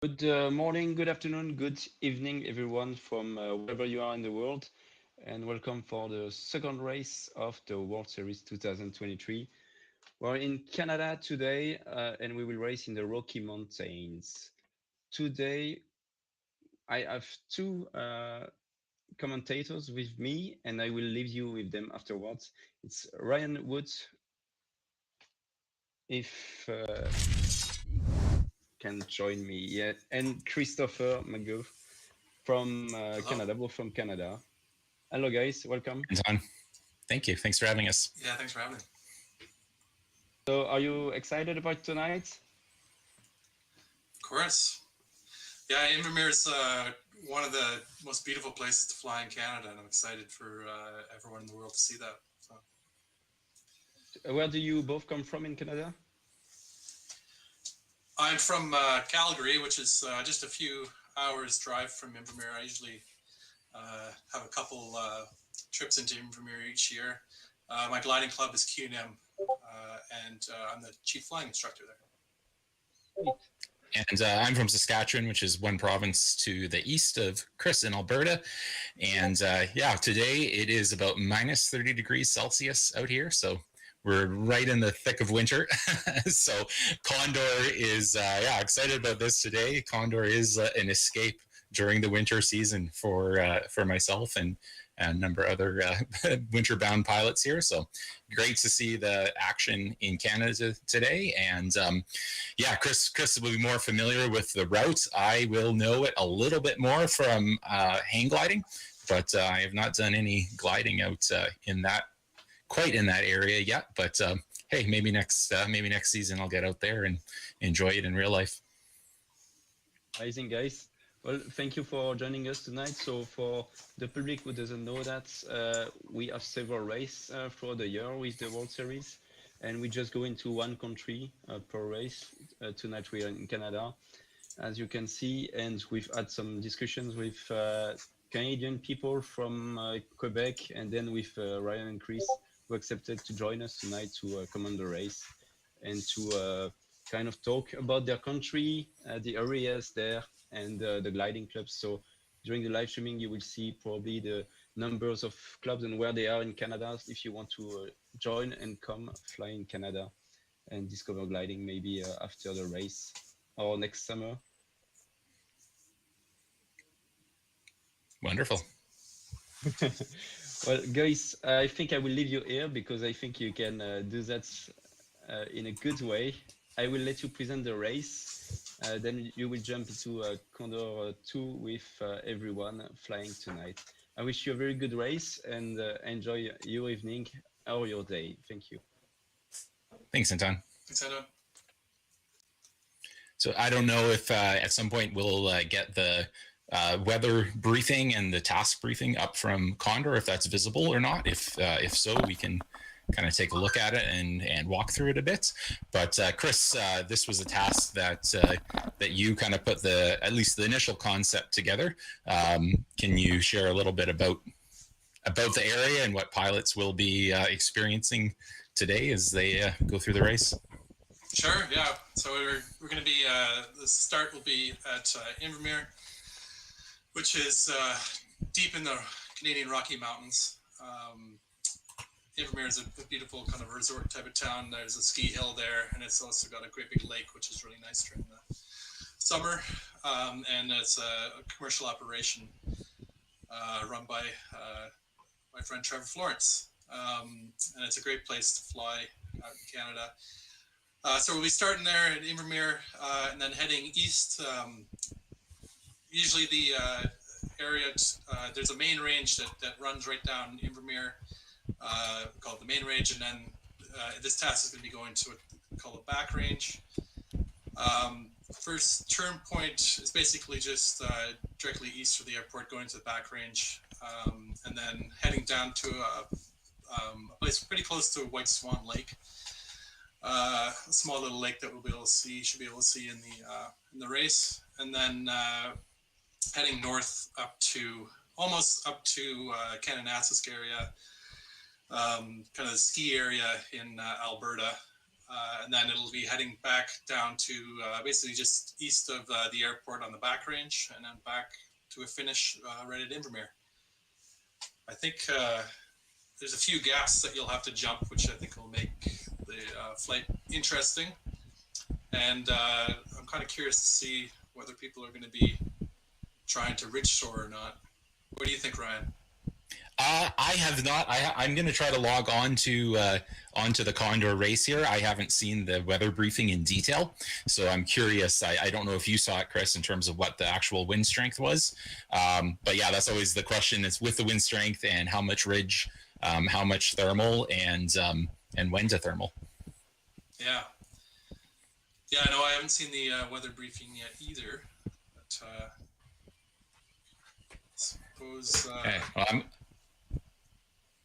Good morning, good afternoon, good evening, everyone from wherever you are in the world, and welcome for the second race of the World Series 2023. We're in Canada today, and we will race in the Rocky Mountains. Today, I have two commentators with me, and I will leave you with them afterwards. It's Ryan Woods, if he can join me, yeah, and Christopher McGough from Hello. Canada, both from Canada. Hello, guys. Welcome. Anton, thank you. Thanks for having us. Yeah, thanks for having me. So, are you excited about tonight? Of course. Yeah, Invermere is one of the most beautiful places to fly in Canada, and I'm excited for everyone in the world to see that. So, Where do you both come from in Canada? I'm from Calgary, which is just a few hours drive from Invermere. I usually have a couple trips into Invermere each year. My gliding club is Q&M, and I'm the chief flying instructor there. Great. And I'm from Saskatchewan, which is one province to the east of Chris in Alberta. And yeah, today it is about minus 30 degrees Celsius out here. So we're right in the thick of winter. So Condor is, yeah, excited about this today. Condor is an escape during the winter season for myself and a number of other winter-bound pilots here. So great to see the action in Canada today. And yeah, Chris will be more familiar with the route. I will know it a little bit more from hang gliding, but I have not done any gliding out quite in that area yet. But hey, maybe next season I'll get out there and enjoy it in real life. Amazing, guys. Well, thank you for joining us tonight. So, for the public who doesn't know that, we have several races throughout the year with the World Series, and we just go into one country per race. Tonight we are in Canada, as you can see, and we've had some discussions with Canadian people from Quebec, and then with Ryan and Chris, who accepted to join us tonight to come on the race and to kind of talk about their country, the areas there, and the gliding clubs. So during the live streaming, you will see probably the numbers of clubs and where they are in Canada if you want to join and come fly in Canada and discover gliding maybe after the race or next summer. Wonderful. Well, guys, I think I will leave you here because I think you can do that in a good way. I will let you present the race. Then you will jump into Condor 2 with everyone flying tonight. I wish you a very good race and enjoy your evening or your day. Thank you. Thanks, Anton. Thanks, Anton. So I don't know if at some point we'll get the weather briefing and the task briefing up from Condor, if that's visible or not. If so, we can kind of take a look at it and walk through it a bit. But Chris, this was a task that you kind of put at least the initial concept together. Can you share a little bit about the area and what pilots will be experiencing today as they go through the race? Sure, yeah. So we're going to be, the start will be at Invermere, which is deep in the Canadian Rocky Mountains. Invermere is a beautiful kind of resort type of town. There's a ski hill there, and it's also got a great big lake, which is really nice during the summer. And it's a commercial operation run by my friend Trevor Florence. And it's a great place to fly out in Canada. So we'll be starting there at Invermere and then heading east. Usually the area, there's a main range that runs right down Invermere, called the main range, and then this task is going to be going to what we call a back range. First turn point is basically just directly east of the airport, going to the back range, and then heading down to a place pretty close to White Swan Lake. A small little lake that we'll be able to see, should be able to see in the race, and then heading north almost up to Kananaskis area, kind of the ski area in Alberta, and then it'll be heading back down to basically just east of the airport on the back range, and then back to a finish right at Invermere. I think there's a few gaps that you'll have to jump, which I think will make the flight interesting. And I'm kind of curious to see whether people are going to be trying to ridge soar or not. What do you think, Ryan? I have not. I'm going to try to log on to onto the Condor race here. I haven't seen the weather briefing in detail, so I'm curious. I don't know if you saw it, Chris, in terms of what the actual wind strength was. But yeah, that's always the question: is with the wind strength and how much ridge, how much thermal, and when to thermal. Yeah. Yeah, no, I haven't seen the weather briefing yet either. But suppose. Okay. Well,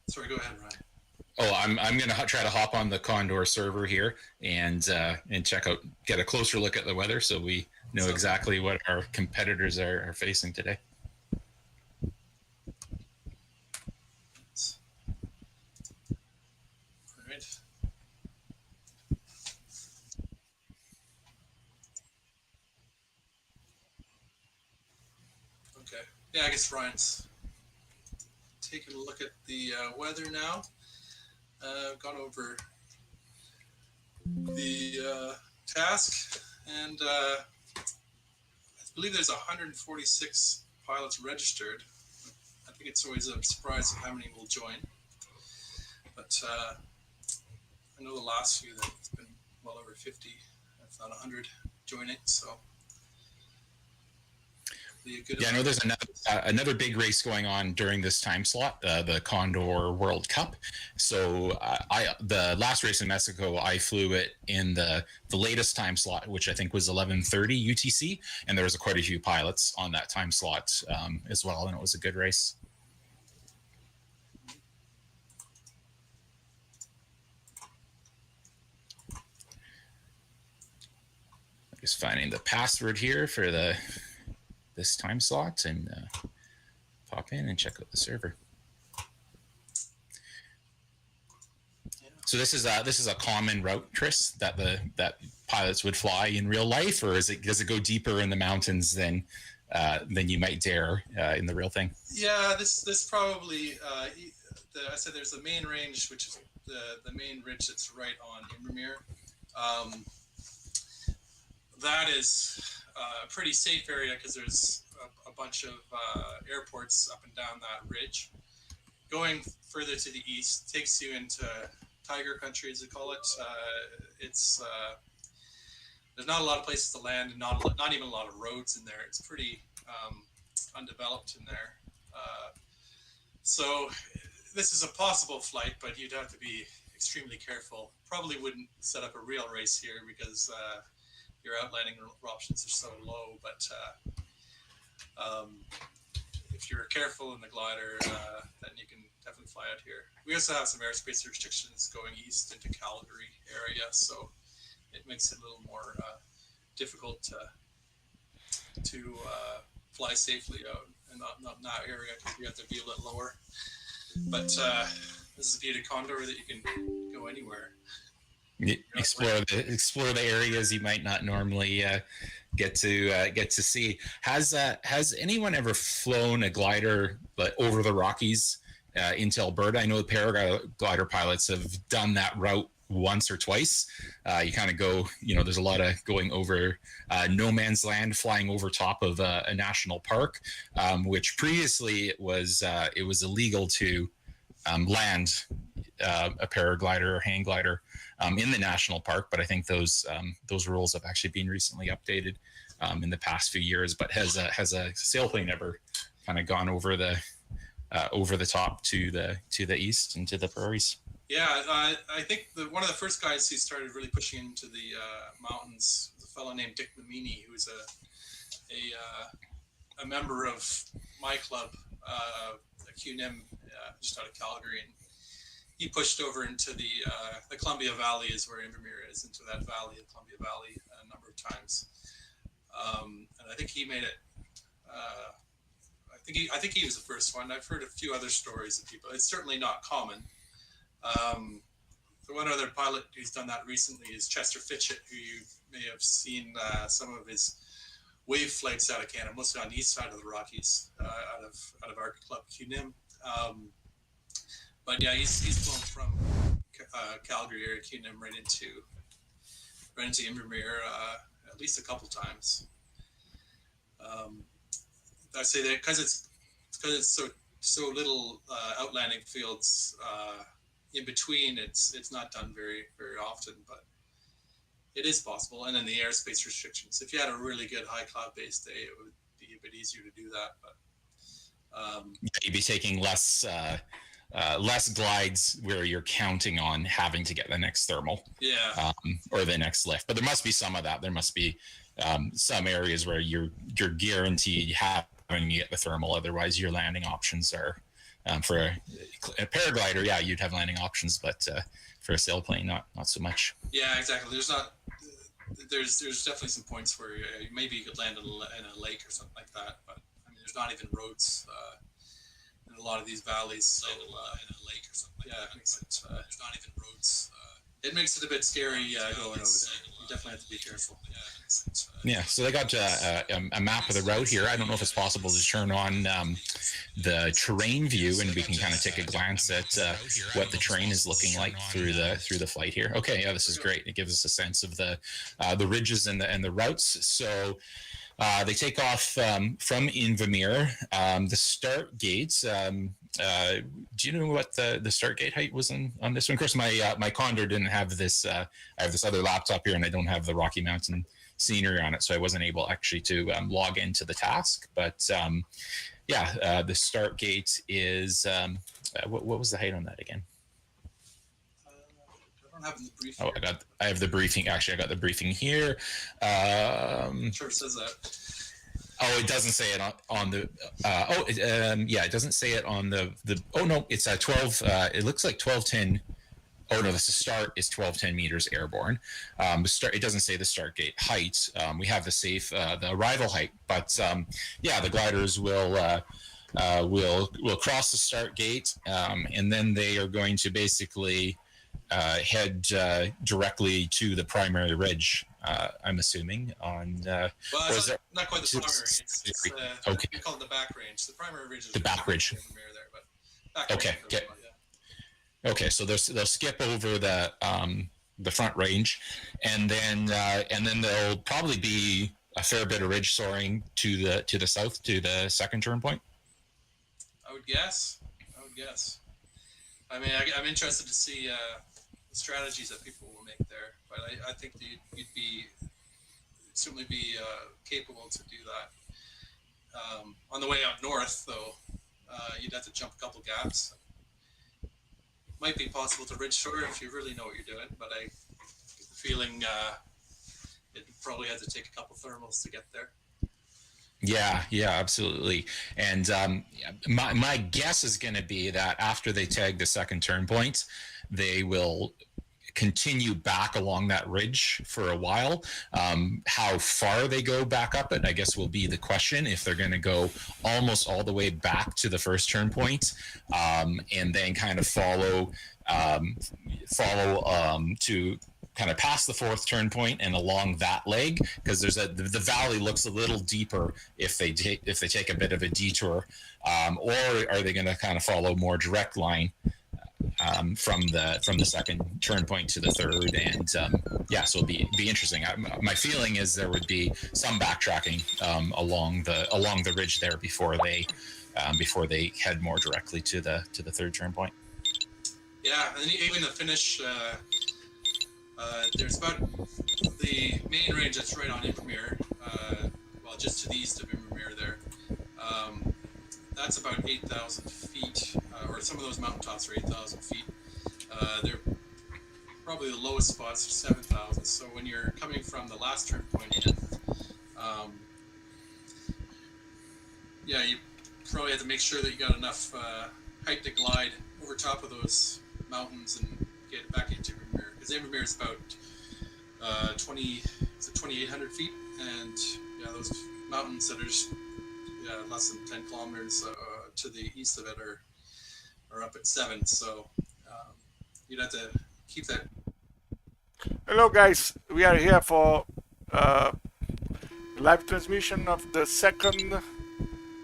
sorry, go ahead, Ryan. Oh, I'm going to try to hop on the Condor server here and check out, get a closer look at the weather, so we know exactly what our competitors are facing today. All right. Okay. Yeah, I guess Ryan's taking a look at the weather now. Gone over the task, and I believe there's 146 pilots registered. I think it's always a surprise of how many will join, but I know the last few that it's been well over 50, if not 100 joining, so yeah, I know there's another big race going on during this time slot, the Condor World Cup. So the last race in Mexico, I flew it in the latest time slot, which I think was 11:30 UTC, and there was quite a few pilots on that time slot as well, and it was a good race. Just finding the password here for this time slot and pop in and check out the server. So this is a common route, Chris, that pilots would fly in real life, or does it go deeper in the mountains than you might dare in the real thing? Yeah, this probably I said there's the main range, which is the main ridge that's right on Invermere. That is a pretty safe area because there's a bunch of airports up and down that ridge. Going further to the east takes you into Tiger Country, as they call it. It's there's not a lot of places to land, and not even a lot of roads in there. It's pretty undeveloped in there. So this is a possible flight, but you'd have to be extremely careful. Probably wouldn't set up a real race here because your outlanding options are so low, but if you're careful in the glider, then you can definitely fly out here. We also have some airspace restrictions going east into Calgary area, so it makes it a little more difficult to fly safely out and not in that area because you have to be a little lower. But this is the beauty of Condor, that you can go anywhere. Explore the areas you might not normally get to see. Has anyone ever flown a glider over the Rockies into Alberta? I know the paraglider pilots have done that route once or twice. You kind of go, there's a lot of going over no man's land, flying over top of a national park, which previously it was illegal to land a paraglider or hang glider in the national park, but I think those rules have actually been recently updated in the past few years. But has a sailplane ever kind of gone over the top to the east and to the prairies? Yeah, I think one of the first guys who started really pushing into the mountains was a fellow named Dick Lamini, who's a member of my club, QNIM, just out of Calgary, and he pushed over into the Columbia Valley, is where Invermere is, into that valley, the Columbia Valley, a number of times, and I think he made it. I think he was the first one. I've heard a few other stories of people. It's certainly not common. the one other pilot who's done that recently is Chester Fitchett, who you may have seen some of his wave flights out of Canada, mostly on the east side of the Rockies, out of our club QNIM. But yeah, he's flown from Calgary area QNIM right into Invermere at least a couple times. I say that because it's so little outlanding fields in between. It's not done very often, but it is possible. And then the airspace restrictions. If you had a really good high cloud based day, it would be a bit easier to do that. But you'd be taking less glides where you're counting on having to get the next thermal, or the next lift. But there must be some of that. There must be some areas where you're guaranteed having to get the thermal. Otherwise, your landing options are for a paraglider. Yeah, you'd have landing options, but for a sailplane, not so much. Yeah, exactly. There's definitely some points where maybe you could land in a lake or something like that. But I mean, there's not even roads in a lot of these valleys. So in a lake or something. Yeah, it makes it. There's not even roads. It makes it a bit scary going over there. You definitely have to be careful. Yeah, so they got a map of the route here. I don't know if it's possible to turn on the terrain view, and we can kind of take a glance at what the terrain is looking like through the flight here. Okay, yeah, this is great. It gives us a sense of the ridges and the routes. So they take off from Invermere. The start gates. Do you know what the start gate height was on this one? Of course, my Condor didn't have this. I have this other laptop here, and I don't have the Rocky Mountain scenery on it, so I wasn't able actually to log into the task. But the start gate is what was the height on that again? I don't have the briefing. Oh, I have the briefing. Actually, I got the briefing here. Sure, it says that. Oh, it doesn't say it on the. It doesn't say it on the. Oh no, it's 12. It looks like 1210. Oh no, the start is 1210 meters airborne. It doesn't say the start gate height. We have the arrival height, but the gliders will cross the start gate, and then they are going to basically head directly to the primary ridge. I'm assuming on. Well, it's not quite the primary. It's okay. We call it the back range. The primary ridge is the back ridge. There, but back okay. Okay. Okay. So they'll skip over the front range, and then there'll probably be a fair bit of ridge soaring to the south to the second turn point. I would guess. I mean, I'm interested to see the strategies that people will make there, but I think that you'd certainly be capable to do that. On the way up north, though, you'd have to jump a couple gaps. Might be possible to ridge shore if you really know what you're doing, but I get the feeling it probably had to take a couple thermals to get there. Yeah, absolutely. And my guess is going to be that after they tag the second turn point, they will continue back along that ridge for a while. How far they go back up it, I guess, will be the question. If they're going to go almost all the way back to the first turn point, and then kind of follow to kind of past the fourth turn point and along that leg, because the valley looks a little deeper if they take a bit of a detour, or are they going to kind of follow more direct line from the second turn point to the third? And so it'll be interesting. My feeling is there would be some backtracking along the ridge there before they head more directly to the third turn point. Yeah, and even the finish. There's about the main range that's right on Invermere, just to the east of Invermere there. That's about 8,000 feet, or some of those mountaintops are 8,000 feet. They're probably the lowest spots are 7,000. So when you're coming from the last turn point in, you probably have to make sure that you got enough height to glide over top of those mountains and get back into Invermere. Because Invermere is about 2,800 feet, and those mountains that are just less than 10 kilometers to the east of it are up at 7. So you'd have to keep that. Hello, guys. We are here for live transmission of the second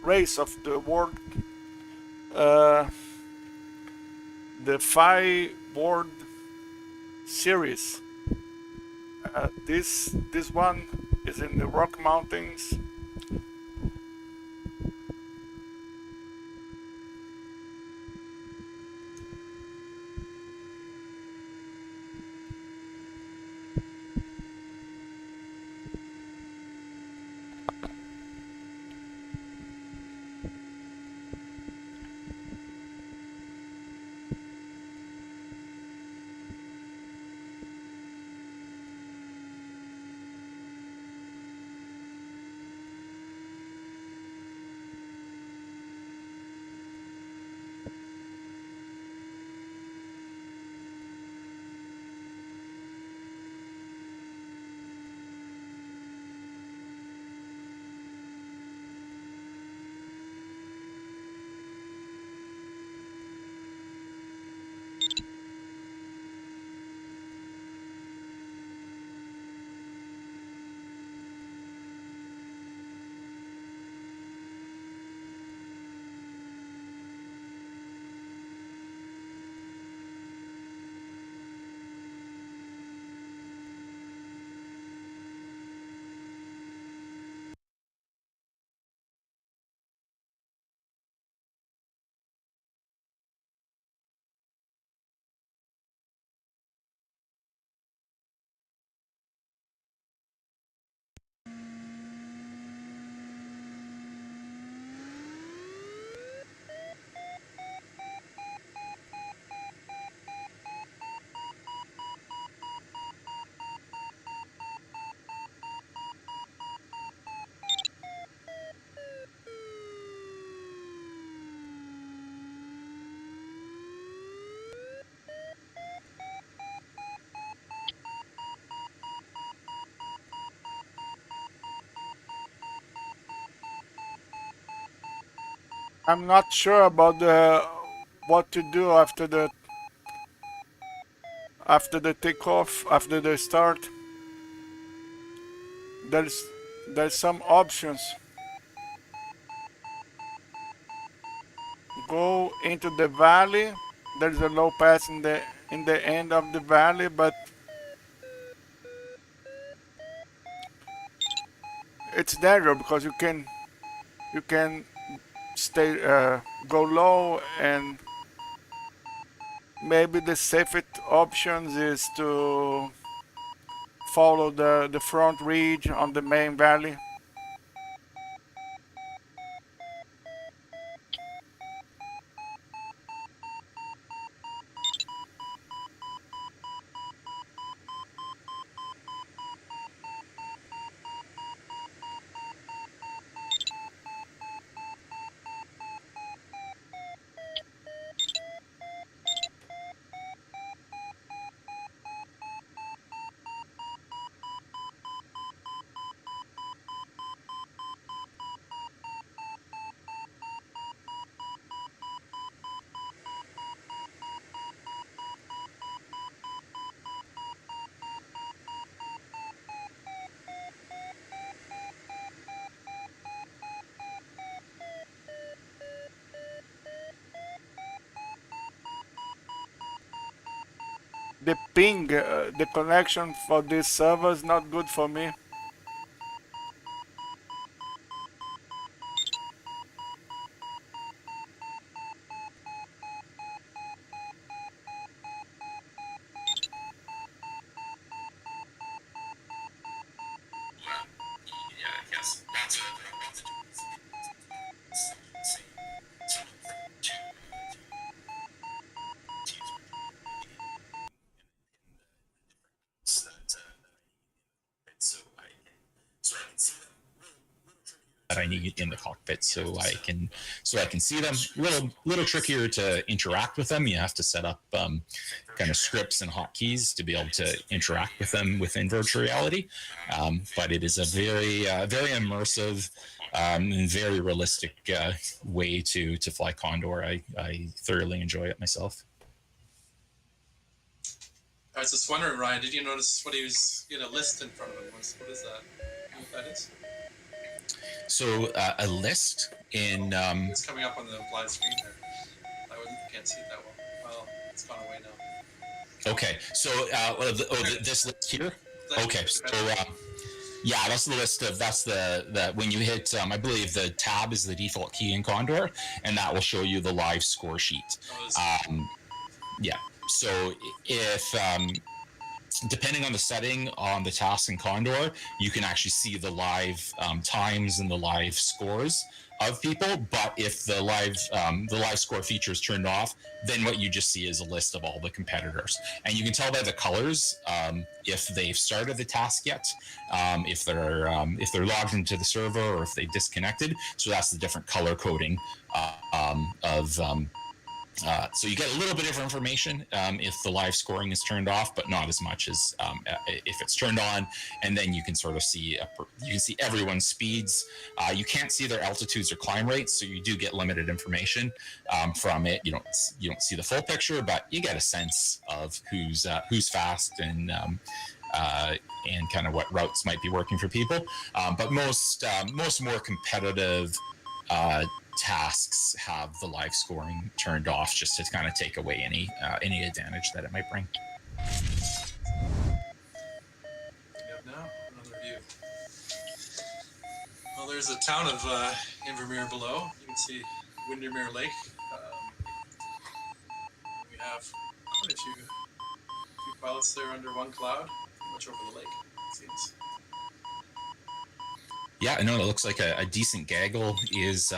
race of the world, the FI World Series. This one is in the Rock Mountains. I'm not sure about what to do after the takeoff, after the start. There's some options. Go into the valley. There's a low pass in the end of the valley, but it's dangerous because you can stay go low, and maybe the safest options is to follow the front ridge on the main valley. The ping, the connection for this server is not good for me. That I need in the cockpit so I can see them. Little trickier to interact with them. You have to set up kind of scripts and hotkeys to be able to interact with them within virtual reality. But it is a very immersive and very realistic way to fly Condor. I thoroughly enjoy it myself. I was just wondering, Ryan, did you notice what he was in a list in front of him? What is that? You know what that is? So a list in It's coming up on the live screen there. I can't see it that well. Well, it's gone away now. okay. So this list here. That Okay. should be So better. yeah, that's the list of that's the when you hit I believe the tab is the default key in Condor, and that will show you the live score sheet. Oh, this- Yeah. So if depending on the setting on the task in Condor, you can actually see the live times and the live scores of people. But if the live score feature is turned off, then what you just see is a list of all the competitors, and you can tell by the colors if they've started the task yet, if they're logged into the server, or if they disconnected. So that's the different color coding of. So you get a little bit of information if the live scoring is turned off, but not as much as if it's turned on. And then you can sort of see everyone's speeds. You can't see their altitudes or climb rates, so you do get limited information from it. You don't see the full picture, but you get a sense of who's fast and kind of what routes might be working for people. But most more competitive tasks have the live scoring turned off, just to kind of take away any advantage that it might bring. Yep, now another view. Well, there's a town of Invermere below. You can see Windermere Lake. We have quite a few pilots there under one cloud, pretty much over the lake, it seems. Yeah, no, it looks like a decent gaggle is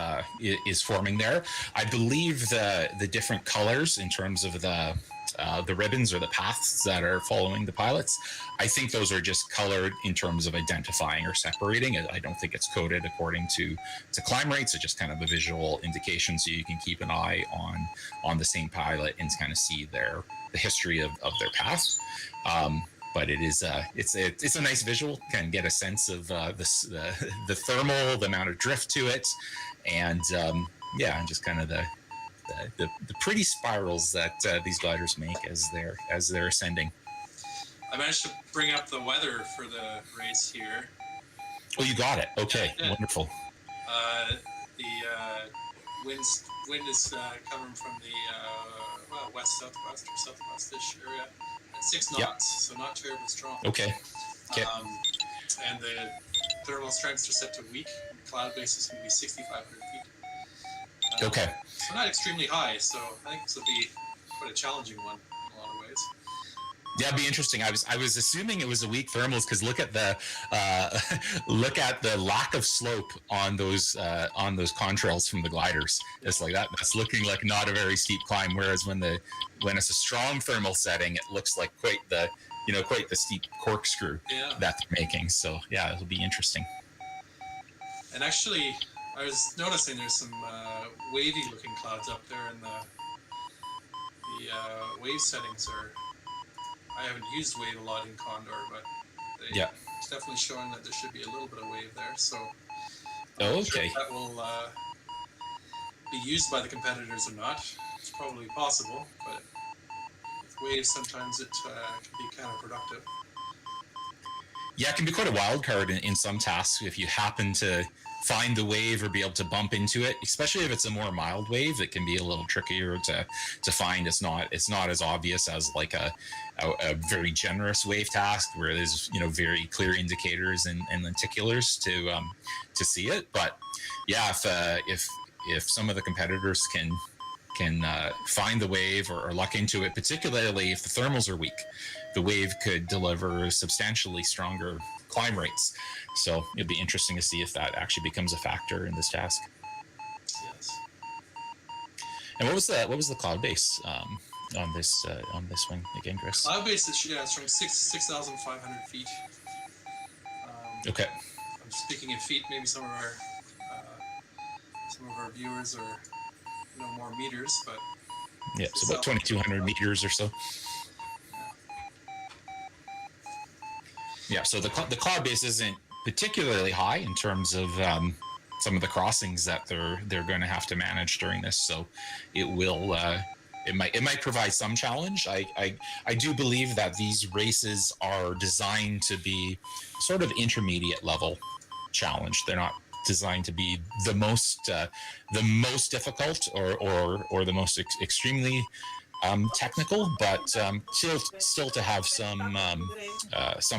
forming there. I believe the different colors in terms of the ribbons or the paths that are following the pilots, I think those are just colored in terms of identifying or separating. I don't think it's coded according to climb rates. It's just kind of a visual indication, so you can keep an eye on the same pilot and kind of see the history of their path. But it is it's a nice visual. Can get a sense of the thermal, the amount of drift to it, and and just kind of the pretty spirals that these gliders make as they're ascending. I managed to bring up the weather for the race here. Oh, you got it. Okay, Yeah. wonderful. The wind is coming from the west southwest or southwest-ish area at 6 knots, Yep. so not terribly strong. Okay. Okay. And the thermal strengths are set to weak. The cloud base is going to be 6,500 feet. Okay. So not extremely high, so I think this will be quite a challenging one in a lot of ways. Yeah, it'd be interesting. I was assuming it was a weak thermals because look at the lack of slope on those contrails from the gliders. It's like that's looking like not a very steep climb. Whereas when it's a strong thermal setting, it looks like quite the steep corkscrew Yeah. that they're making. So yeah, it'll be interesting. And actually, I was noticing there's some wavy looking clouds up there, and the wave settings are. I haven't used wave a lot in Condor, but it's definitely showing that there should be a little bit of wave there. So I'm not sure Okay. if that will be used by the competitors or not. It's probably possible, but with waves sometimes it can be counterproductive. Yeah, it can be quite a wild card in some tasks if you happen to find the wave or be able to bump into it, especially if it's a more mild wave. It can be a little trickier to find. It's not as obvious as like a very generous wave task where there's very clear indicators and lenticulars to see it. But yeah, if some of the competitors can find the wave or luck into it, particularly if the thermals are weak, the wave could deliver substantially stronger climb rates. So it'd be interesting to see if that actually becomes a factor in this task. Yes. And what was the cloud base on this one again, Chris? Cloud base is it's from 6,500 feet. Okay. I'm speaking in feet. Maybe some of our viewers are more meters, but Yeah, so about 2,200 meters or so. Yeah, so the cloud base isn't particularly high in terms of some of the crossings that they're going to have to manage during this. So it will it might provide some challenge. I do believe that these races are designed to be sort of intermediate level challenge. They're not designed to be the most difficult or the most extremely technical, but still to have some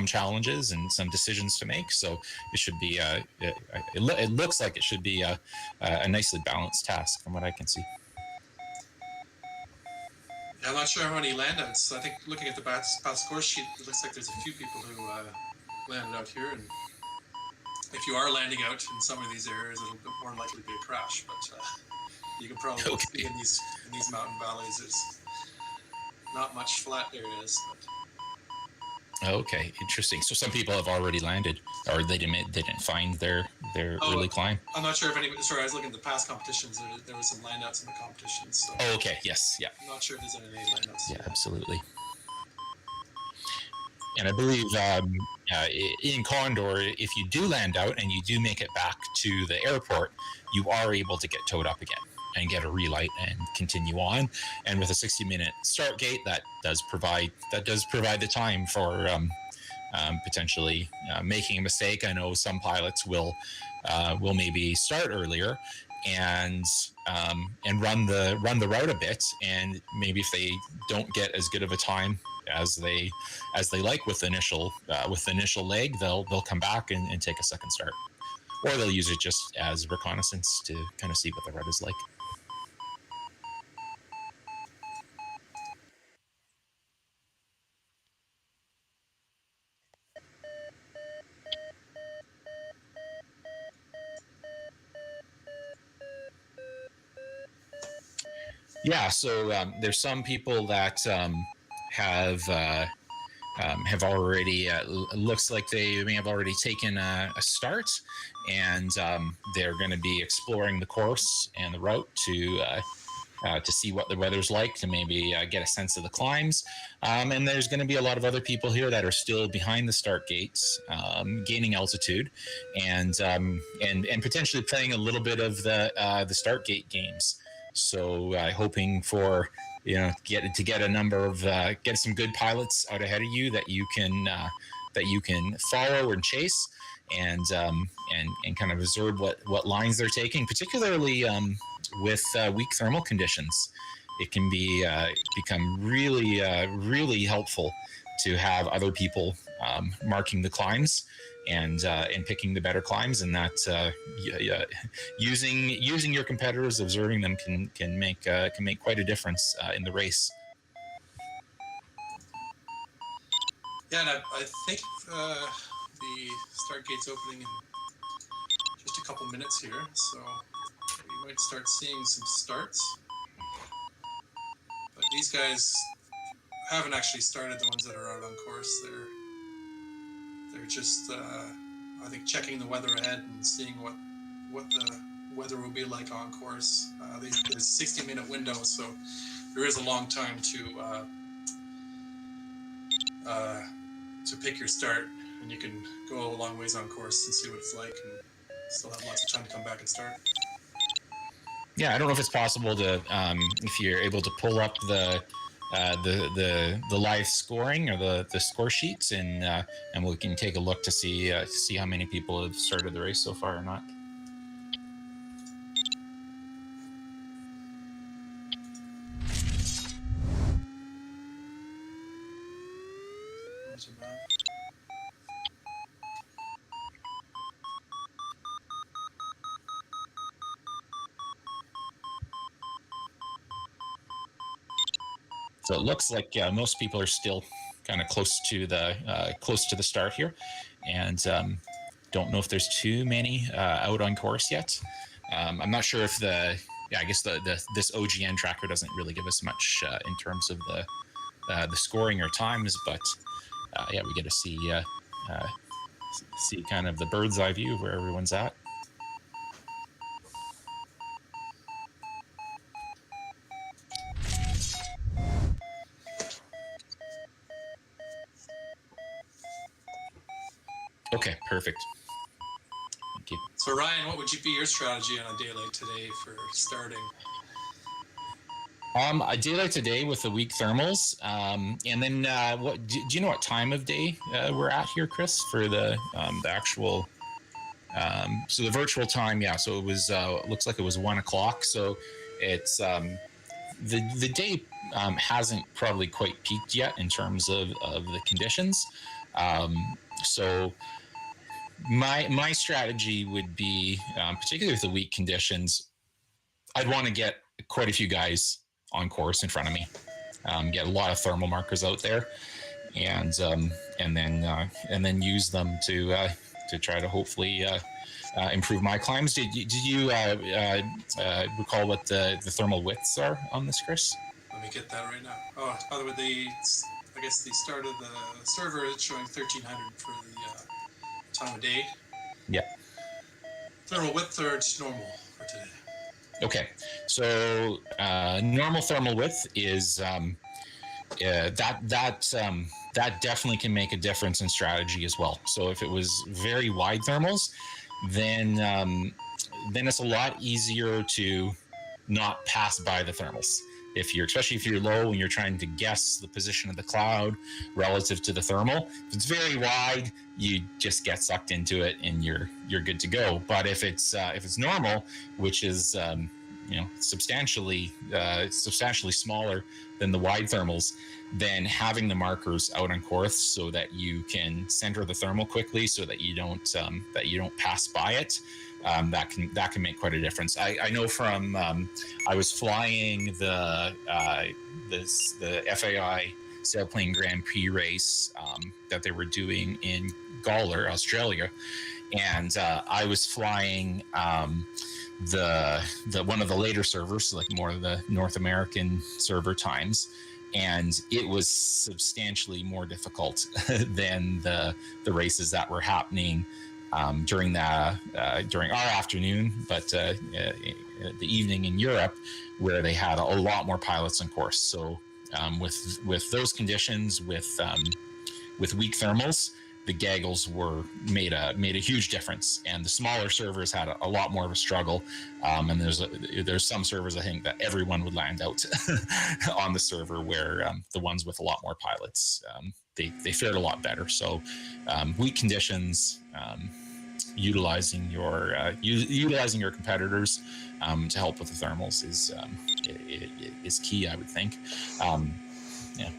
challenges and some decisions to make. So it should be it looks like it should be a nicely balanced task from what I can see. Yeah, I'm not sure how many landouts. I think looking at the past score sheet, it looks like there's a few people who landed out here. And if you are landing out in some of these areas, it'll be more likely to be a crash. But you can probably see in these mountain valleys, there's not much flat areas. But... Okay, interesting. So some people have already landed, or they didn't find their early climb. I'm not sure if any. Sorry, I was looking at the past competitions. There was some lineouts in the competitions. So oh, okay. Yes. Yeah. I'm not sure if there's any lineouts. Yeah, absolutely. And I believe in Condor, if you do land out and you do make it back to the airport, you are able to get towed up again and get a relight and continue on. And with a 60-minute start gate, that does provide the time for potentially making a mistake. I know some pilots will maybe start earlier and run the route a bit, and maybe if they don't get as good of a time as they like with the initial leg, they'll come back and take a second start, or they'll use it just as reconnaissance to kind of see what the route is like. Yeah, so there's some people that have already looks like they may have already taken a start, and they're going to be exploring the course and the route to see what the weather's like, to maybe get a sense of the climbs. And there's going to be a lot of other people here that are still behind the start gates, gaining altitude, and potentially playing a little bit of the start gate games. So hoping for to get a number of get some good pilots out ahead of you that you can follow and chase, and kind of observe what lines they're taking, particularly with weak thermal conditions. It can become really helpful to have other people marking the climbs and picking the better climbs, and that using your competitors, observing them can make quite a difference in the race. Yeah, and I think the start gate's opening in just a couple minutes here, so we might start seeing some starts. But these guys haven't actually started, the ones that are out on course. They're just, I think, checking the weather ahead and seeing what the weather will be like on course. There's a 60-minute window, so there is a long time to pick your start, and you can go a long ways on course and see what it's like, and still have lots of time to come back and start. Yeah, I don't know if it's possible to, if you're able to pull up the live scoring or the score sheets, and we can take a look to see how many people have started the race so far or not. So it looks like most people are still kind of close to the start here, and don't know if there's too many out on course yet. I'm not sure if I guess this OGN tracker doesn't really give us much in terms of the scoring or times, but yeah, we get to see kind of the bird's eye view of where everyone's at. Okay, perfect. Thank you. So Ryan, what would be your strategy on a day like today for starting? A daylight today with the weak thermals, and then what? Do you know what time of day we're at here, Chris, for the actual? So the virtual time, yeah. So it was looks like it was 1 o'clock. So it's the day hasn't probably quite peaked yet in terms of the conditions. So my strategy would be, particularly with the weak conditions, I'd want to get quite a few guys on course in front of me, get a lot of thermal markers out there, and then use them to try to hopefully improve my climbs. Did you recall what the thermal widths are on this, Chris? Let me get that right now. Oh, by the way, I guess the start of the server is showing 1300 for the time of day. Yeah. Thermal width are just normal for today. Okay, so normal thermal width is that definitely can make a difference in strategy as well. So if it was very wide thermals, then it's a lot easier to not pass by the thermals. Especially if you're low and you're trying to guess the position of the cloud relative to the thermal, if it's very wide, you just get sucked into it and you're good to go. But if it's normal, which is substantially smaller than the wide thermals, then having the markers out on course so that you can center the thermal quickly, so that you don't pass by it. That can make quite a difference. I know from I was flying the FAI Sailplane Grand Prix race that they were doing in Gawler, Australia, and I was flying the one of the later servers, like more of the North American server times, and it was substantially more difficult than the races that were happening during our afternoon, but the evening in Europe, where they had a lot more pilots on course. So with those conditions, with weak thermals, the gaggles made a huge difference, and the smaller servers had a lot more of a struggle. And there's some servers, I think, that everyone would land out on the server, where the ones with a lot more pilots, they fared a lot better. So weak conditions, utilizing your competitors to help with the thermals is key, I would think. Yeah.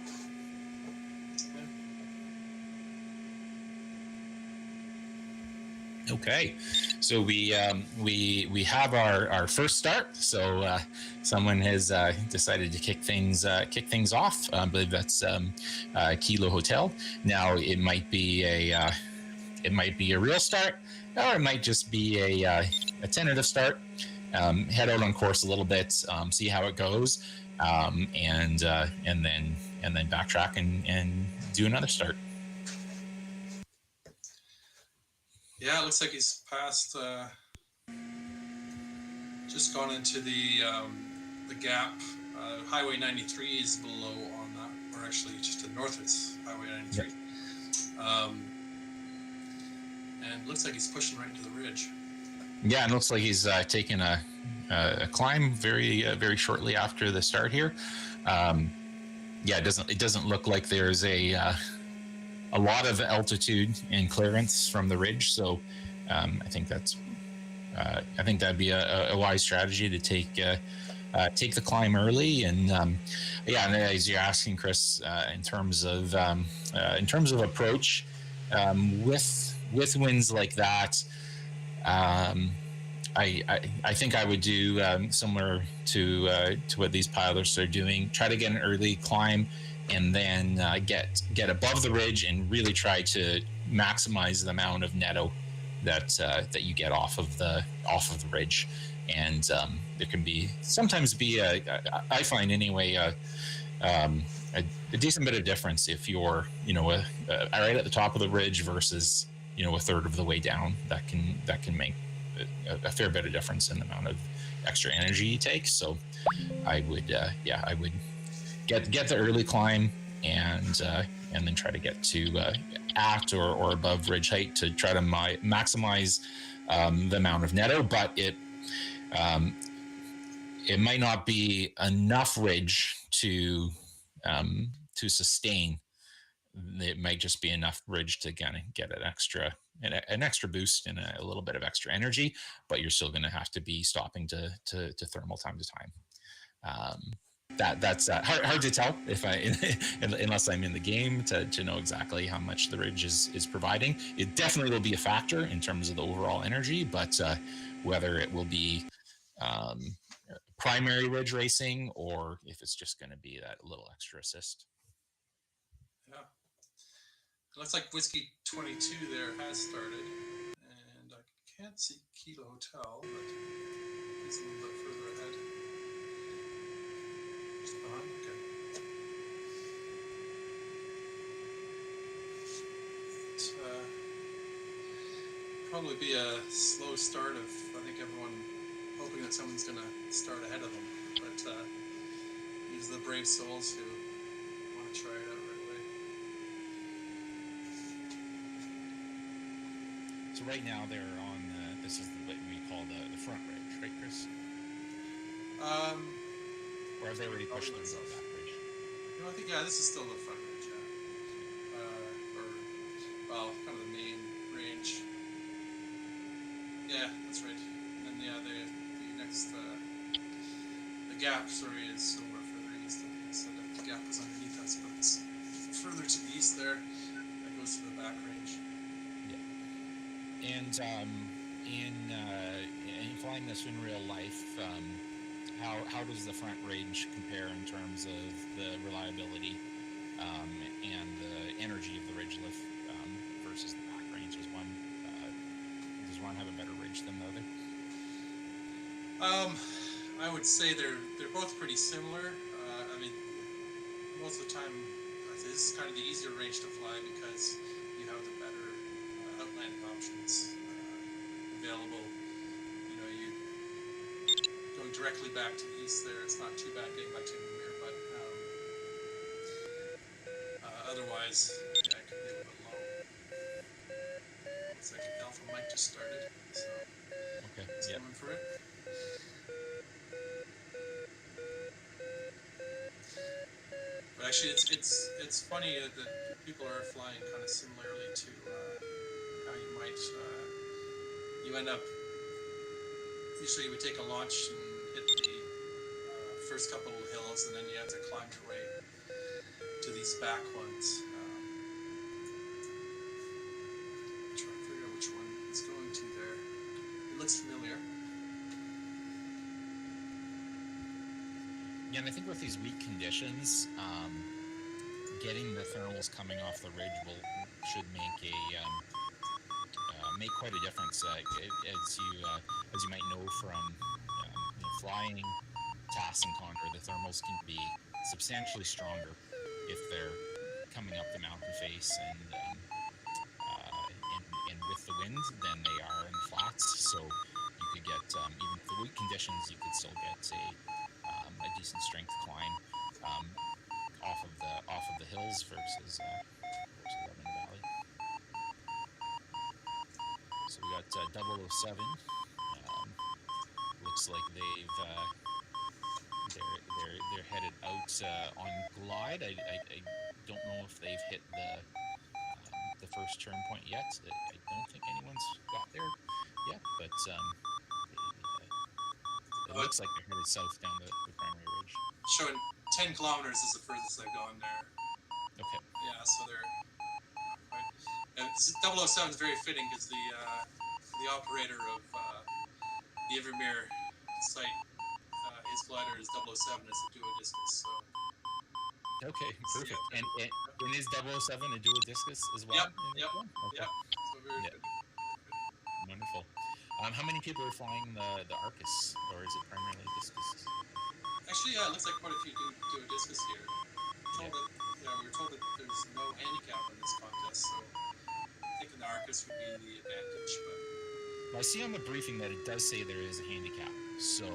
Okay, so we have our first start. So someone has decided to kick things off. I believe that's Kilo Hotel. Now it might be a real start, or it might just be a tentative start. Head out on course a little bit, see how it goes, and then backtrack and do another start. Yeah, it looks like he's passed, just gone into the gap. Highway 93 is below on that, or actually just to the north of it's Highway 93. Yep. And it looks like he's pushing right into the ridge. Yeah, it looks like he's taking a climb very shortly after the start here. It doesn't look like there's a lot of altitude and clearance from the ridge, so I think that'd be a wise strategy to take the climb early. And and as you're asking, Chris, in terms of approach, with winds like that, I think I would do similar to what these pilots are doing. Try to get an early climb, and then get above the ridge and really try to maximize the amount of netto that you get off of the ridge. And there can sometimes be I find anyway a decent bit of difference if you're right at the top of the ridge versus a third of the way down. That can make a fair bit of difference in the amount of extra energy you take. So I would get the early climb and then try to get to at or above ridge height to try to maximize the amount of netto. But it might not be enough ridge to sustain. It might just be enough ridge to kind of get an extra boost and a little bit of extra energy, but you're still going to have to be stopping to thermal time to time. That's hard to tell if unless I'm in the game to know exactly how much the ridge is providing. It definitely will be a factor in terms of the overall energy, but whether it will be primary ridge racing or if it's just going to be that little extra assist. Yeah. It looks like Whiskey 22 there has started, and I can't see Kilo Hotel, but he's a little bit further ahead. Just behind, okay. Probably be a slow start of, I think, everyone hoping that someone's going to start ahead of them, but these are the brave souls who want to try it out right away. So right now they're on this is what we call the front ridge, right, Chris? Or have they already pushed through the back ridge? No, I think, yeah, this is still the front ridge, yeah. Well, kind of the main range. Yeah, that's right. And then, yeah, the next, the gap, sorry, is somewhere further east. I think so the gap is underneath us, but it's further to the east there. That goes to the back range. Yeah. And in flying this in real life, how does the front range compare in terms of the reliability and the energy of the ridge lift versus the back range? Does one have a better ridge than the other? I would say they're both pretty similar. I mean, most of the time, this is kind of the easier range to fly because you have the better outlanding options available. You know, you going directly back to the east there. It's not too bad getting back to Invermere, but otherwise, yeah, it could be a little bit low. Looks like Alpha Mike just started, so Okay. he's Yeah. going for it. But actually, it's funny that people are flying kind of similarly to how you might you end up. Usually, you would take a launch and hit the first couple of hills, and then you have to climb your way to these back ones. Trying to figure out which one he's going to there. It looks familiar. Yeah, and I think with these weak conditions, getting the thermals coming off the ridge should make quite a difference. As you might know from flying TAS and Condor, the thermals can be substantially stronger if they're coming up the mountain face and with the wind than they are in the flats. So you could get even with the weak conditions, you could still get a decent strength climb off of the hills versus up in the valley. So we got 007. Looks like they're headed out on glide. I don't know if they've hit the first turn point yet. I don't think anyone's got there yet, but it looks like they're headed south down the primary ridge. Showing 10 kilometers is the furthest they've gone there. Okay. Yeah, so they're not quite. And 007 is very fitting because the operator of the Invermere site, his glider is 007 as a duo discus. So. Okay, perfect. And is 007 a duo discus as well? Yep. Okay. Yep. So very fitting. Wonderful. How many people are flying the Arcus, or is it primarily discus? Actually, yeah, it looks like quite a few do a discus here. We were told that there's no handicap in this contest, so thinking the Arcus would be the advantage. But I see on the briefing that it does say there is a handicap, so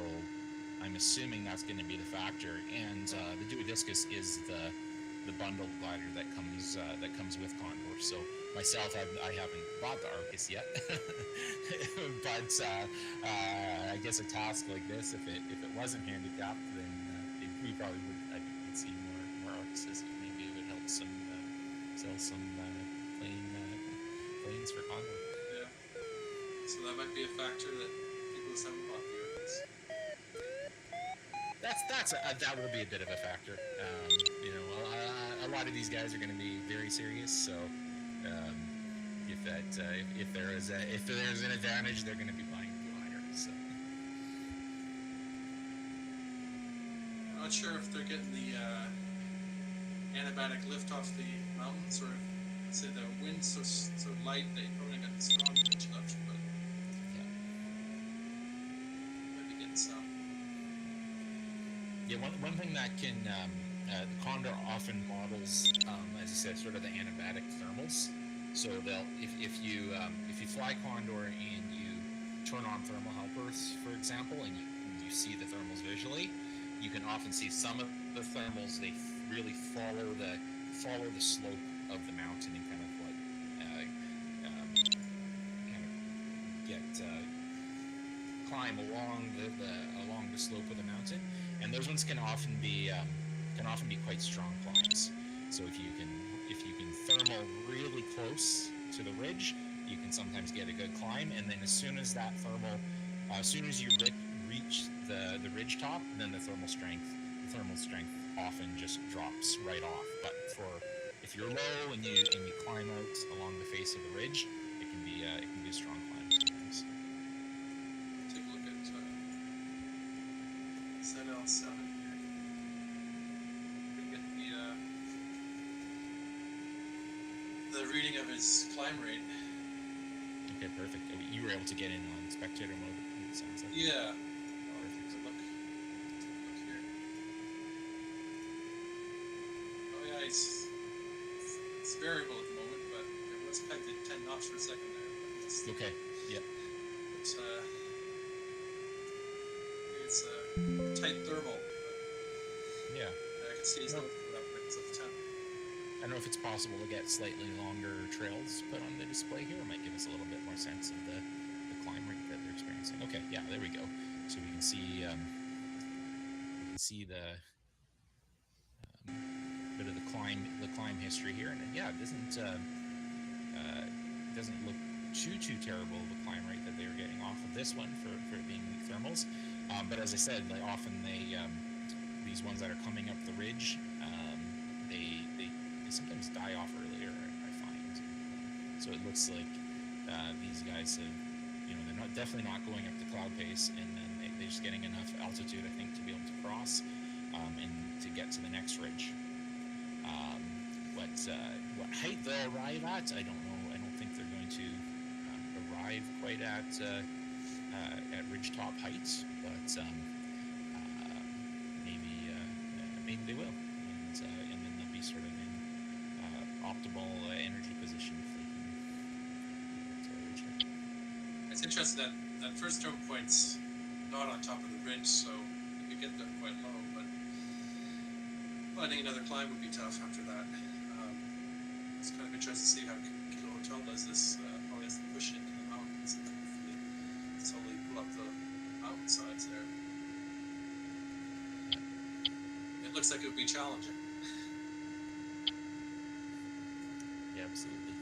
I'm assuming that's going to be the factor. And the duo discus is the bundle glider that comes with Condor. So myself, I haven't bought the Arcus yet, but I guess a task like this, if it wasn't handicapped, then we probably would. I think we'd see more Arcuses. Maybe it would help sell some planes for Condor. Yeah. So that might be a factor that people just haven't bought the Arcus. That will be a bit of a factor. You know, a lot of these guys are going to be very serious, so if there is an advantage, they're going to be buying the glider. So I'm not sure if they're getting the anabatic lift off the mountains, or if, say, the wind's so light they probably got the strong pitch left, but yeah. might be getting some. Yeah, one thing that can the Condor often models, as I said, sort of the anabatic thermals. So they'll if you fly Condor and you turn on thermal helpers, for example, and you see the thermals visually, you can often see some of the thermals they really follow the slope of the mountain and kind of climb along the slope of the mountain, and those ones can often be quite strong climbs. So if you can thermal really close to the ridge, you can sometimes get a good climb, and then as soon as you reach the ridge top, then the thermal strength often just drops right off. But if you're low and you climb out along the face of the ridge, it can be a strong climb sometimes. Take a look at ZL7 here. We can get the reading of his climb rate. Okay, perfect. You were able to get in on spectator mode, it sounds like. Yeah. Perfect. Look here. Oh yeah, it's variable at the moment, but it was pegged at 10 knots per second there. But Okay. Yep. It's a tight thermal. But Yeah. I can see he's not put up with 10. I don't know if it's possible to get slightly longer trails put on the display here. It might give us a little bit more sense of the climb rate that they're experiencing. Okay, yeah, there we go. So we can see the bit of the climb history here, and yeah, it doesn't look too terrible the climb rate that they were getting off of this one for it being weak thermals. But as I said, like often these ones that are coming up the ridge, they sometimes die off earlier, I find. So it looks like these guys have, they're definitely not going up the cloud pace, and then they're just getting enough altitude, I think, to be able to cross and to get to the next ridge. What height they'll arrive at, I don't know. I don't think they're going to arrive quite at ridgetop heights, but maybe they will, and then they'll be sort of in optimal energy position if they can get to ridge height. It's interesting that first turn point's not on top of the ridge, so you could get them quite low, but finding another climb would be tough after that. It's kind of interesting to see how Kilo Hotel does this. Probably has to push into the mountains and hopefully slowly pull up the mountainsides there. It looks like it would be challenging. Yeah, absolutely.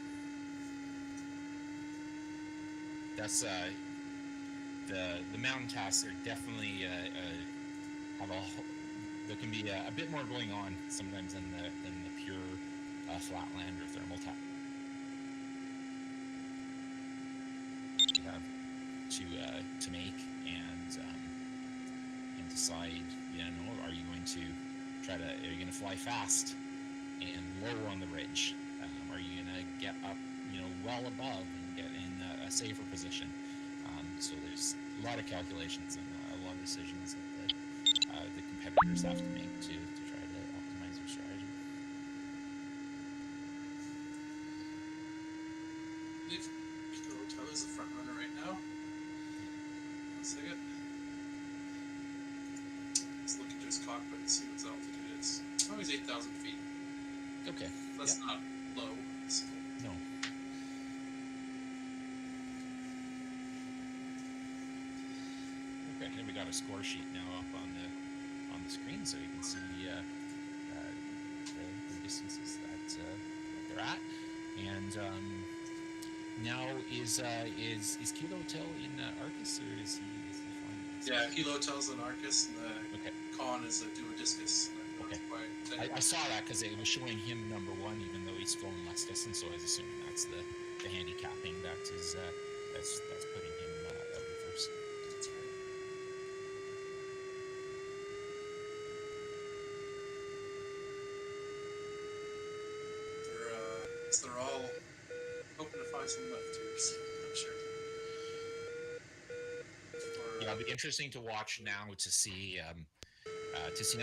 That's the mountain tasks are definitely there can be a bit more going on sometimes than the pure flatland or thermal task. You have to make and decide. Are you going to fly fast and low on the ridge? Are you going to get up, well above and get in a safer position? So there's a lot of calculations and a lot of decisions that the competitors have to make to try to optimize their strategy. I believe Kilo Hotel is the front runner right now. One second. Let's look into his cockpit and see what his altitude is. Oh, he's 8,000 feet. Okay. That's not low. So No. here we got a score sheet now up on the screen, so you can see the distances that they're at. And now is Kilo Hotel in Arcus, or is he flying? Yeah, Kilo Hotel's in Arcus, and the Okay. Con is a Duodiscus. Okay. I saw that because it was showing him number one, even though he's flown less distance. So I was assuming that's the handicapping that is that's putting him out in first. That's right. They're all hoping to find some lifters, I'm sure. Yeah, it'll be interesting to watch now to see how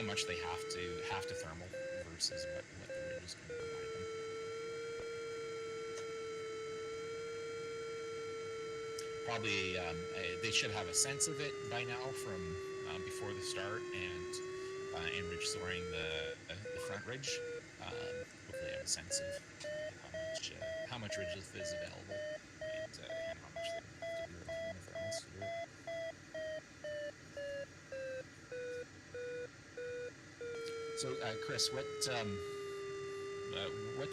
much they have to thermal versus what the rig is going to provide them. Probably they should have a sense of it by now from before the start, and ridge soaring the front ridge. Hopefully have a sense of how much ridge lift is available, and how much they have to do it on the thermals to do it. So, Chris, what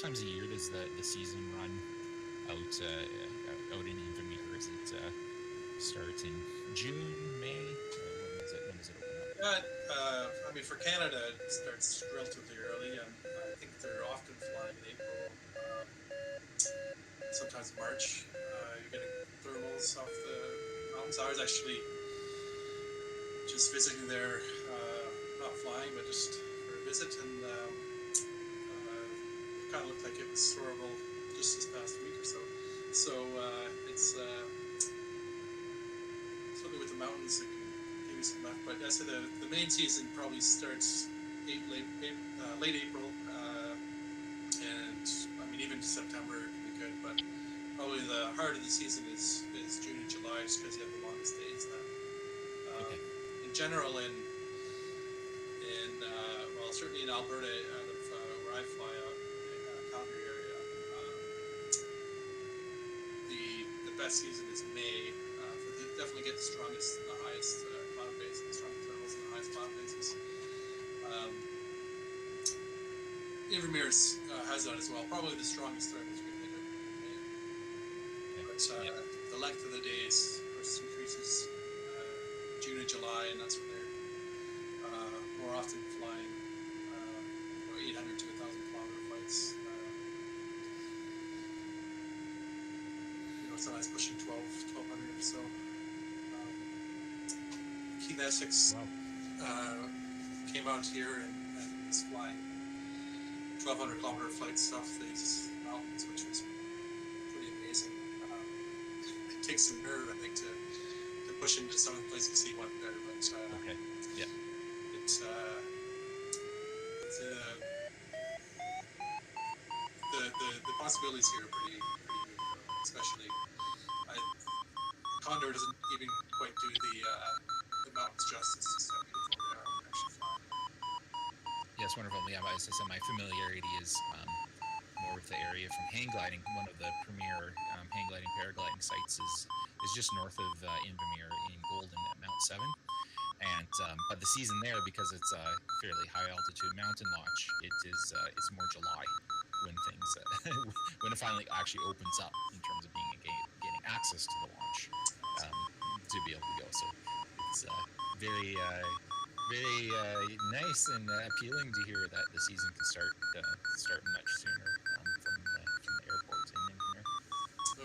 times of year does the season run out in Invermere? Is it start in June, May? When does it open up? I mean, for Canada, it starts relatively early. I think they're often flying in April, sometimes March. You're getting thermals off the mountains. I was actually just visiting there, not flying, but just for a visit, and it kind of looked like it was soarable just this past week or so. So it's something with the mountains that can give you some left. But I said the main season probably starts late April, and I mean even to September can be good. But probably the heart of the season is June and July, just because you have the longest days then. Okay. In general, well, certainly in Alberta, out of where I fly out in Calgary area, the best season is May. Definitely get the strongest and the highest cloud bases, the strongest thermals and the highest cloud bases. Invermere has that as well. Probably the strongest thermals you're going to get in May. But the length of the days, of course, increases June and July, and that's when they're more often flying 800 to 1,000 kilometer flights. Sometimes pushing 1,200 or so. Keith Essex came out here and was flying 1,200 kilometer flights off these mountains, which was pretty amazing. It takes some nerve, I think, to push into some of the places he went there. But Okay. Yeah. it's the possibilities here are pretty good, especially Condor doesn't even quite do the mountains justice, just how beautiful they are when you're actually flying. Yes, wonderful. Yeah, as I said, my familiarity is more with the area from hang gliding. One of the premier hang gliding paragliding sites is just north of Invermere in Golden at Mount 7. And but the season there, because it's a fairly high altitude mountain launch, it's more July when things when it finally actually opens up in terms of getting access to the launch to be able to go. So it's very nice and appealing to hear that the season can start much sooner from the airport in Invermere.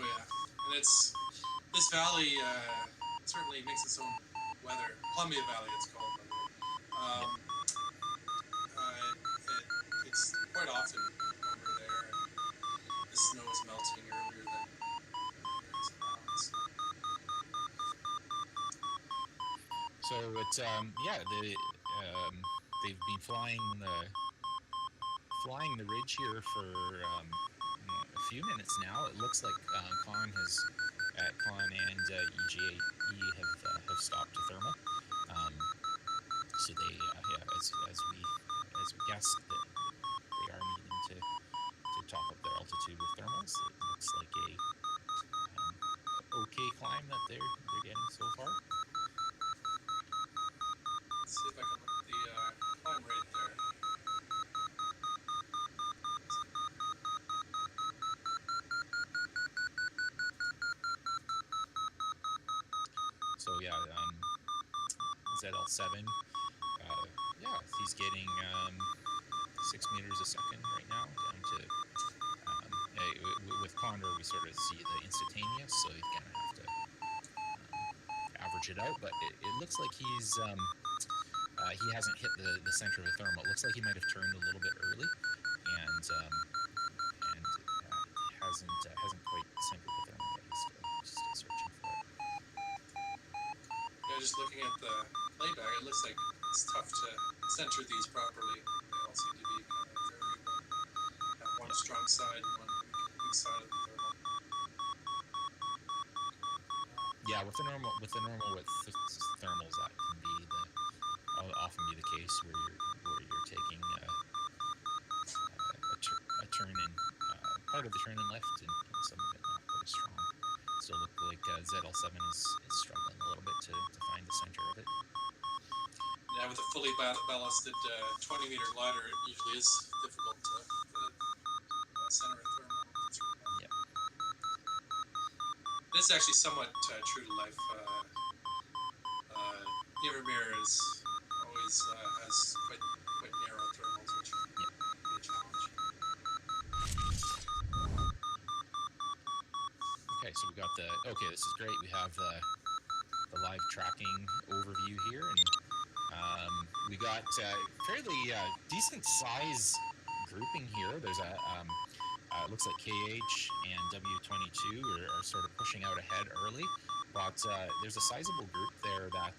Oh yeah, and this valley certainly makes its own weather. Columbia Valley, it's called, by the way. It's quite often when we're there, and the snow is melting earlier than areas around. So it's they've been flying the ridge here for a few minutes now. It looks like Con and EGAE have stopped to thermal. So they as we guessed that they are needing to top up their altitude with thermals. It looks like a okay climb that they're getting so far. ZL7. Yeah, he's getting 6 meters a second right now, down to with Condor we sort of see the instantaneous, so he's gonna have to average it out. But it looks like he hasn't hit the center of the thermal. It looks like he might have turned a little bit early, and hasn't quite centered the thermal yet. He's still searching for it. Yeah, just looking at the playback, it looks like it's tough to center these properly. They all seem to be kind of variable. Have one strong side and one weak side of the thermal. Yeah, with the normal width thermals, that can be often be the case where you're taking a turn in part of the turn in left and some of it not quite as strong. Still look like ZL7 is struggling a little bit to find the center of it. Yeah, with a fully ballasted 20-meter glider, it usually is difficult to center a thermal. Yeah. It's actually somewhat true to life. Nivermere is always has quite narrow thermals, which can be a challenge. Okay, so we got this is great. We have the live tracking overview here, and we got fairly decent size grouping here. There's it looks like KH and W22 are sort of pushing out ahead early, but there's a sizable group there that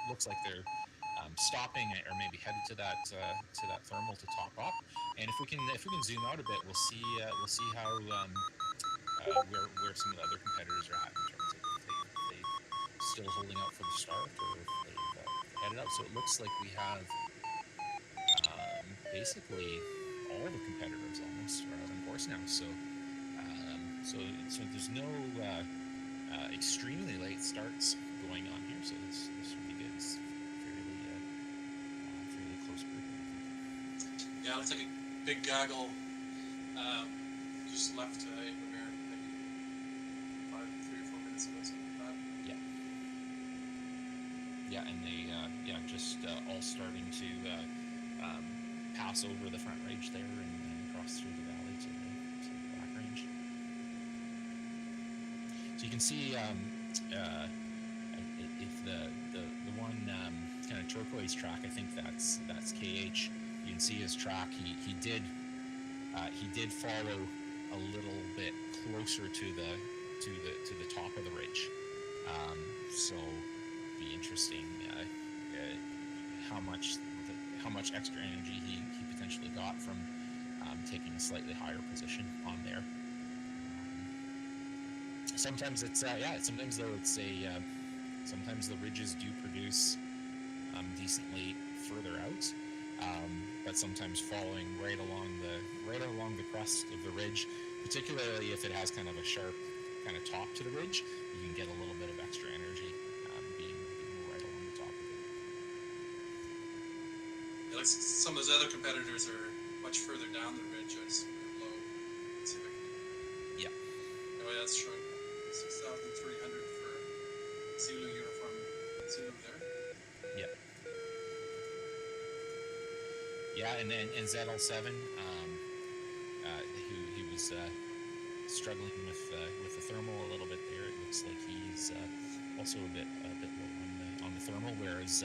looks like they're stopping or maybe headed to that thermal to top up. And if we can zoom out a bit, we'll see how where some of the other competitors are at in terms of if they've still holding out for the start or if they've headed up. So it looks like we have basically all the competitors almost are out on course now. So there's no extremely late starts going on here. So this should be good. It's fairly close group. Yeah, it looks like a big gaggle just left Nivermere maybe 3 or 4 minutes ago, something like that. Yeah, and they just all starting to pass over the front range there and cross through the valley to the back range. So you can see if the one kind of turquoise track, I think that's KH. You can see his track. He did follow a little bit closer to the top of the ridge. So be interesting how much extra energy he potentially got from taking a slightly higher position on there. Sometimes it's sometimes the ridges do produce decently further out, but sometimes following right along the crest of the ridge, particularly if it has kind of a sharp kind of top to the ridge, you can get a little bit of extra energy being right along the top of it. It looks some of those other competitors are much further down the ridge. I just below. Let's see if I can. Yeah. Oh, yeah, that's showing 6,300 for Zulu uniform. Zulu there. Yeah. Yeah, and ZL7, who was struggling with the thermal a little bit there. It looks like he's also a bit low on the thermal, whereas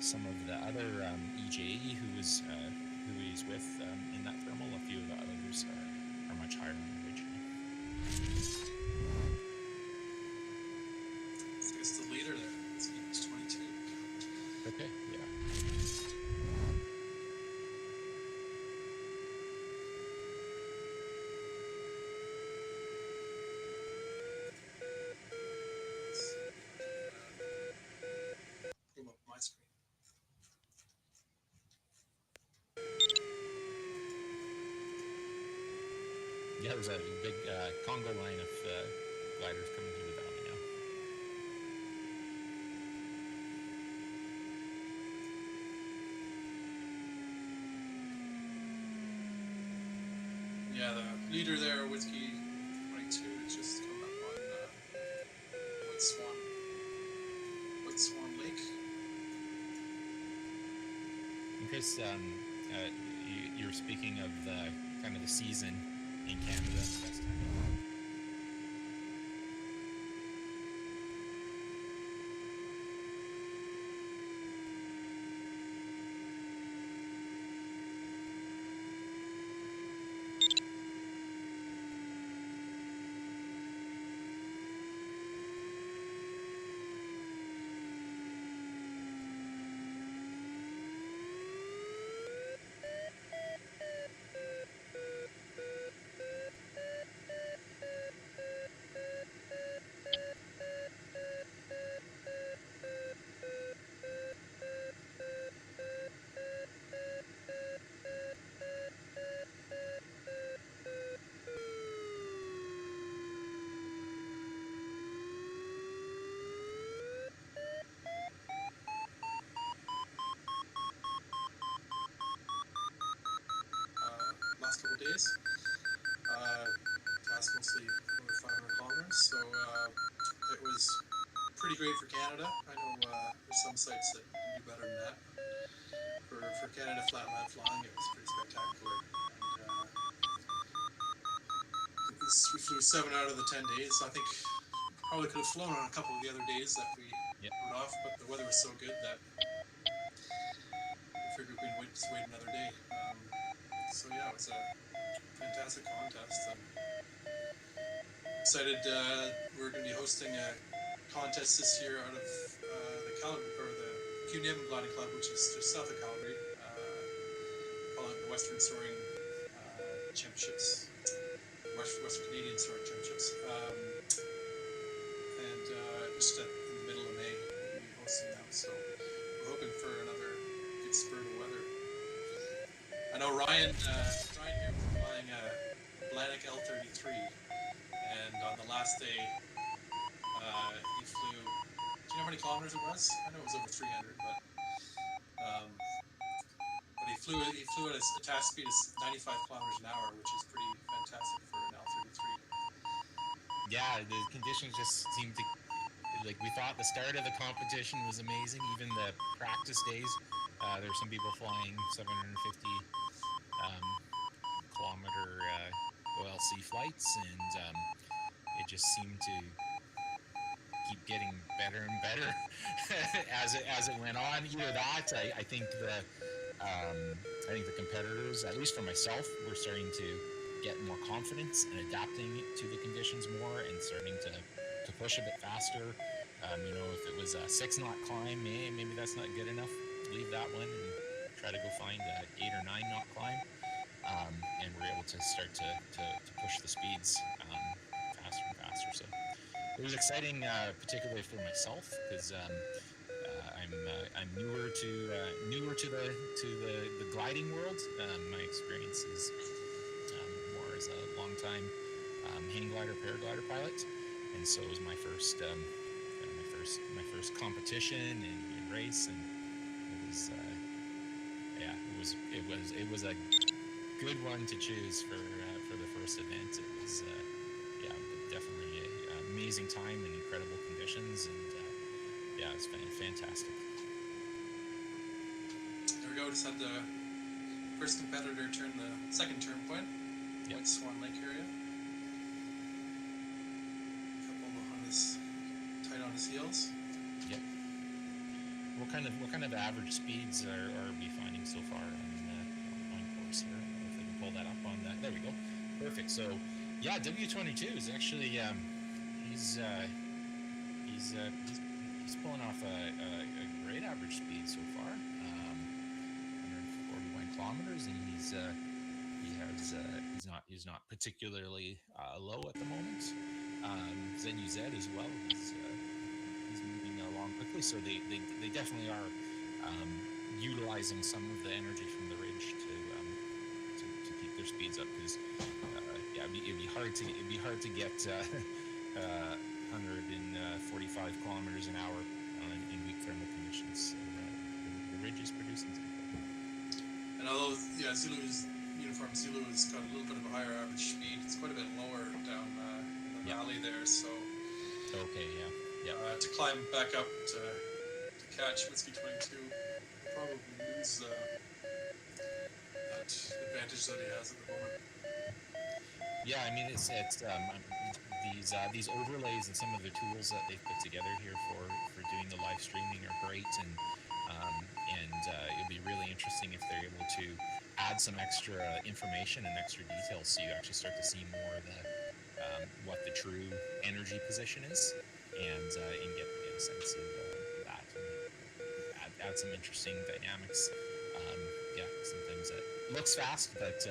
some of the other EJE who he's with in that thermal, a few of the others are much higher on the ridge now. It's the leader there. It's 22. Okay, yeah. Bring up my screen. Yeah, there's a big Congo line of gliders coming through the valley now. Yeah, the leader there, Whiskey 22, is just coming up on White Swan Lake. Chris, you were speaking of the kind of the season in Canada. Best time. Last couple days. Passed mostly over 500 kilometers, so it was pretty great for Canada. I know there's some sites that can do better than that, but for Canada flatland flying, it was pretty spectacular. And we flew 7 out of the 10 days. I think probably could have flown on a couple of the other days that we put off, but the weather was so good that we figured we'd just wait another day. So yeah, it was a fantastic contest. And excited we're going to be hosting a contest this year out of the Calgary or the QNIM Gliding Club, which is just south of Calgary. Call it the Western Soaring Championships, Western Canadian Soaring Championships, and just in the middle of May we'll be hosting them. So we're hoping for another good spurt of weather. I know Ryan here was flying a Atlantic L33, and on the last day he flew. Do you know how many kilometers it was? I know it was over 300, but he flew at a task speed of 95 kilometers an hour, which is pretty fantastic for an L33. Yeah, the conditions just seemed to, like, we thought the start of the competition was amazing. Even the practice days, there were some people flying 750 kilometer OLC flights, and it just seemed to keep getting better and better as it went on. Either that, I think the competitors, at least for myself, were starting to get more confidence and adapting to the conditions more and starting to push a bit faster. If it was a 6-knot climb, maybe that's not good enough. Leave that one and try to go find an 8 or 9-knot climb. And we're able to start to push the speeds faster and faster. So it was exciting, particularly for myself, because I'm newer to the gliding world. My experience is more as a long time hang glider, paraglider pilot, and so it was my first competition and race, and it was a good one to choose for the first event. It was definitely an amazing time and incredible conditions, and it's been fantastic. There we go. Just had the first competitor turn the second turn point. White Swan Lake area. Couple tight on his heels. Yep. What kind of average speeds are we finding so far on course here? If we can pull that up on that. There we go. Perfect. So yeah, W22 is actually he's pulling off a great average speed so far. 141 kilometers, and he's not particularly low at the moment. ZUZ as well. He's moving along quickly, so they definitely are utilizing some of the energy from the ridge to keep their speeds up, because it'd be hard to get 145 kilometers an hour in weak thermal conditions. So the ridge is producing something. And although Zulu's uniform Zulu has got a little bit of a higher average speed, it's quite a bit lower down in the valley there. So okay, to climb back up to catch Whiskey 22, probably lose advantage that he has at the moment. Yeah, I mean these overlays and some of the tools that they've put together here for doing the live streaming are great, and it'll be really interesting if they're able to add some extra information and extra details, so you actually start to see more of the what the true energy position is, and get a sense of that, and add some interesting dynamics. Yeah, sometimes it looks fast, but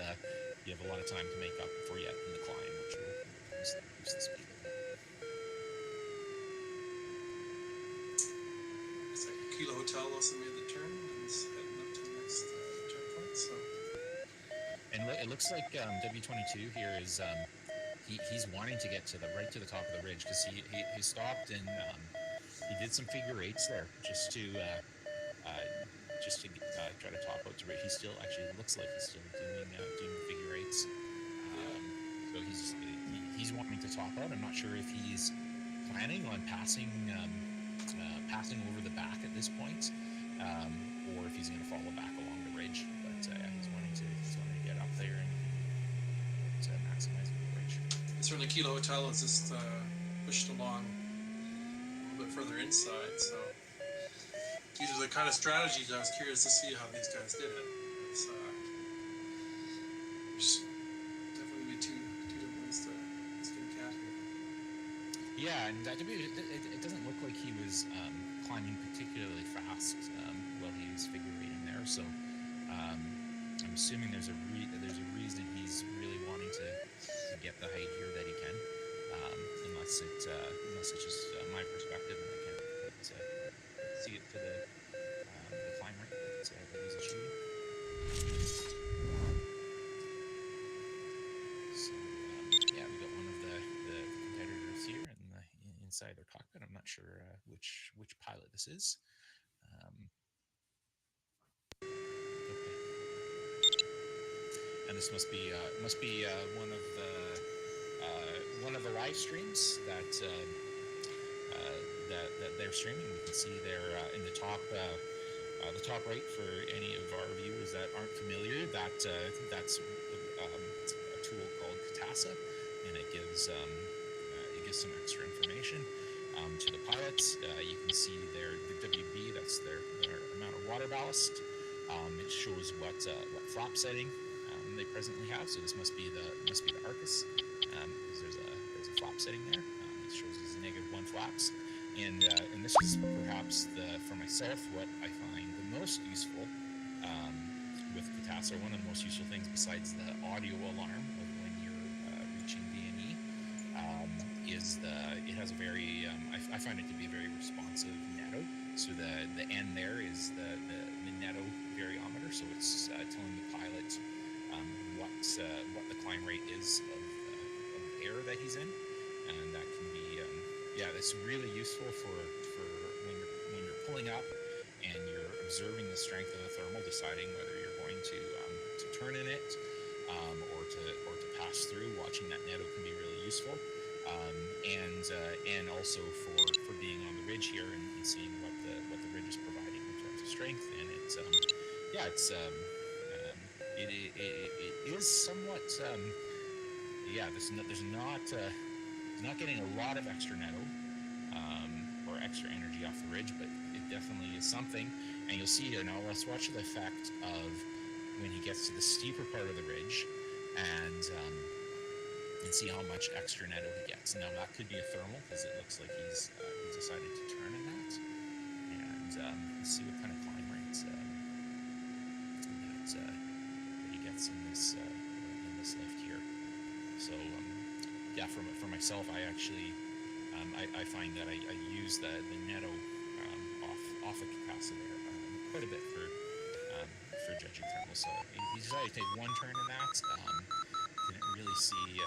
you have a lot of time to make up for yet in the climb, which will boost the speed of it. Looks like Kilo Hotel also made the turn and is heading up to the next turn point. So And it looks like W22 here is he's wanting to get to the top of the ridge, because he stopped and he did some figure eights there just to try to top out to ridge. He still actually looks like he's still doing the figure eights. So he's wanting to top out. I'm not sure if he's planning on passing over the back at this point, or if he's going to follow back along the ridge. But he's wanting to get up there and maximize the ridge. and certainly Kilo Hotel is just pushed along a little bit further inside. So these are the kind of strategies I was curious to see how these guys did it. It's there's definitely two different ways to skin a cat here. Yeah, and it doesn't look like he was climbing particularly fast while he was figure eighting there. So I'm assuming there's a reason he's really wanting to get the height here that he can, unless it's just my perspective and I can't see it to the climb rate that he's achieving. So yeah, we got one of the competitors here inside their cockpit. I'm not sure which pilot this is. Okay. And this must be one of the live streams that they're streaming. We can see there in the top right, for any of our viewers that aren't familiar, that's a tool called Katasa, and it gives some extra information to the pilots. You can see there the WB, that's their amount of water ballast. It shows what flap setting they presently have. So this must be the Arcus, because there's a flap setting there. It shows as -1 flaps, and this is perhaps for myself what I find the most useful with Katasa. One of the most useful things besides the audio alarm of when you're reaching DNE is it has a very I find it to be a very responsive netto. So the N there is the netto variometer, so it's telling the pilot what the climb rate is of air that he's in, and that can be that's really useful for when you're pulling up and you're observing the strength of the thermal, deciding whether you're going to turn in it or to pass through. Watching that netto can be really useful, and also for being on the ridge here and seeing what the ridge is providing in terms of strength. And it is somewhat there's not getting a lot of extra netto or extra energy off the ridge, but it definitely is something. And you'll see here now, let's watch the effect of when he gets to the steeper part of the ridge, and see how much extra netto he gets. Now that could be a thermal, because it looks like he's decided to turn in that, and let's see what kind of climb rates that he gets in this lift here. So for myself, I actually I find that I use the netto off of Katasa there quite a bit for judging thermal. So he decided to take one turn in that. Didn't really see a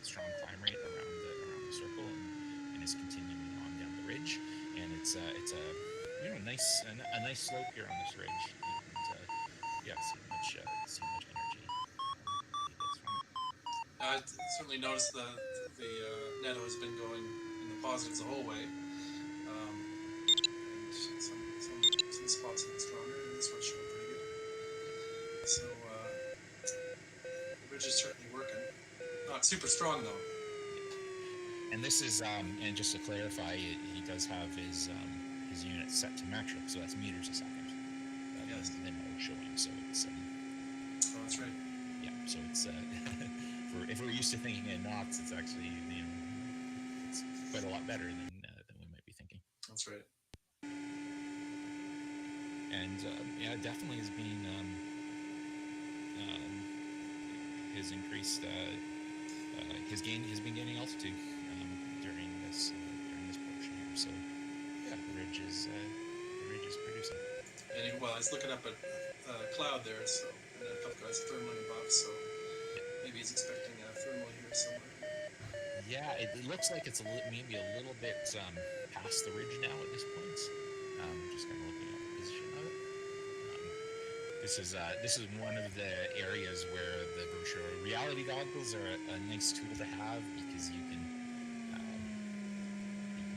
strong climb rate around the circle, and is continuing on down the ridge. And it's a nice slope here on this ridge. And see much energy he gets from it. I certainly noticed the netto has been going in the positives the whole way, and some spots a bit stronger, and this one's showing pretty good. super strong though. And this is, and just to clarify, he does have his unit set to metric, so that's meters a second. Yes. Than I was showing, so it's Oh, that's right. yeah, so it's if we're used to thinking in knots, it's actually it's quite a lot better than we might be thinking. That's right. And yeah, it definitely has been has increased has been gaining altitude during this portion here. So yeah, the ridge is producing. And I was looking up at cloud there, so and then a couple guys thermally above, so maybe he's expecting a thermal here somewhere. Yeah, it looks like it's maybe a little bit past the ridge now at this point. Just kind of looking at the position of it. This is one of the areas where the virtual reality goggles are a nice tool to have, because you can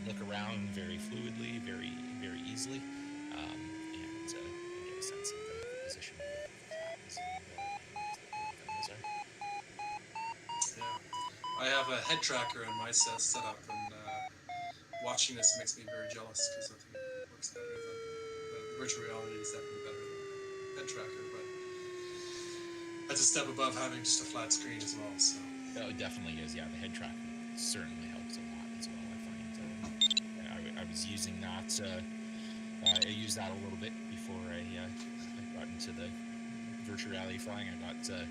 look around very fluidly, very very easily, and get a sense of the position of the tabs and what those are. Yeah, I have a head tracker on my set up, and watching this makes me very jealous because I think it works better than the virtual reality is definitely better than the head tracker, but that's a step above having just a flat screen as well. So Oh, it definitely is. Yeah, the head tracker certainly helps a lot as well. I find I was using that. I used that a little bit before I got into the virtual reality flying. I got a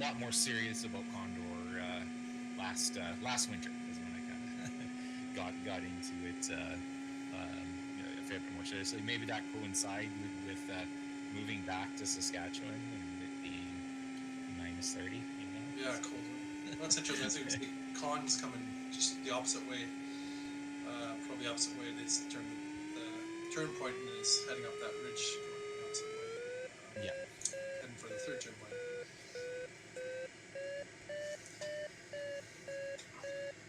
lot more serious about Condor last winter is when I kind of got into it a fair bit more seriously. Maybe that coincided with moving back to Saskatchewan and it being -30. yeah, cold. Well, that's interesting. I think the Con's coming just the opposite way. Probably the opposite way. They turn the turn point and is heading up that ridge, going the opposite way. Yeah. Heading for the third turn point.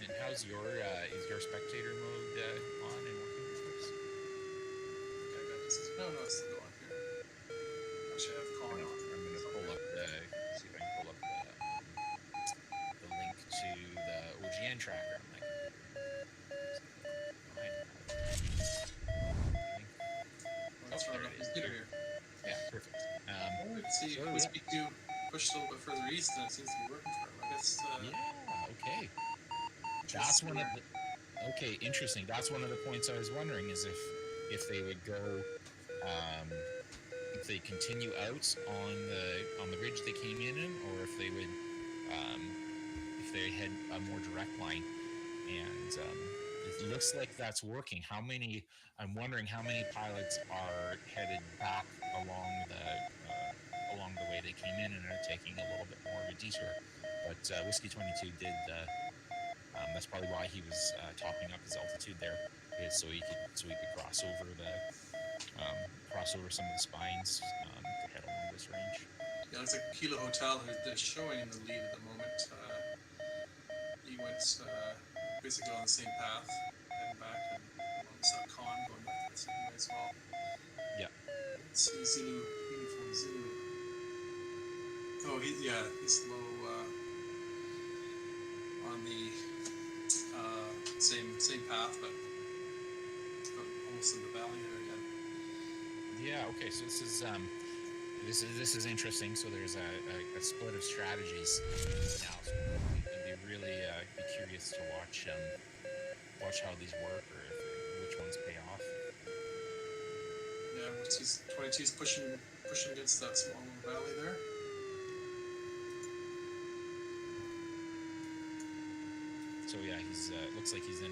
And how's is your spectator mode on and working for us? Okay, I got this. No, it's still going here. Actually, I have the Con on. I'm gonna pull up see if I can pull up the link to the OGN tracker on my Let's there run it up is. his meter here. Yeah, perfect. Let's see. So, If we yeah. speak to push a little bit further east, and it seems to be working for him. I guess. Yeah, okay. That's one of the okay, interesting. That's one of the points I was wondering is if they would go if they continue out on the ridge they came in, or if they would if they had a more direct line. And it looks like that's working. I'm wondering how many pilots are headed back along the way they came in and are taking a little bit more of a detour. But Whiskey 22 did. That's probably why he was topping up his altitude there, is so he could cross over some of the spines to head along this range. Yeah, it's a Kilo Hotel who they're showing in the lead at the moment. He went basically on the same path, heading back, and almost Con going back the same way as well. Yeah. Let's see, Zulu, uniform Zulu. Oh, he's low on the same path, but almost in the valley there again. Yeah. Okay. So this is interesting. So there's a split of strategies now. So I'd be really be curious to watch how these work, or which ones pay off. Yeah, 22's pushing against that small little valley there. So yeah, he's looks like he's in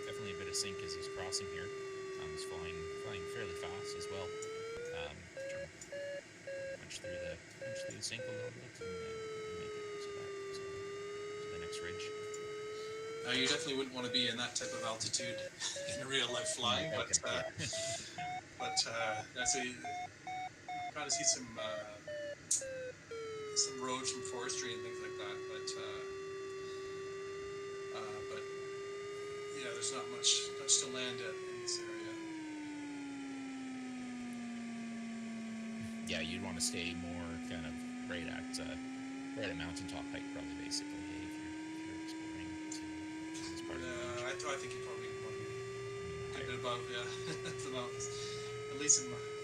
definitely a bit of sync as he's crossing here. He's flying fairly fast as well. Trying to punch through the sync a little bit and make it to the next ridge. You definitely wouldn't want to be in that type of altitude in real life flying, but actually, kind of see some roads, some forestry and things like that, but yeah, there's not much to land at in this area. Yeah, you'd want to stay more kind of right at We're at a mountaintop height, probably, basically, hey, if you're exploring to this part of the range. I think you probably want to be a bit above, yeah, the mountains. At least in my opinion.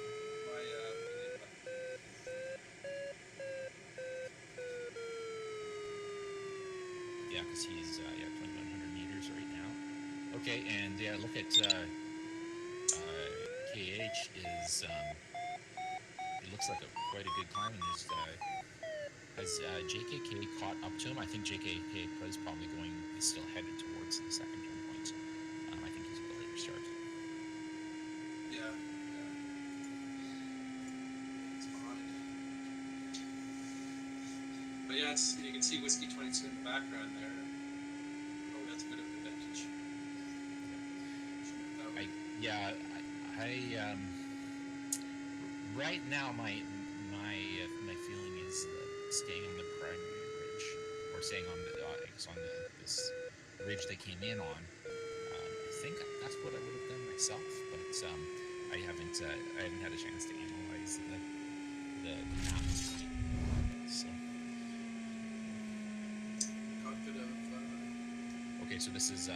Yeah, because he's 2,100 meters right now. Okay, and yeah, look at KH is it looks like quite a good climb, and has JKK caught up to him? I think JKK is probably is still headed towards the second turn point. I think he's a bit later start. Yeah. It's behind. But yeah, you can see Whiskey 22 in the background there. Oh, that's a bit of an advantage. Right now my feeling is that staying on the primary ridge, or staying on this ridge they came in on. I think that's what I would have done myself, but I haven't had a chance to analyze the map. So Got a bit of. okay, so this is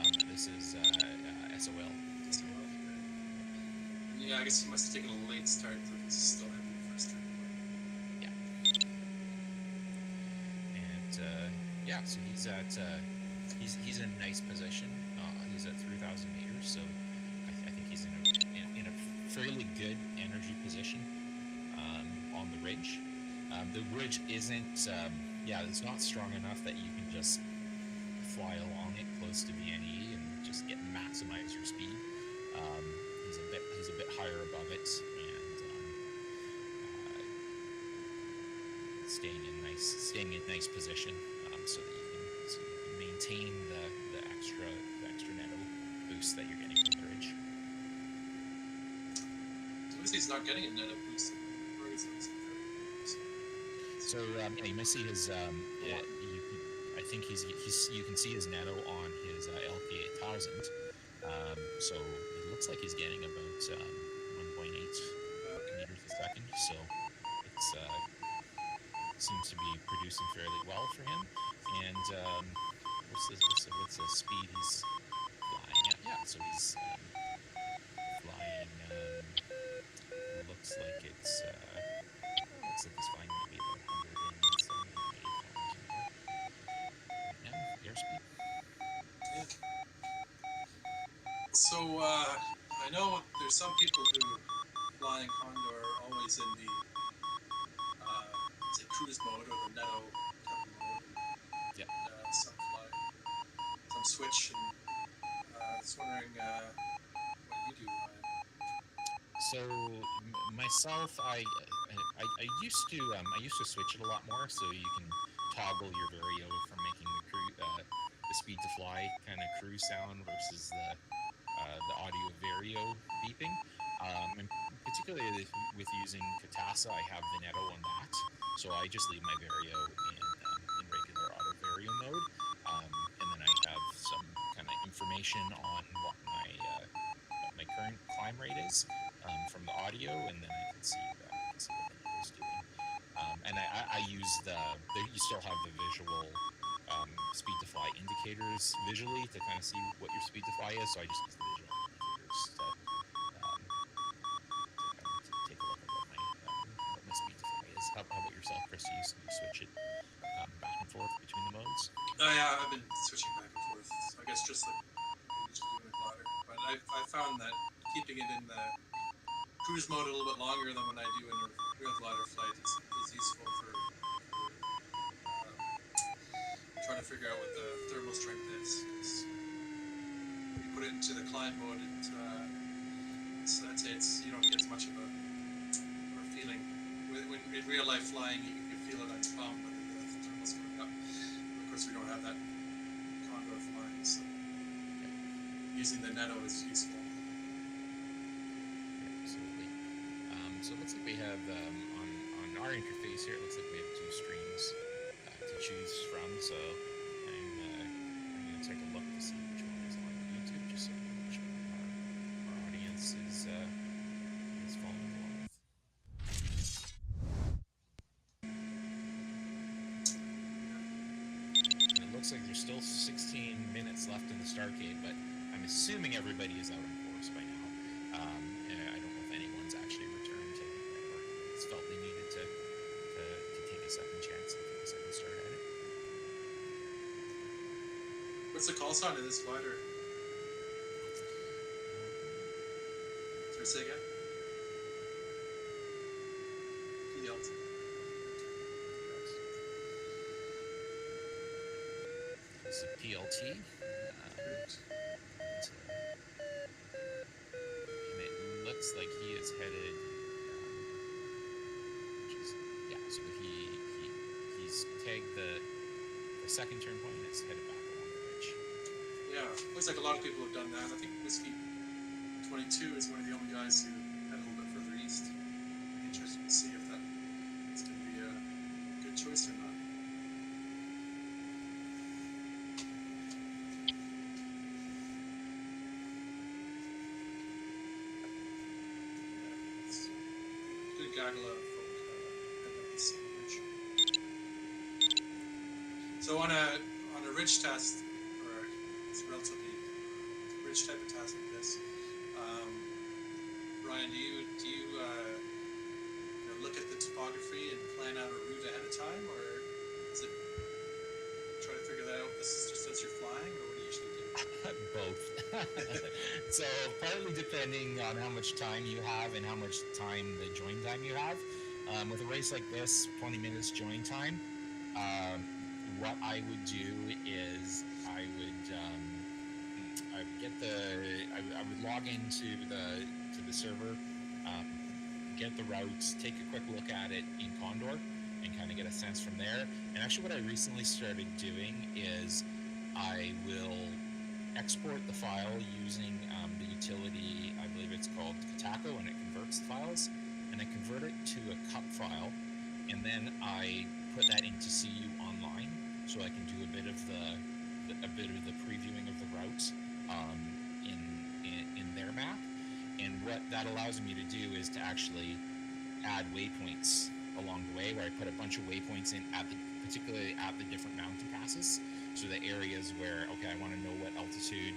SOL. Yeah, I guess he must have taken a late start to still having the first turn. Yeah. And so he's in a nice position. He's at 3,000 meters, so I think he's in a fairly good energy position on the ridge. The ridge isn't it's not strong enough that you can just fly along it close to VNE and just maximize your speed. He's a bit higher above it, and staying in nice position, so that you can maintain the extra netto boost that you're getting from the ridge. So he's not getting a netto boost. So you may see his. I think you can see his netto on his LP 8000. So it looks like he's getting about 1.8 meters a second. So it seems to be producing fairly well for him. And what's the speed he's flying at? Yeah, so he's flying. Looks like he's flying maybe about 178 kilometers an hour right now, airspeed. Yeah. So I know there's some people who flying Condor are always in the say cruise mode or the netto type of mode. Yep. And, some switch, and I was wondering what you do, Ryan. So myself, I used to switch it a lot more, so you can toggle your vario from making the speed to fly kind of cruise sound versus the audio vario beeping. And particularly with using Katasa, I have the netto on that, so I just leave my vario in regular auto vario mode, and then I have some kind of information on what my current climb rate is from the audio, and then I can see what the netto is doing. And I use you still have the visual speed to fly indicators visually to kind of see what your speed to fly is, so I just use the visual indicators to take a look at what my speed to fly is. How about yourself, Chris? Do you switch it back and forth between the modes? Yeah, I've been switching back and forth. So I guess just like we used to do with Ladder. But I found that keeping it in the cruise mode a little bit longer than when I do in a real ladder flight is useful for trying to figure out what the thermal strength is. Because if you put it into the climb mode, I'd say you don't get as much of a feeling. When in real life flying, you can feel it on your palm when the thermal's going up. Of course, we don't have that Condor flying, so using the netto is useful. Absolutely. So it looks like we have on our interface here. It looks like we have two streams to choose from. So I'm going to take a look to see which one is on YouTube, just so which our audience is following along with. there's still 16 minutes left in the Starcade, but I'm assuming everybody is out on course by now. I don't know if anyone's actually returned to or felt they needed to take a second chance and take a second start at it. What's the call sign of this glider? Sorry, say again. PLT. It's a PLT. And it looks like he is headed. So he's tagged the second turn point and it's headed back along the ridge. Yeah, looks like a lot of people have done that. I think Whiskey 22 is one of the only guys who head a little bit further east. Interested to see if that's going to be a good choice or not. It's a good gaggle of folk heading up the same ridge. So on a ridge test, or it's a relatively ridge type of task like this, Ryan, do you look at the topography and plan out a route ahead of time, or is it try to figure that out? This is just as you're flying, or what do you usually do? Both. So partly depending on how much time you have and how much time the join time you have. With a race like this, 20 minutes join time. What I would do is I would log into the server, get the routes, take a quick look at it in Condor, and kind of get a sense from there. And actually, what I recently started doing is I will export the file using the utility, I believe it's called Katako, and it converts the files, and I convert it to a cup file, and then I put that into CU Online, so I can do a bit of the previewing of the routes in their map. And what that allows me to do is to actually add waypoints along the way, where I put a bunch of waypoints in particularly at the different mountain passes. So the areas where, okay, I want to know what altitude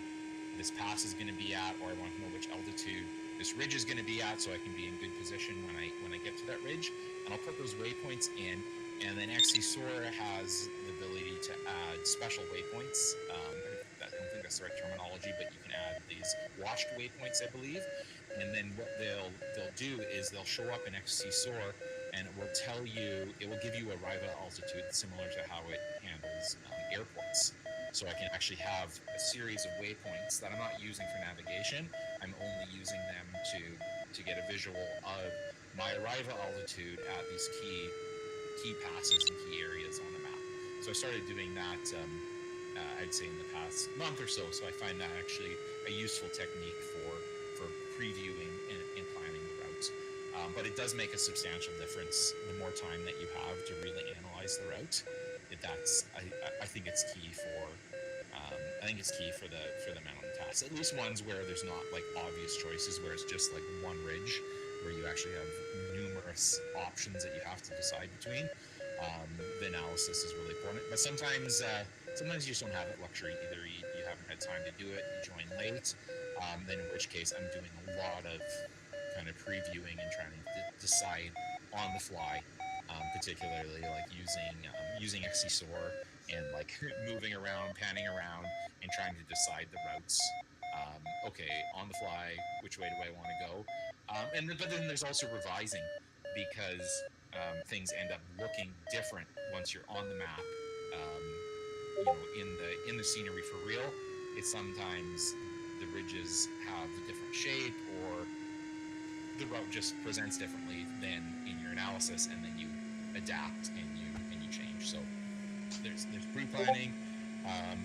this pass is going to be at, or I want to know which altitude this ridge is going to be at, so I can be in good position when I get to that ridge. And I'll put those waypoints in, and then XC Sora has the ability to add special waypoints. I don't think that's the right terminology, but you can add these washed waypoints, I believe. And then what they'll do is they'll show up in XC Sora, and it will tell you, it will give you arrival altitude similar to how it handles airports. So I can actually have a series of waypoints that I'm not using for navigation. I'm only using them to get a visual of my arrival altitude at these key passes and key areas on the map. So I started doing that, I'd say in the past month or so. So I find that actually a useful technique for previewing and planning the routes. But it does make a substantial difference the more time that you have to really analyze the route. I think it's key for the mountain tasks. At least ones where there's not like obvious choices, where it's just like one ridge, where you actually have numerous options that you have to decide between. The analysis is really important. But sometimes you just don't have that luxury. Either you haven't had time to do it, you join late, then in which case I'm doing a lot of kind of previewing and trying to decide on the fly, particularly like using XC Sora and like moving around, panning around, and trying to decide the routes. Okay, on the fly, which way do I want to go? But then there's also revising, because things end up looking different once you're on the map. In the scenery for real, it's sometimes the ridges have a different shape, or the route just presents differently than in your analysis, and then you adapt and you change. So there's pre-planning,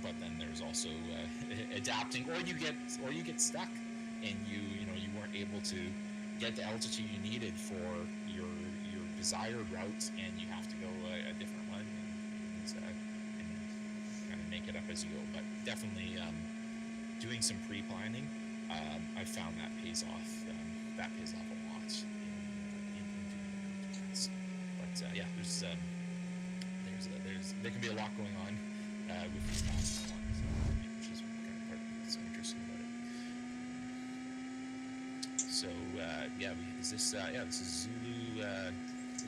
but then there's also adapting, or you get stuck and you weren't able to get the altitude you needed for your desired route, and you have to go a different one and kind of make it up as you go. But definitely doing some pre-planning, I found that pays off. That pays off a lot in doing the. But yeah, there can be a lot going on with these tasks on, which is kind of part of what's so interesting about it. So yeah, this is Zulu.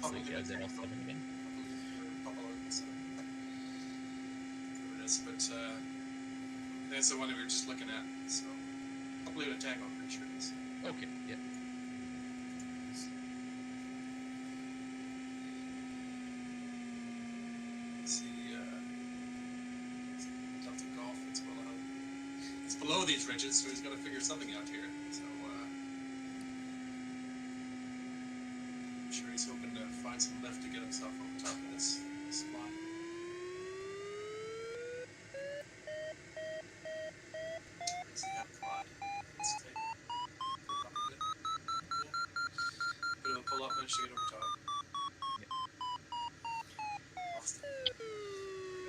Looks like ZL7 again. Whatever it is, but that's the one that we were just looking at. So Papa Lima Tango, I'm pretty sure it is. Okay, yeah. Delta Golf. It's below these ridges, so he's got to figure something out here. So I'm sure he's hoping to find some lift to get himself on top of this spot. Does he have quad? Let's take pull up a bit. Yeah. Bit of a pull up, managed to get over top. Lost it.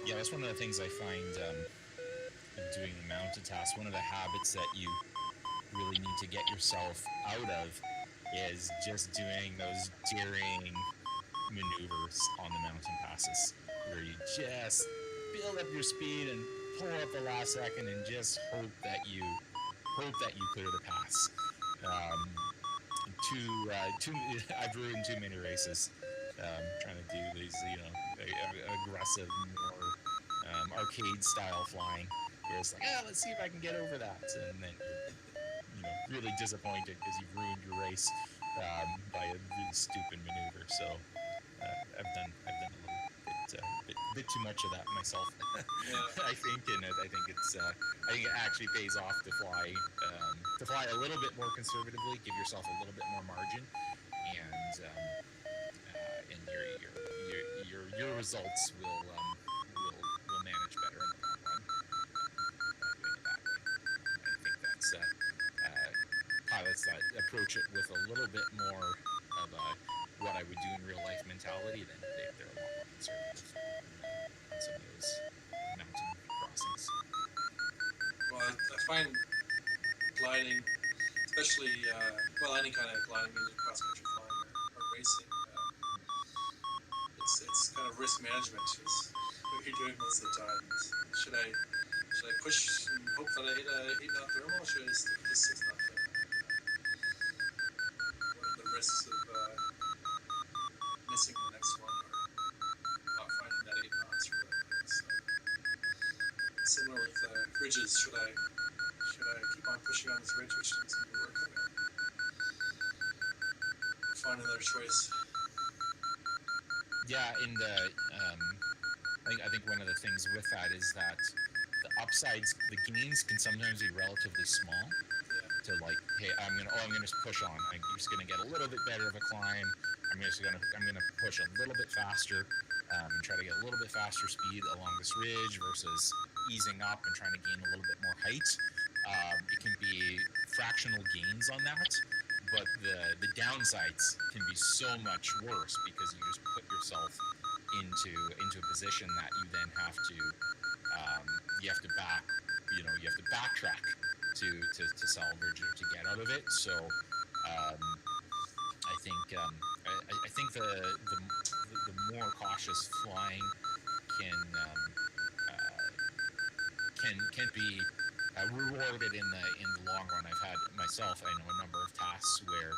Yeah, that's one of the things I find in doing mounted tasks. One of the habits that you really need to get yourself out of is just doing those daring maneuvers on the mountain passes, where you just build up your speed and pull up the last second and just hope that you clear the pass. I've ruined too many races trying to do these, aggressive, more arcade style flying. Where it's like, let's see if I can get over that, and then you're really disappointed because you've ruined your race by a really stupid maneuver. So I've done a little bit too much of that myself. Yeah. I think it actually pays off to fly a little bit more conservatively, give yourself a little bit more margin, and your results will manage better in the long run by doing it that way. I think that's pilots that approach it with a little bit more of what I would do in real life mentality, then they're a lot more conservative on some of those mountain crossings. Well, I find gliding, especially any kind of gliding, either cross country flying or racing, it's kind of risk management is what you're doing most of the time. Should I push and hope that I hit a 8-knot thermal, or should I stick with a 6-knot thermal? What are the risks of missing the next one or not finding that 8 knots or whatever? So, similar with ridges, should I keep on pushing on this ridge, which doesn't seem to be working, or find another choice? Yeah, and I think one of the things with that is that the upsides, the gains can sometimes be relatively small. Yeah. To like, hey, I'm gonna push on. I'm just gonna get a little bit better of a climb. I'm gonna push a little bit faster and try to get a little bit faster speed along this ridge versus easing up and trying to gain a little bit more height. It can be fractional gains on that, but the downsides can be so much worse because you just put yourself into a position that you then have to backtrack to salvage or to get out of it. So I think the more cautious flying can be rewarded in the long run. I've had myself, I know, a number of tasks where,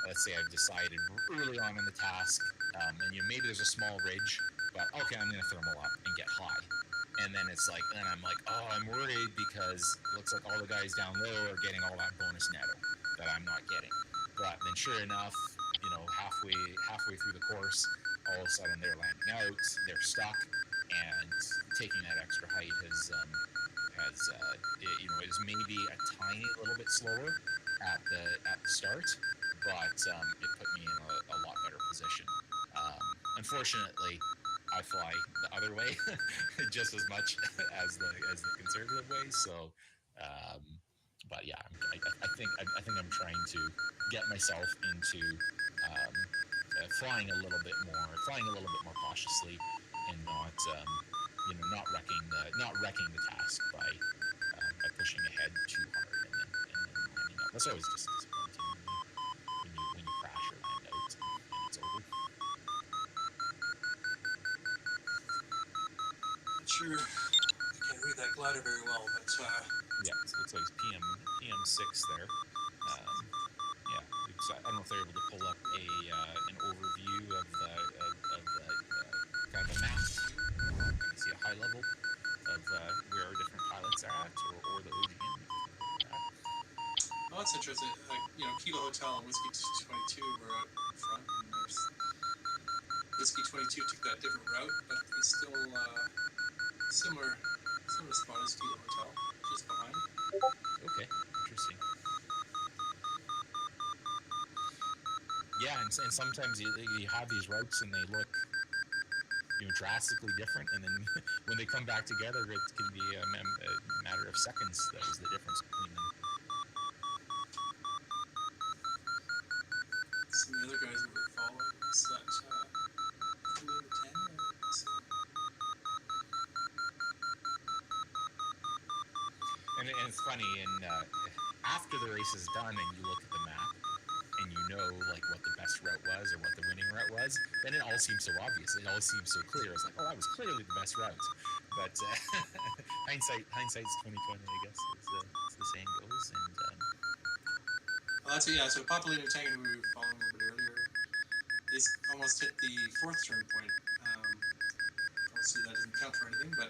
let's say, I've decided early on in the task, and maybe there's a small ridge, but okay, I'm going to thermal up and get high. And then I'm like, oh, I'm worried because it looks like all the guys down low are getting all that bonus netto that I'm not getting. But then sure enough, halfway through the course, all of a sudden they're landing out, they're stuck, and taking that extra height is maybe a tiny little bit slower at the start, but it put me in a lot better position. Unfortunately, I fly the other way just as much as the conservative way. So, but yeah, I think I'm trying to get myself into flying a little bit more cautiously, and not wrecking the task by pushing ahead too hard and then landing up. That's always just disappointing when you crash or land out and it's over. Sure. ladder very well, but Yeah, so it looks like it's PM6 there. Yeah, I don't know if they're able to pull up an overview of the kind of a map view. Kind of see a high level of where our different pilots are at, or the OGN. We can take a look at that. oh, that's interesting. Kilo Hotel and Whiskey 22 were out in front, and there's Whiskey 22 took that different route, but he's still similar spot as Kilo Hotel, just behind. Okay, interesting. Yeah, and sometimes you have these routes and they look drastically different, and then when they come back together, it can be a matter of seconds. That was the difference between them. Some of the other guys that we're following is that Fernando Tang. And it's funny, and after the race is done and you look at the map and you know like what the best route was or what the winning route was, then it all seems so obvious. It all seems so clear. It's like, oh, that was clearly the best route. But hindsight's 2020, I guess, as the saying goes. And Well, so Papalino Tang, who we were following a little bit earlier, is almost hit the fourth turn point. Obviously, that doesn't count for anything, but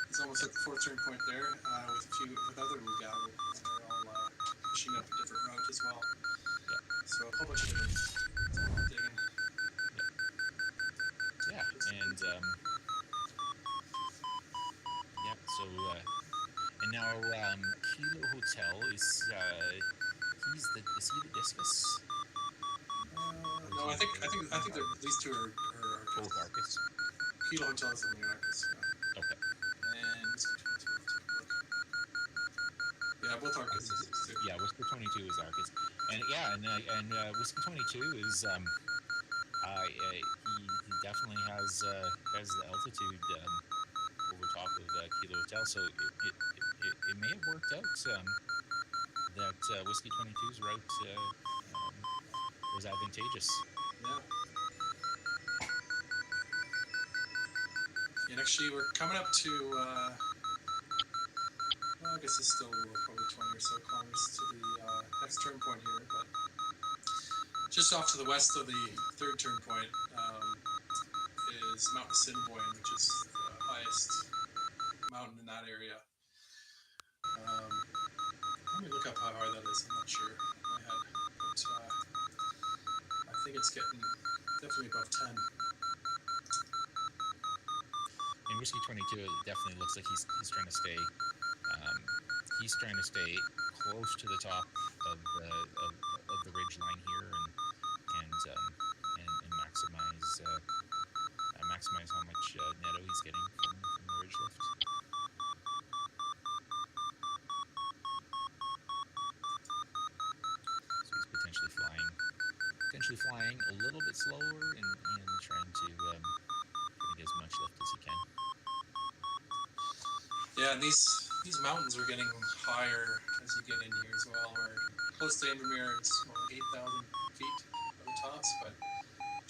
he's almost at the fourth turn point there with other Lugano, and they're all pushing up a different route as well. yeah, So a whole bunch of different digging. yeah, and yeah. So and now Kilo Hotel is is he the discus? No, I think these two are Both Arcus. Kilo Hotel is on the Arcus. Yeah. Okay. And Whiskey 22. Take a look. Yeah, both Arcus. Yeah, Whiskey 22 is Arcus, and yeah, and Whiskey 22 is he definitely has the altitude over top of Kilo Hotel, so it may have worked out that Whiskey 22's route was advantageous. Yeah. And actually, we're coming up to, well, I guess it's still probably 20 or so kilometers to the next turn point here, but just off to the west of the third turn point is Mount Assiniboine, which is the highest mountain in that area. Let me look up how high that is. I'm not sure in my head, but I think it's getting definitely above 10. In Whiskey 22, it definitely looks like he's trying to stay. He's trying to stay close to the top of the ridge line here, and maximize how much netto he's getting from the ridge lift. So he's potentially flying a little bit slower and trying to get as much lift as he can. Yeah, and these mountains are getting higher as you get in here as well. We're close to Invermere, it's more like 8,000 feet at the tops, but a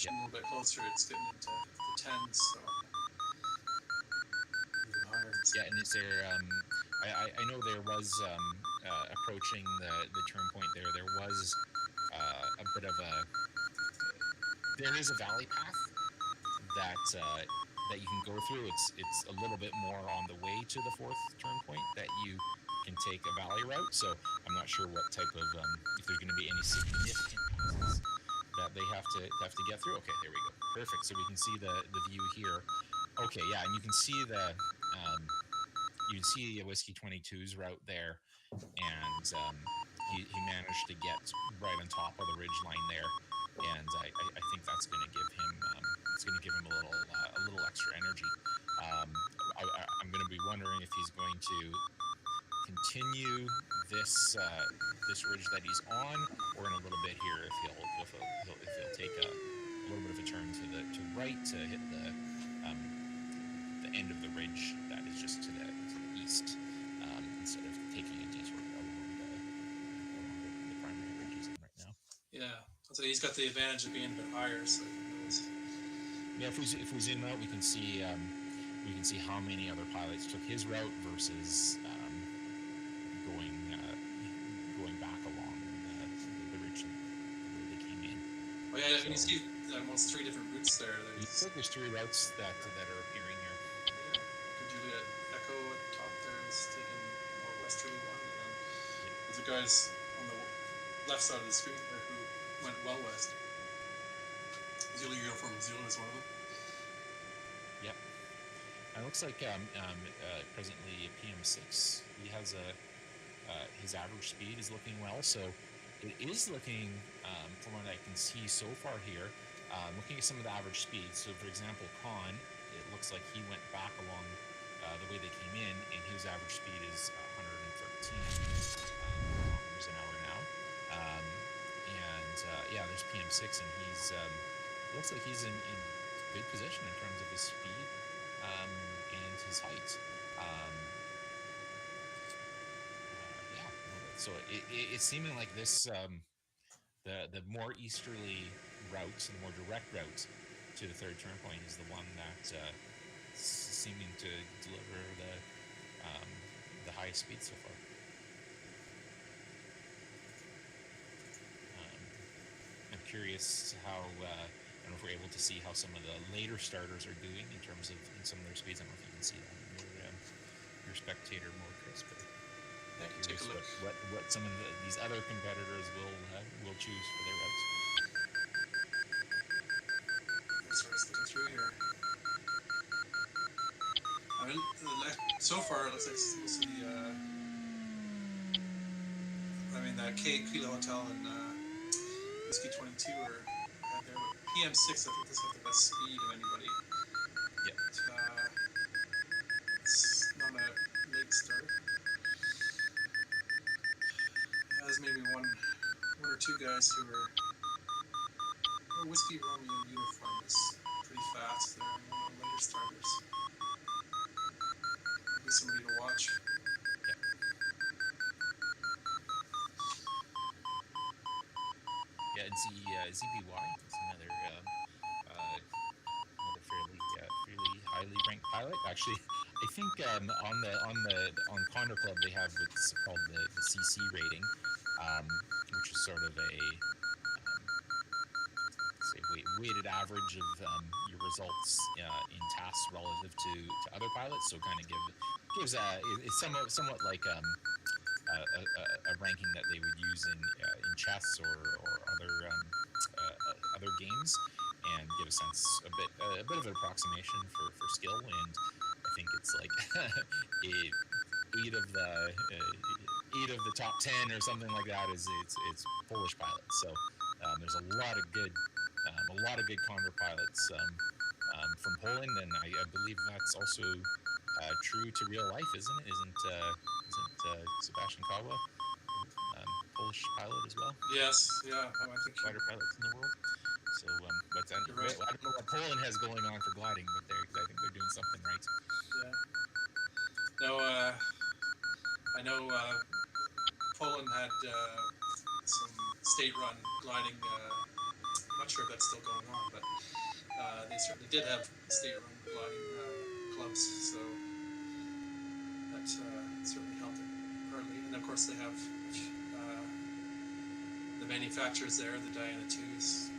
little bit closer, it's getting into the tens, so even higher. Yeah, and is there? I know there was approaching the turn point there. There was a bit of there is a valley path that you can go through. It's a little bit more on the way to the fourth turn point that you can take a valley route. So I'm not sure what type of if there's going to be any significant passes that they have to get through. Okay, there we go. Perfect. So we can see the view here. Okay, yeah, and you can see you can see Whiskey 22's route there, and he managed to get right on top of the ridge line there, and I think that's going to give him a little extra energy. I'm going to be wondering if he's going to continue this ridge that he's on, or in a little bit here if he'll take a little bit of a turn to right to hit the end of the ridge that is just to the east, instead of taking a detour along the primary ridge he's in right now. Yeah, so he's got the advantage of being a bit higher, so he knows. Yeah, if we zoom out, we can see we can see how many other pilots took his route versus going going back along the ridge where they came in. Oh yeah, and you So- see almost 3 different routes there. It looks like there's 3 routes that are appearing here. Yeah, Juliet Echo at the top there is taking more westerly one, and then there's the guys on the left side of the screen there who went well west. Zulu uniform Zulu is one of them. Yep. It looks like presently PM6, he has his average speed is looking well. So it is looking, from what I can see so far here, looking at some of the average speeds. So for example, Khan, it looks like he went back along the way they came in, and his average speed is 113 kilometers an hour now. And yeah, there's PM6, and he's looks like he's in good position in terms of his speed and his height. Yeah, so it's seeming like this the more easterly route, the more direct route to the third turn point is the one that seeming to deliver the highest speed so far. I'm curious how I don't know if we're able to see how some of the later starters are doing in terms of some of their speeds. I don't know if you can see that in your spectator mode, Chris, but Yeah, take a look. what some of these other competitors will choose for their routes. So it's looking through here. I mean, so far it looks like mostly the Kilo Hotel and Whiskey 22 are out there, but PM6 I think has got the best speed of anybody. Yeah. It's not a late start. There's maybe one or two guys who are. Whiskey Romeo uniform is pretty fast. They're one of the later starters. Maybe somebody to watch. Yeah, and ZBY is another fairly highly ranked pilot. Actually, I think on Condor Club they have what's called the CC rating, which is sort of a weighted average of your results in tasks relative to other pilots. So kind of gives it's somewhat like a ranking that they would use in chess or other games, and give a sense a bit of an approximation for skill. And I think it's like eight of the top 10 or something like that is it's Polish pilots. So there's a lot of good Condor pilots from Poland, and I believe that's also true to real life, isn't it? Isn't Sebastian Kawa Polish pilot as well? Yes, yeah. I think Glider pilots in the world. So, but I don't know what Poland has going on for gliding, but I think they're doing something right. Yeah. No, I know Poland had some state-run gliding. I'm not sure if that's still going on, but they certainly did have state-run gliding clubs, so that certainly helped it partly. And of course, they have the manufacturers there. The Diana 2s,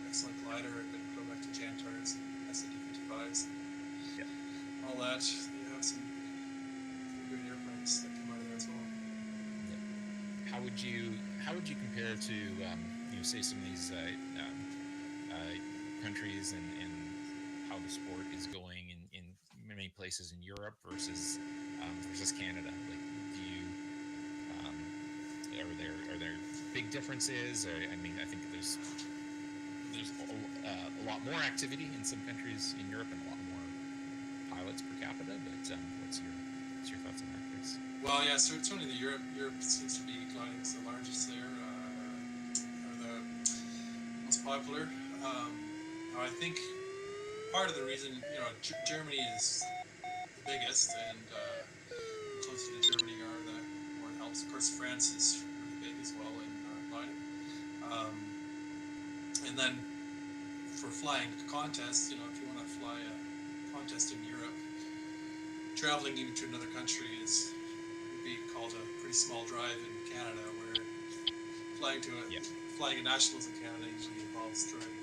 excellent glider, and then go back to Jantars and SAD-55s. Yeah. All that. You have some good airplanes that come out of there as well. Yeah. How would you compare to say some of these countries and how the sport is going in many places in Europe versus Canada? Like, do you are there big differences? Or, I mean, I think there's a lot more activity in some countries in Europe and a lot more pilots per capita. But what's your thoughts on that, Chris? Well, yeah, certainly Europe seems to be gliding as the largest there, or the most popular. I think part of the reason, Germany is the biggest, and closer to Germany are the more it helps. Of course, France is really big as well in gliding. And then for flying contests, if you want to fly a contest in Europe, traveling even to another country would be called a pretty small drive in Canada, where Yeah. flying a nationals in Canada usually involves driving.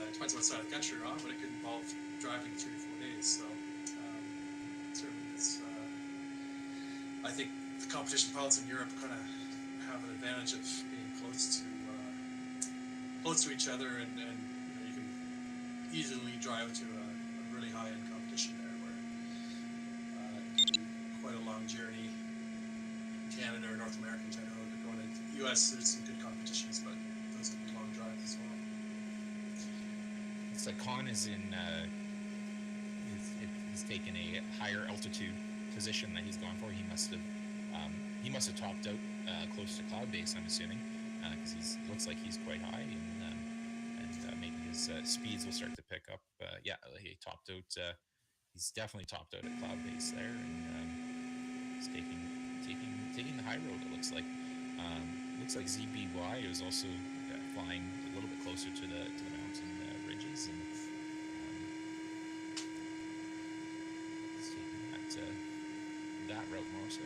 It depends what side of the country you're on, but it could involve driving 3 to 4 days. So certainly, I think the competition pilots in Europe kind of have an advantage of being close to each other, and you know, you can easily drive to a really high-end competition there, where it can be quite a long journey. Canada or North America in general, going into the US, there's some good competitions, but those can be long drives as well. It's like Con is he's taken a higher altitude position that he's gone for. He must have topped out close to cloud base, I'm assuming, because he looks like he's quite high, and maybe his speeds will start to pick up. Yeah, he topped out. He's definitely topped out at cloud base there, and he's taking the high road. It looks like. Looks like ZBY is also flying a little bit closer to the mountain ridges, and he's taking that route more so.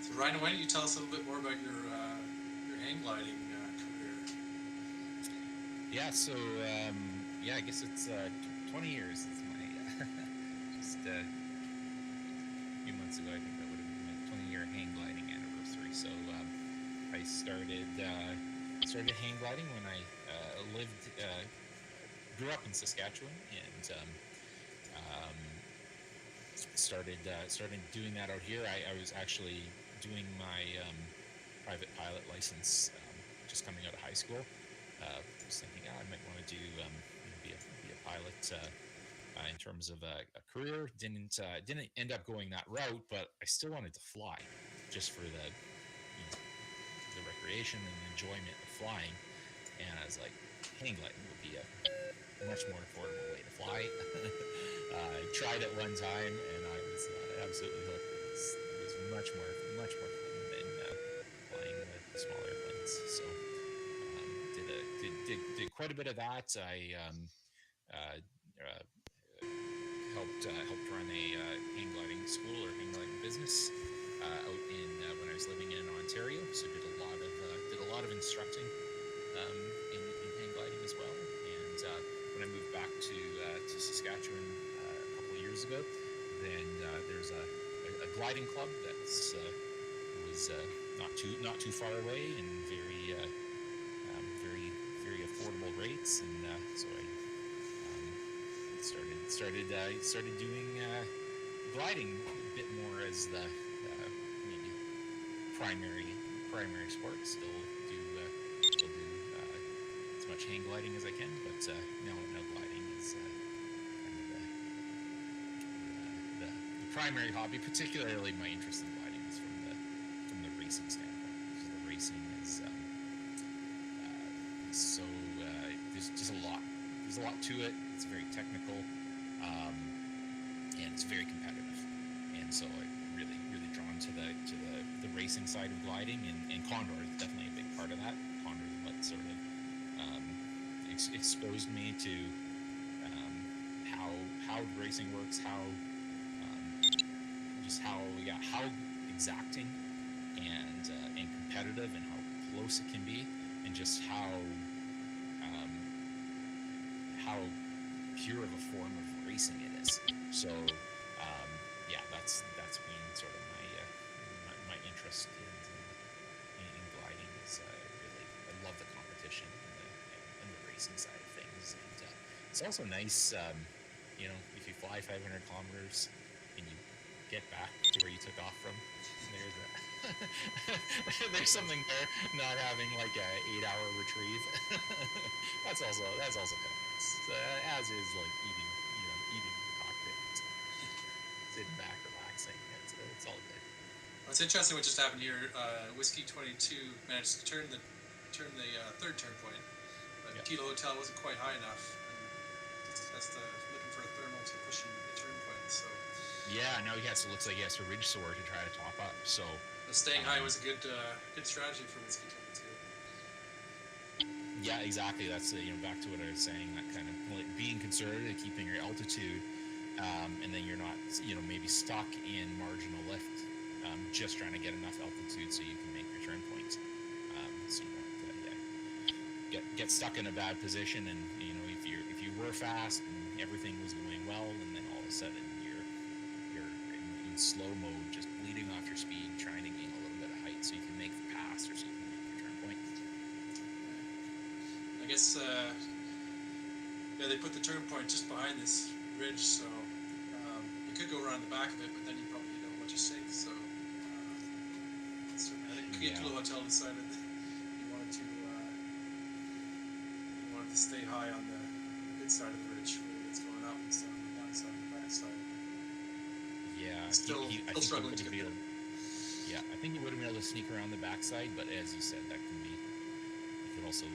So Ryan, why don't you tell us a little bit more about your hang gliding career? Yeah, so I guess it's 20 years. It's my just a few months ago, I think that would have been my 20-year hang gliding anniversary. So I started hang gliding when I grew up in Saskatchewan, and started doing that out here. I was actually doing my private pilot license just coming out of high school. Was thinking, I might want to do be a pilot in terms of a career. Didn't end up going that route, but I still wanted to fly, just for the recreation and enjoyment of flying. And I was like, hang gliding would be a much more affordable way to fly. I tried it one time, and I was absolutely hooked. It was much more fun than flying the small airplanes. So did quite a bit of that. I helped run a hang gliding school or hang gliding business out in when I was living in Ontario. So did a lot of instructing in hang gliding as well. And when I moved back to Saskatchewan a couple of years ago, then there's a gliding club that's was not too far away, and very affordable rates, and so I started doing gliding a bit more as the maybe primary sport. Still do as much hang gliding as I can, but now gliding is kind of the primary hobby. Particularly, my interest in gliding is from the racing standpoint, because the racing is so there's just a lot. There's a lot to it. It's very technical, and it's very competitive. And so I'm really drawn to the racing side of gliding, and Condor is definitely a big part of that. Condor is what sort of exposed me to how racing works, how exacting and competitive, and how close it can be, and just how pure of a form of racing it is. So that's been sort of my interest in gliding. Is I love the competition and the racing side of things, and it's also nice, if you fly 500 kilometers and you get back to where you took off from. There's something there, not having like a 8-hour retrieve. that's also kind of nice. As is like eating in the cockpit, sitting back, relaxing. It's all good. Well, it's interesting what just happened here. Whiskey 22 managed to turn the third turn point, but Kilo Hotel wasn't quite high enough, and that's looking for a thermal to push the turn point. So so it looks like he has to ridge soar to try to top up. So staying high was a good strategy for Whiskey 22. Yeah, exactly. That's back to what I was saying. That kind of like being conservative, keeping your altitude, and then you're not maybe stuck in marginal lift, just trying to get enough altitude so you can make your turn points. So you don't get stuck in a bad position, and if you were fast and everything was going well, and then all of a sudden you're in slow mode, just bleeding off your speed, trying to gain a little bit of height so you can make the pass or so you can make your turn point. I guess they put the turn point just behind this ridge, so you could go around the back of it, but then you probably hit a whole bunch of sinks. So I think Kilo Hotel decided that he wanted to stay high on the good side of the ridge where it's going up instead of the down side and the back side. Yeah, Still struggling to get there. Yeah, I think he would have been able to sneak around the backside, but as you said, it could also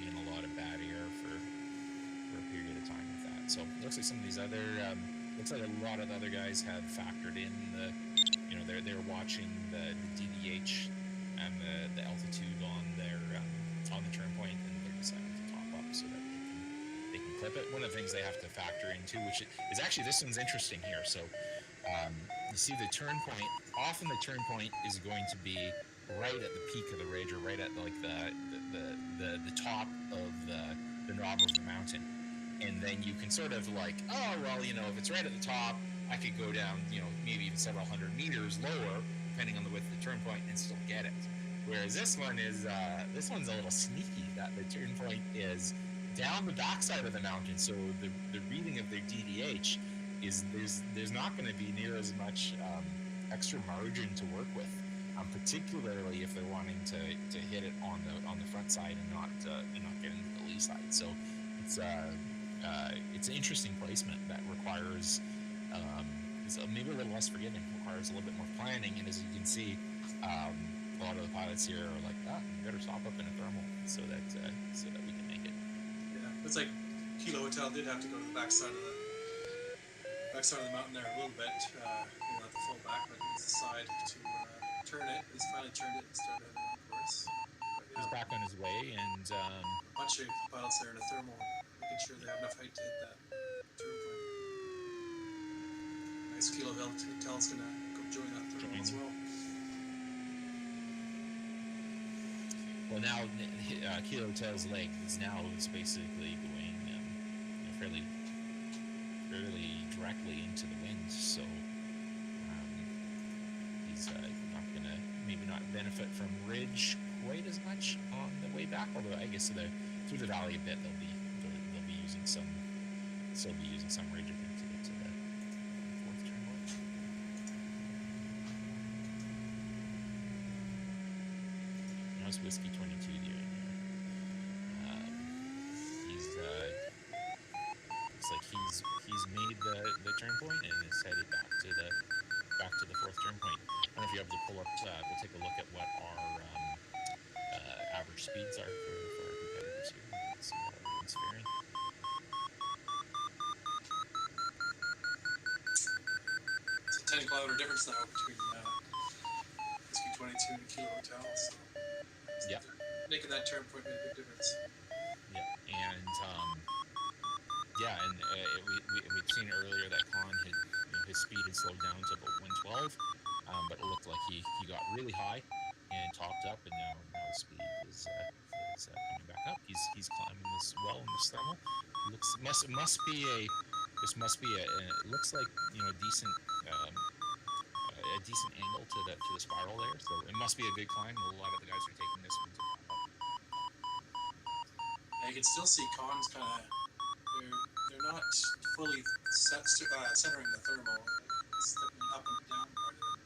be in a lot of bad air for a period of time with that. So it looks like some of these other, looks like a lot of the other guys have factored in they're watching the DDH and the altitude on on the turn point, and they're deciding to top up so that they can clip it. One of the things they have to factor in too, which is actually, this one's interesting here. So you see the turn point. Often the turn point is going to be right at the peak of the ridge, or right at the top of the knob of the mountain. And then you can sort of like, oh well, if it's right at the top, I could go down, maybe even several hundred meters lower, depending on the width of the turn point, and still get it. Whereas this one's a little sneaky. That the turn point is down the backside of the mountain, so the reading of their DDH is there's not going to be near as much extra margin to work with, particularly if they're wanting to hit it on the front side and not get into the lee side. So it's an interesting placement that requires is maybe a little less forgiving, requires a little bit more planning. And as you can see, a lot of the pilots here are like, you better stop up in a thermal so that we can make it. Yeah, it's like Kilo Hotel did have to go to the backside of the mountain there a little bit, not the full back, but it's the side to turn it. He's finally turned it and started heading on course. He's back on his way, and a bunch of pilots there in a thermal, making sure they have enough height to hit that turn point. Nice. Kilo Hotel's gonna go join that thermal as well. Well, now Kilo Hotel's leg is basically going fairly directly into the wind, so he's maybe not benefit from ridge quite as much on the way back. Although I guess through the valley a bit, they'll be using some ridge, I think, to get to the fourth turn point. How's Whiskey 22 doing here? Looks like he's made the turn point and is headed back to the fourth turn point. I don't know if you're able to pull up. We'll take a look at what our average speeds are for our competitors here. Let's see how everyone's faring. It's a 10-kilometer difference now between Whiskey 22 and Kilo Hotel. So yeah, making that turn point made a big difference. Yeah, and we'd seen earlier that Con had his speed had slowed down to about 112, but it looked like he got really high and topped up, and now his speed is coming back up. He's climbing this well in this thermal. It looks like a decent angle to the spiral there. So it must be a good climb. A lot of the guys are taking this one to top up. You can still see Con's kind of they're not fully centering the thermal. It's stepping up and down part of it.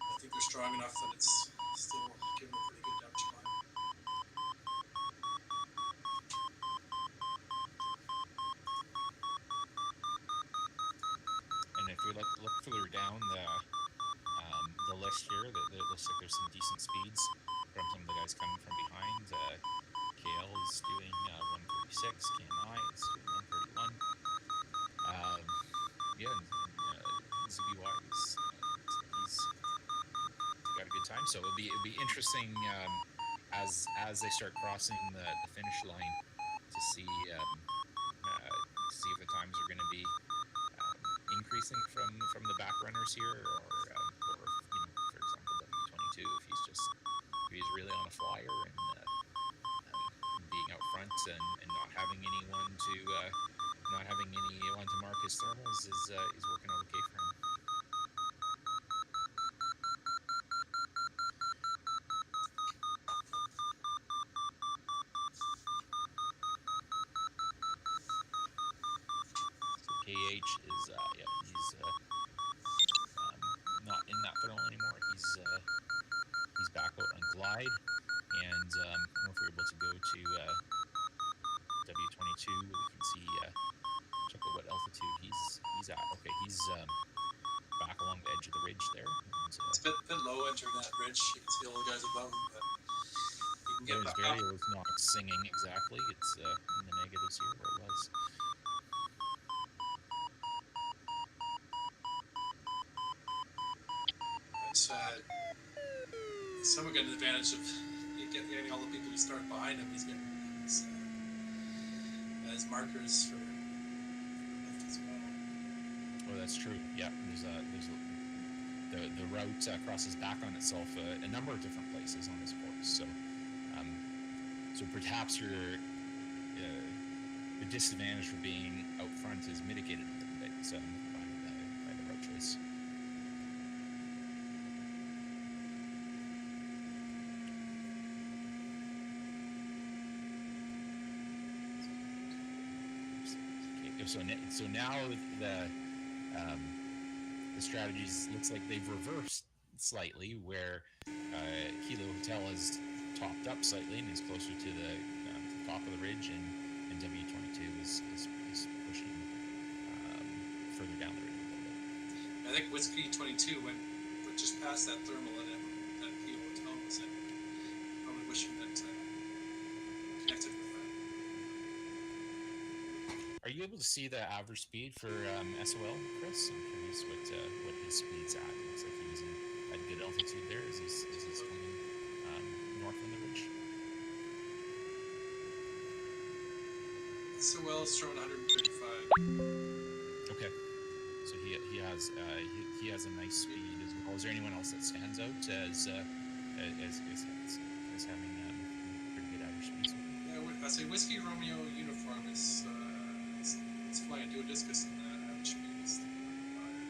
I think they're strong enough that it's still giving a pretty good depth climb. And if we look further down the list here, it looks like there's some decent speeds from some of the guys coming from behind. KL is doing 136, KMI is doing 131. ZBY he's got a good time. So it'll be interesting as they start crossing the finish line to see if the times are going to be increasing from the back runners here, or for example, W22 if he's really on a flyer and being out front and not having anyone to mark his thermals is working out okay for him. So KH is he's not in that thermal anymore. He's back out on glide, and I don't know if we're able to go to W22. We can see check out what altitude he's at. Okay, he's back along the edge of the ridge there. And, It's a bit low entering that ridge. You can see all the guys above him, but you can get his back up. variable is not singing exactly. It's in the negatives here where it was. But someone got an advantage of getting all the people who start behind him. He's getting as markers for lift as well. Oh, that's true. Yeah, the route crosses back on itself a number of different places on this course. So, so perhaps the disadvantage for being out front is mitigated a little bit by the route choice. Okay, so now the strategies looks like they've reversed slightly, where Hilo Hotel has topped up slightly and is closer to the top of the ridge, and W22 is pushing further down the ridge a little bit. I think Whiskey 22 went just past that thermal that Hilo Hotel was in. Probably wishing that connected with that. Are you able to see the average speed for SOL, Chris? I'm curious what his speed's at. It looks like he was at good altitude there as he's coming north on the ridge. So well, it's showing 135. Okay, so he has a nice speed as well. Is there anyone else that stands out as having pretty good average speeds? Yeah, I say Whiskey Romeo uniform is it's flying Duodiscus and average speed is still higher.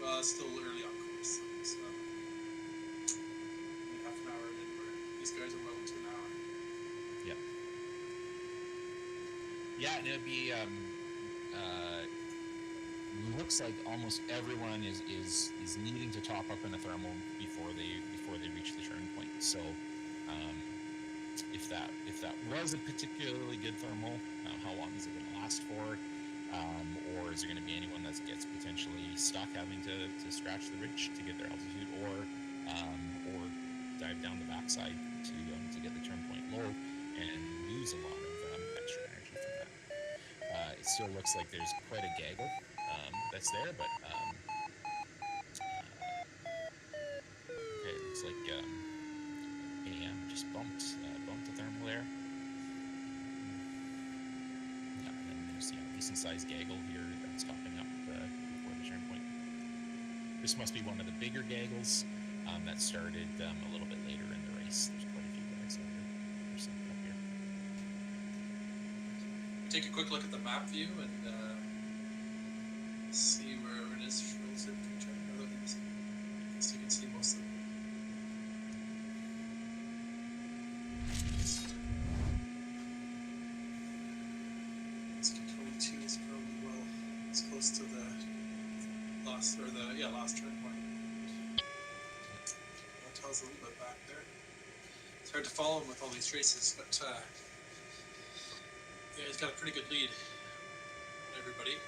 Well, it's still early on course, so only half an hour in where these guys are well into an hour. Yeah. Yeah, and it'd be looks like almost everyone is needing to top up in a thermal before they reach the turn point. So if that was a particularly good thermal, how long is it going to last for? Or is there going to be anyone that gets potentially stuck having to scratch the ridge to get their altitude, or dive down the backside to get the turn point low and lose a lot of extra energy from that? It still looks like there's quite a gaggle that's there, but okay, it looks like AM just bumped the thermal there. Yeah, and then there's a decent sized gaggle here that's topping up before the turn point. This must be one of the bigger gaggles that started a little bit later in the race. There's quite a few guys that are set up here. Take a quick look at the map view and see where it is relative to each other. So you can see most of them. Whiskey 22 is probably well, it's close to the last turn point. Hotel's a little bit back there. It's hard to follow him with all these races, but yeah, he's got a pretty good lead on everybody.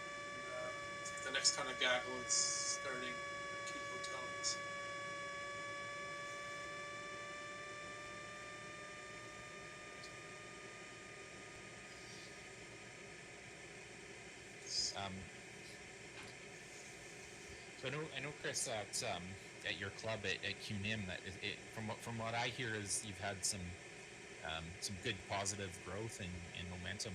The next kind of gaggle is starting Keep Hotels. So I know, Chris, that at your club at CUNYM that from what I hear is you've had some good positive growth and momentum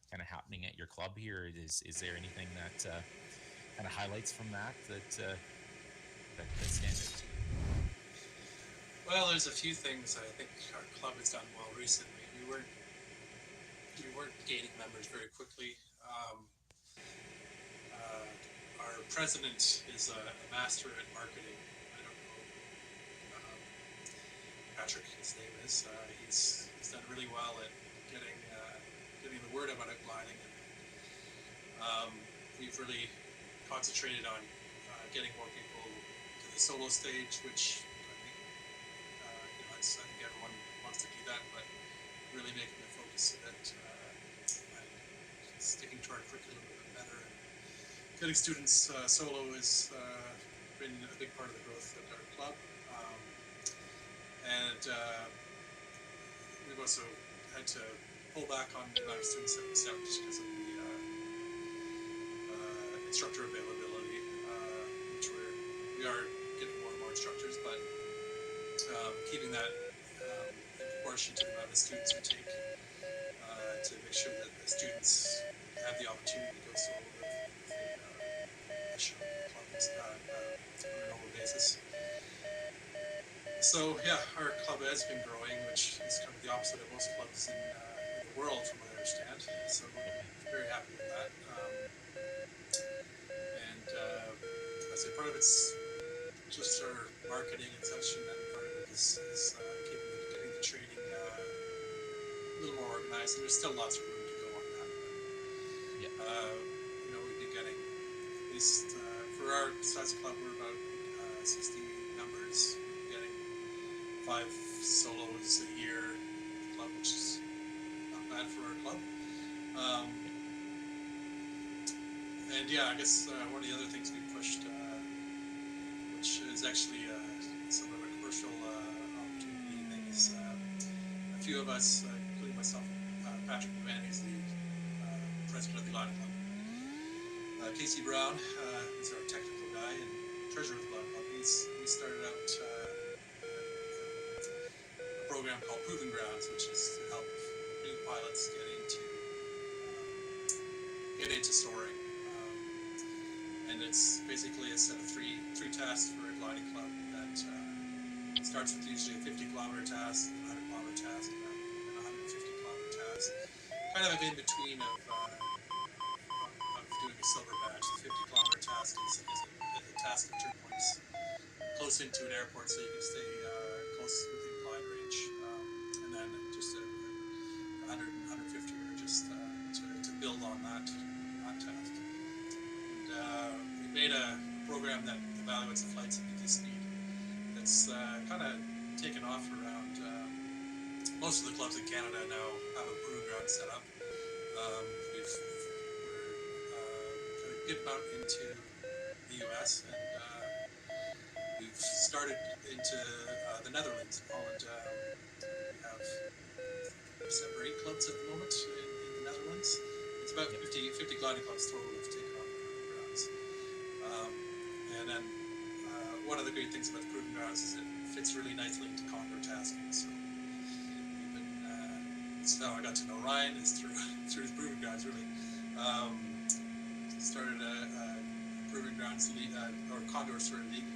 kind of happening at your club here. Is there anything that kind of highlights from that stand out to you? Well, there's a few things I think our club has done well recently. We weren't gaining members very quickly. Our president is a master at marketing. I don't know, Patrick, his name is. He's done really well at getting the word about gliding. And we've really concentrated on getting more people to the solo stage, which I think I think everyone wants to do that, but really making the focus of it, sticking to our curriculum a bit better, and getting students solo has been a big part of the growth of our club. And we've also had to pull back on the amount of students that we accept just because of the instructor availability, which we are getting more and more instructors, but keeping that in proportion to the amount of students we take to make sure that the students have the opportunity to go solo within the show clubs on a normal basis. So yeah, our club has been growing, which is kind of the opposite of most clubs in the world, from what I understand. So we're very happy with that. And I say part of it's just our marketing and such, and then part of it is getting the training a little more organized. And there's still lots of room to go on that. But, we've been getting at least for our size club, we're about 60 members. We're getting 5 solos a year club, which is not bad for our club. And yeah, I guess one of the other things we pushed, which is actually some of a commercial opportunity thing, is a few of us, including myself, Patrick McMahon, who's the president of the Gliding Club, Casey Brown is our technical guy and treasurer of the Gliding Club. He started out a program called Proving Grounds, which is to help new pilots get into soaring. And it's basically a set of three tasks for a gliding club that starts with usually a 50-kilometer task, a 100-kilometer task, and a 150-kilometer task. Kind of an in-between of doing a silver badge. The 50-kilometer task is a task of turn points close into an airport, so you can stay close within glide range, and then just a 100 and 150 are just to build on that task. And we made a program that evaluates the flights at PT speed. That's kind of taken off around most of the clubs in Canada now have a proving ground set up. We're kind of getting out into the US, and we've started into the Netherlands. In Holland, we have 7 or 8 clubs at the moment in the Netherlands. It's about 50 gliding clubs total have taken on the proving grounds. And then one of the great things about the proving grounds is it fits really nicely into condor tasking. So it's how I got to know Ryan is through the proving grounds, really. Started a proving grounds league, or condor sort of league,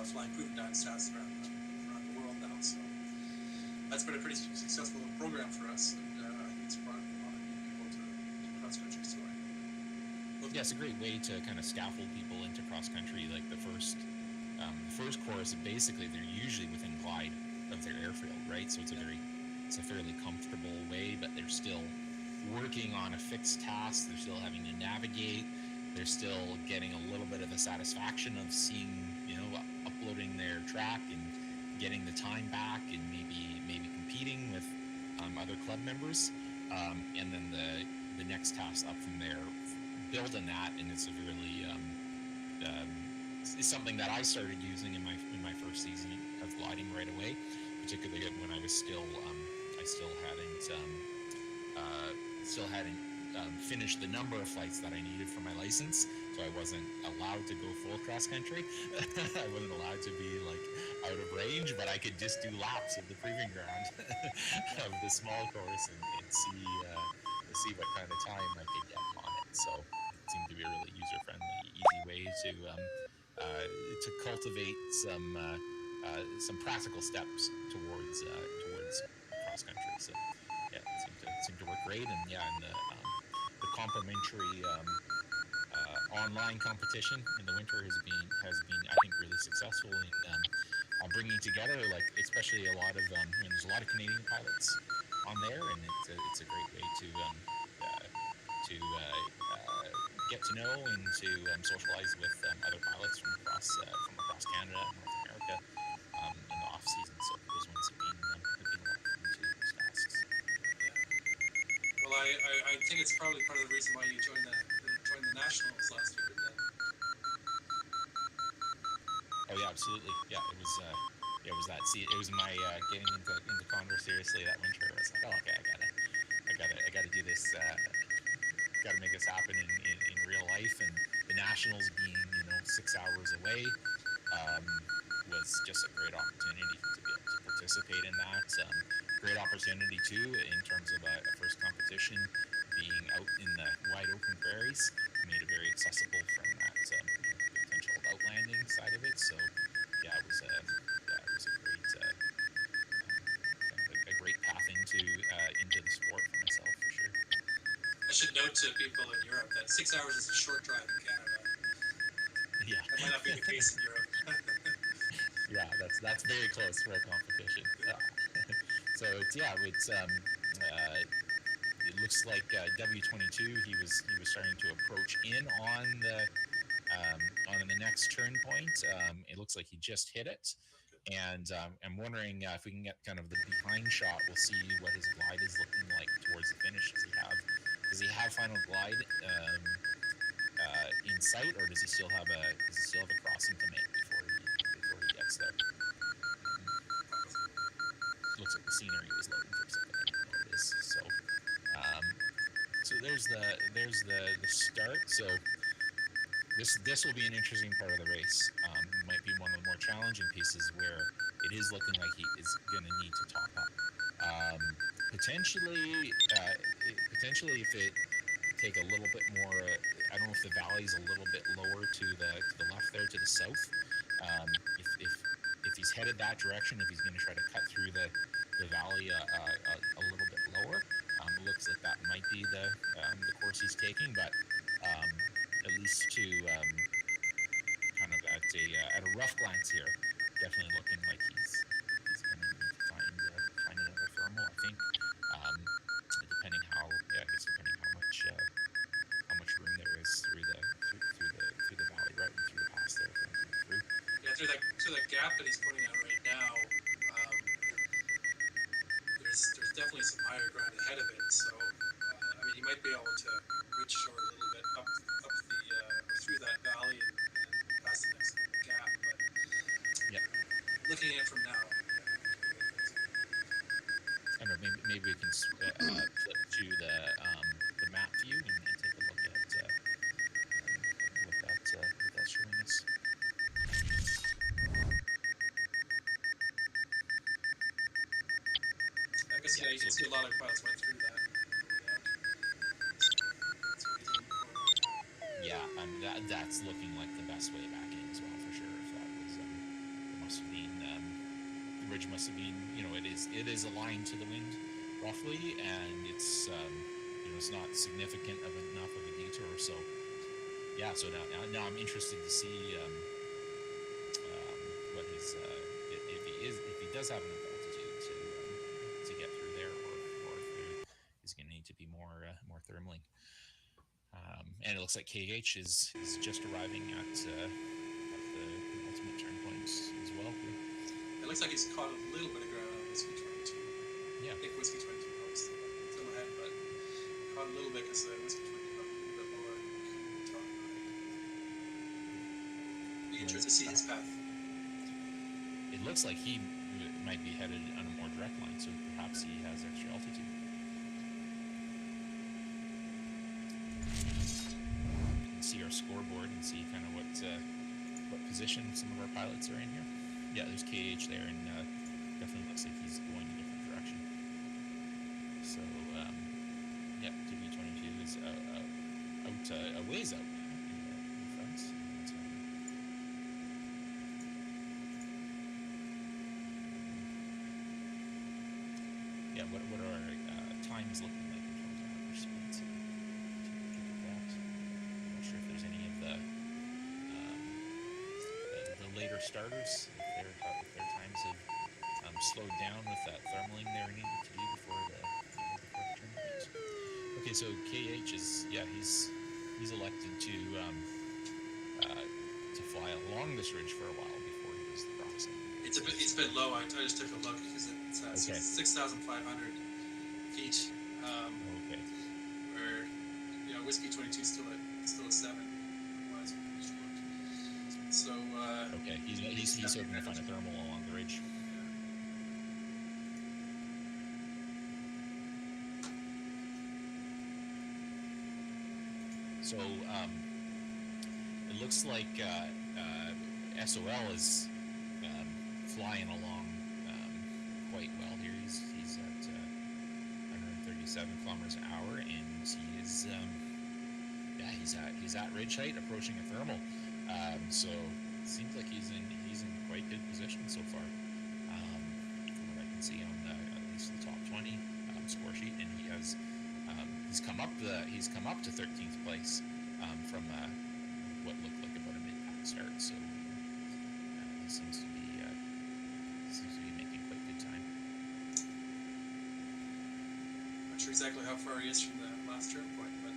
flying proving grounds tasks around the world now. So that's been a pretty successful program for us, and I think it's brought a lot of new people to cross-country soaring. Well, yeah, it's a great way to kind of scaffold people into cross-country. Like the first course, basically they're usually within glide of their airfield, right? So it's a fairly comfortable way, but they're still working on a fixed task. They're still having to navigate. They're still getting a little bit of the satisfaction of seeing, uploading their track and getting the time back, and maybe competing with other club members. And then the next task up from there, build on that, and it's a really it's something that I started using in my first season of gliding right away, particularly when I was still hadn't finished the number of flights that I needed for my license, so I wasn't allowed to go full cross country. I wasn't allowed to be like out of range, but I could just do laps of the proving ground of the small course and see what kind of time I could get on it. So it seemed to be a really user-friendly, easy way to cultivate some practical steps towards cross country. So yeah, it seemed to work great, and yeah, and the complimentary online competition in the winter has been I think really successful in bringing together, like, especially a lot of there's a lot of Canadian pilots on there, and it's a great way to get to know and to socialize with other pilots from across Canada and North America in the off season. So those ones have been a lot of fun too. Those tasks. Well, I think it's probably part of the reason why you joined the Nationals last year. Then. Oh yeah, absolutely. Yeah, it was that. See, it was my getting into Condor seriously that winter. I was like, oh, okay, I gotta do this. Got to make this happen in real life. And the Nationals being 6 hours away was just a great opportunity to be able to participate in that. Great opportunity too in terms of a first competition being out in the wide open prairies made it very accessible from that potential outlanding side of it. So yeah, it was a great kind of a great path into the sport for myself for sure. I should note to people in Europe that 6 hours is a short drive in Canada. Yeah, That might not be the case in Europe. Yeah, that's very close for a competition. So it looks like W22 he was starting to approach in on the next turn point. It looks like he just hit it, and I'm wondering if we can get kind of the behind shot. We'll see what his glide is looking like towards the finish. Does he have final glide in sight, or does he still have a crossing to make before he gets there? Looks like the scenery was loading for a second. I don't know what it is. So there's the start. So this will be an interesting part of the race. Might be one of the more challenging pieces where it is looking like he is going to need to top up. Potentially if it take a little bit more. I don't know if the valley's a little bit lower to the left there to the south. If he's headed that direction, if he's going to try to cut through the valley a little bit lower, it looks like that might be the course he's taking. But at least to kind of at a rough glance here, definitely looking like he's going to need to find another thermal. I think depending how much room there is through the valley, right, and through the pass there for him to move through. Yeah, through that gap that he's pointing out right now, there's definitely some higher ground ahead of it. So I mean, he might be able to reach shore a little bit up the or through that valley and past the next gap. But yeah, looking at it from now, I don't know. Maybe we can flip to the map view and take a look at what that's showing us. I guess you can see a lot of pilots went through that. Yeah, that's looking like the best way back in as well for sure. If that was, it must have been the ridge must have been, it is aligned to the wind roughly, and it's it's not significant enough of a detour. So yeah, so now I'm interested to see what his if he does have enough altitude to get through there, or if he's going to need to be more thermally. And it looks like KH is just arriving at the ultimate turn points as well. It looks like he's caught a little bit of ground on Whiskey 22. Yeah. I think Whiskey 22 probably still ahead, but caught a little bit because Whiskey 22 up a little bit lower. Be interested to see his path. It looks like he might be headed on a more direct line, so perhaps he has extra altitude. We can see our scoreboard and see kind of what position some of our pilots are in here. yeah, there's KH there, and definitely looks like he's going a different direction. So yeah, TB22 is out a ways out in front. And, yeah, what are our times looking like in terms of average speed? So take a look at that. I'm not sure if there's any of the later starters, if their times have slowed down with that thermaling they were needed to do before the fourth turn point. Okay, so KH is he's elected to fly along this ridge for a while before he does the crossing. It's a bit low. I just took a look because it's Okay. 6,500 feet. Okay. Where Whiskey 22 is still a 7. So Okay, he's hoping to find a thermal along the ridge. So it looks like SOL is flying along quite well here. He's at 137 kilometers an hour, and he is he's at ridge height, approaching a thermal. So it seems like he's in quite good position so far, from what I can see on at least the top 20 score sheet, and he's come up to 13th place from what looked like about a mid-pack start. So he seems to be making quite good time. not sure exactly how far he is from the last turn point, but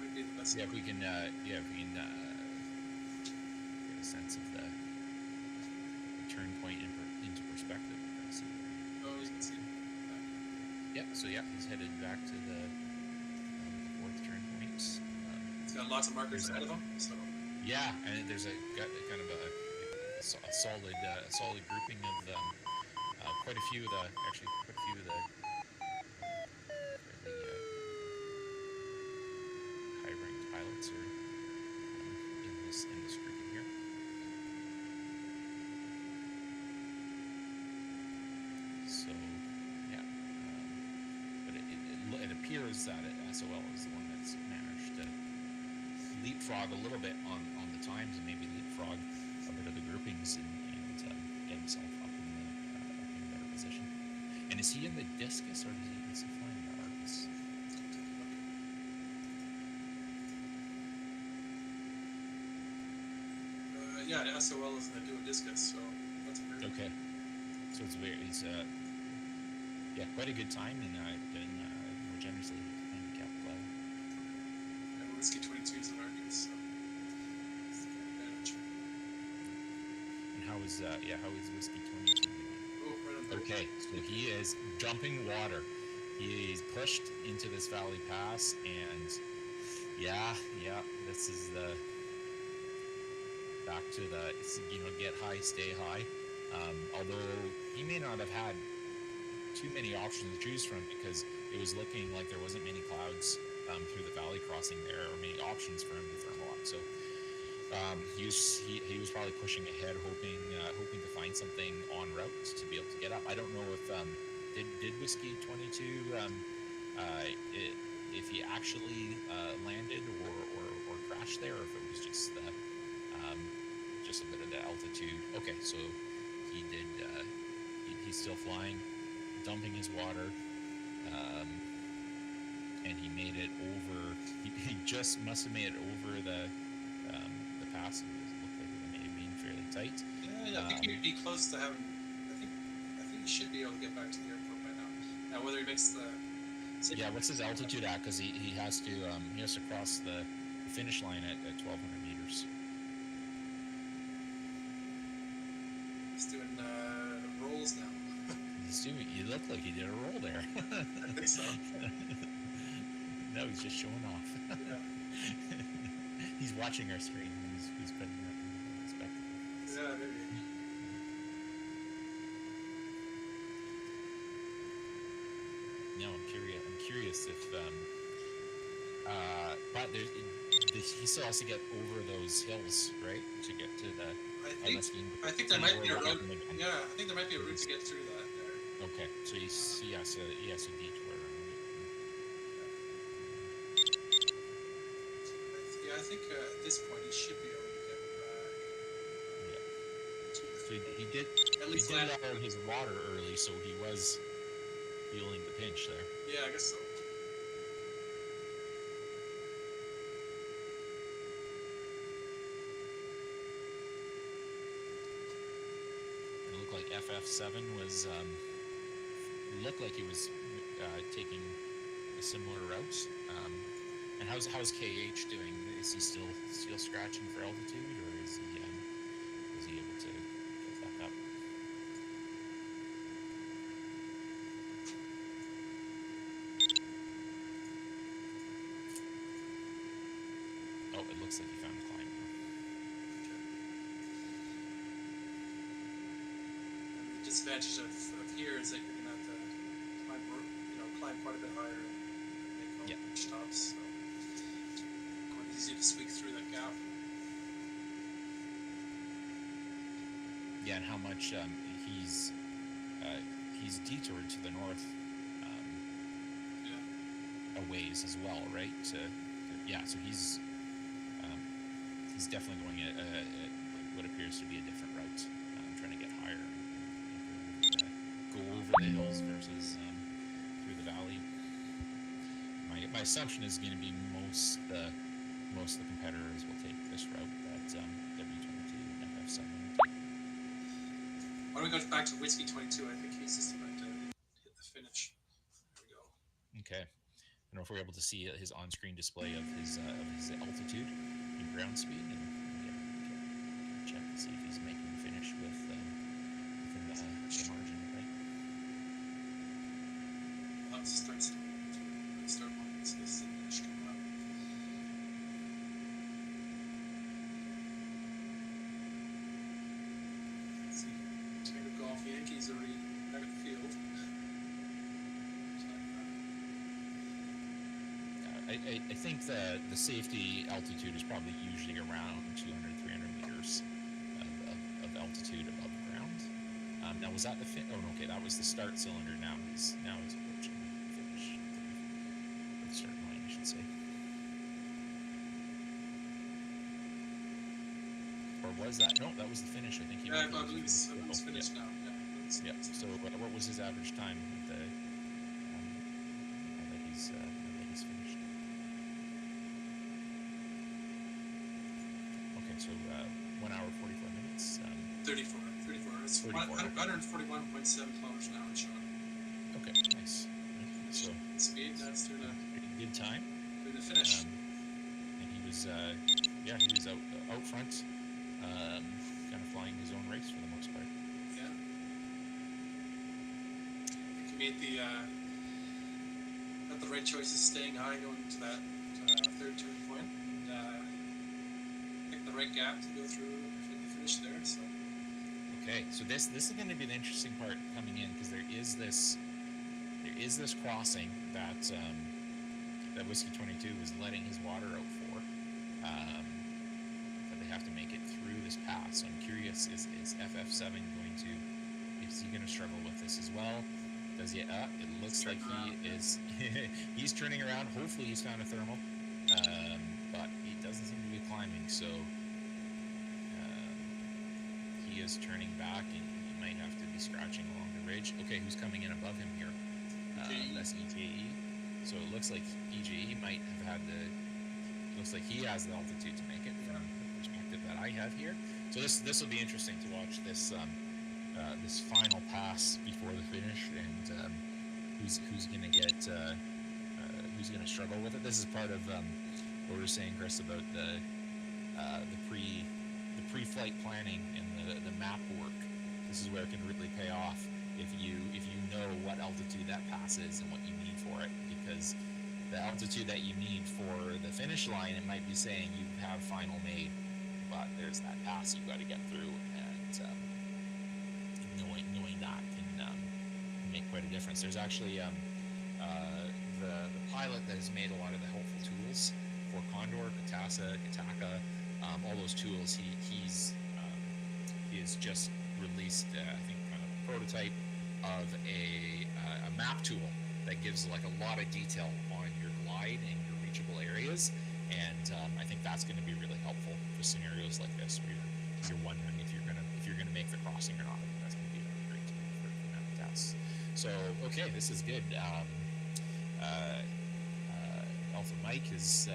might be the best. Yeah, if we can get a sense of the turn point into perspective. See where, Oh, you can see. yeah, so yeah, he's headed back to the fourth turn point. He's got lots of markers ahead of him, so Yeah, and there's got kind of a solid grouping of quite a few of the fairly high-ranked pilots are in this grouping here. So yeah, but it appears that SOL is the one that's managed to leapfrog a little bit on the times, and maybe leapfrog a bit of the groupings, and get himself up in a better position. And is he in the discus, or is he flying the Argus? yeah, the SOL is going to do a discus, so that's a very Okay, so he's quite a good time, and been more generously handicapped by. Whiskey 22 is an Argus, so it's an advantage. And how is Whiskey 22 doing? Oh, right on the Okay, so he is dumping water. He is pushed into this valley pass, and this is the back to the get high, stay high. Although he may not have had too many options to choose from, because it was looking like there wasn't many clouds through the valley crossing there, or many options for him to thermal up. So he was probably pushing ahead, hoping to find something en route to be able to get up. I don't know if did Whiskey 22 if he actually landed or crashed there, or if it was just a bit of the altitude. Okay, so he did. He's still flying, dumping his water, and he made it over. He just must have made it over the pass. It looked like it may have been fairly tight. Yeah, I think he'd be close to having. I think he should be able to get back to the airport by now. Now, whether he makes the Yeah, what's his altitude at? Because he has to cross the finish line at 1,200 meters. He's doing rolls now. You look like he did a roll there. I think so. No, he's just showing off. Yeah. He's watching our screen. He's putting up in spectacle. Yeah, maybe. No, I'm curious if but the he still has to get over those hills, right, to get to the. I think there might be a route. Yeah, I think there might be a route to get through that there. Okay, so he has to detour around it. Yeah, I think at this point he should be able to get back. Yeah. So he did. At He least did land. let out his water early, so he was feeling the pinch there. Yeah, I guess so. It looked like FF7 was looked like he was taking a similar route. And how's KH doing? Is he still scratching for altitude, or is he able to get back up? Oh, it looks like he found a climb now. The disadvantage of here is that you're gonna have to climb quite a bit higher and make all Yeah. stops. So quite easy to squeak through that gap. Yeah, and how much he's detoured to the north Yeah. a ways as well, right? Yeah, so he's definitely going at what appears to be a different route, trying to get higher and go over the hills versus through the valley. My assumption is going to be most of the competitors will take this route that W22 and FF7 will take. Why don't we go back to Whiskey 22? I think he's just about to hit the finish. There we go. Okay. I don't know if we're able to see his on-screen display of his altitude and ground speed, and check to see if he's making the finish within the margin, right? I'll have to start one. This is the finish coming up. Let's see. Tiger Golf Yankees already out of the field. I think the safety altitude is probably usually around 200, 300 meters of altitude above the ground. Now was that the fin? Oh, no, okay, that was the start cylinder. Now he's approaching the finish. Or the start line, I should say. Or was that? No, that was the finish. I think he. Yeah, I believe it's finished now. Yeah. Yeah. So what was his average time? Now that he's finished. Okay, so 1 hour 44 minutes. 34. It's 34. 141.7 kilometers an hour, Sean. Okay, nice. So Speed, that's doing pretty good time. the finish. And he was out front, kind of flying his own race for the most part. Yeah. He made got the right choices, staying high going to that third turn point, and picked the right gap to go through the finish there. So. Okay, so this is going to be the interesting part coming in, because there is this crossing that that Whiskey 22 was letting his water out for, that they have to make it through this pass. So I'm curious, is FF7 is he going to struggle with this as well? Does he? It looks like he is. He's turning around. Hopefully he's found a thermal, but he doesn't seem to be climbing. So he is turning back, and he might have to be scratching along the ridge. Okay, who's coming in above him here? That's EJE. So it looks like EJE might have had looks like he has the altitude to make it from the perspective that I have here. So this will be interesting to watch this this final pass before the finish, and who's going to get who's going to struggle with it. This is part of what we were saying, Chris, about the pre-flight planning and the map work. This is where it can really pay off if you know what altitude that pass is and what you need for it, because the altitude that you need for the finish line, it might be saying you have final made, but there's that pass you got to get through, and knowing that can make quite a difference. There's actually the pilot that has made a lot of the helpful tools for for Condor, Katasa, Kataka, all those tools. He has just released, I think, a prototype of a map tool that gives like a lot of detail on your glide and your reachable areas, and I think that's going to be really helpful for scenarios like this where you're wondering if you're gonna make the crossing or not. I think that's going to be a great tool for map tests. So okay, this is good. Alpha Mike has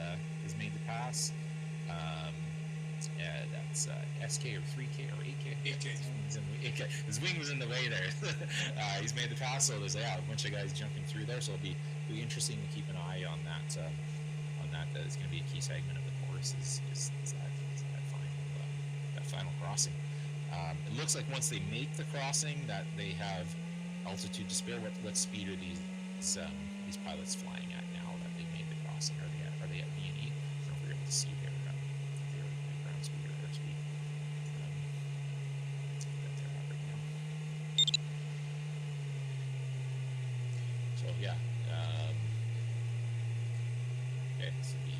made the pass. That's SK or 3K or 8K. 8K. His wing was in the way there. He's made the pass, so there's a bunch of guys jumping through there. So it'll be interesting to keep an eye on that. That is going to be a key segment of the course. Is that final crossing? It looks like once they make the crossing, that they have altitude to spare. What speed are these pilots flying at now that they made the crossing? Are they at V&E? I don't know if we're able to see their ground speed or airspeed that they're at right now. So yeah, okay, this would be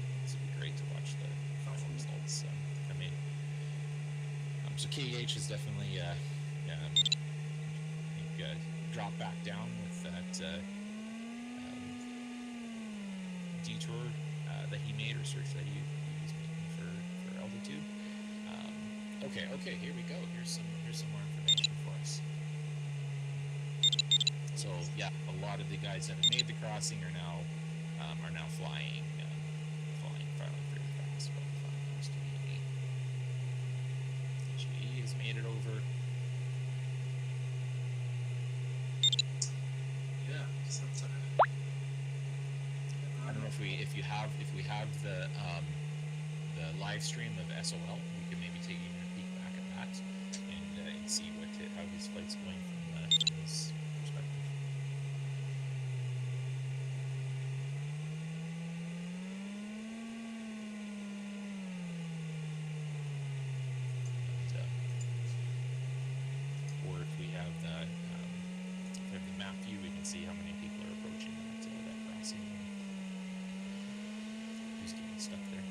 great to watch the final results come in. So KEH is definitely I think dropped back down with that detour that he made, or search that he was making for altitude. Okay, here we go. Here's some more information for us. So yeah, a lot of the guys that have made the crossing are now flying pretty fast. Probably flying close to V&E. HE has made it over. Yeah, sometimes. I don't know if we have the live stream of SOL, we could maybe take even a peek back at that and see how his flight's going from his perspective. Or if we have the map view, we can see how many people are approaching that crossing. Who's getting stuck there?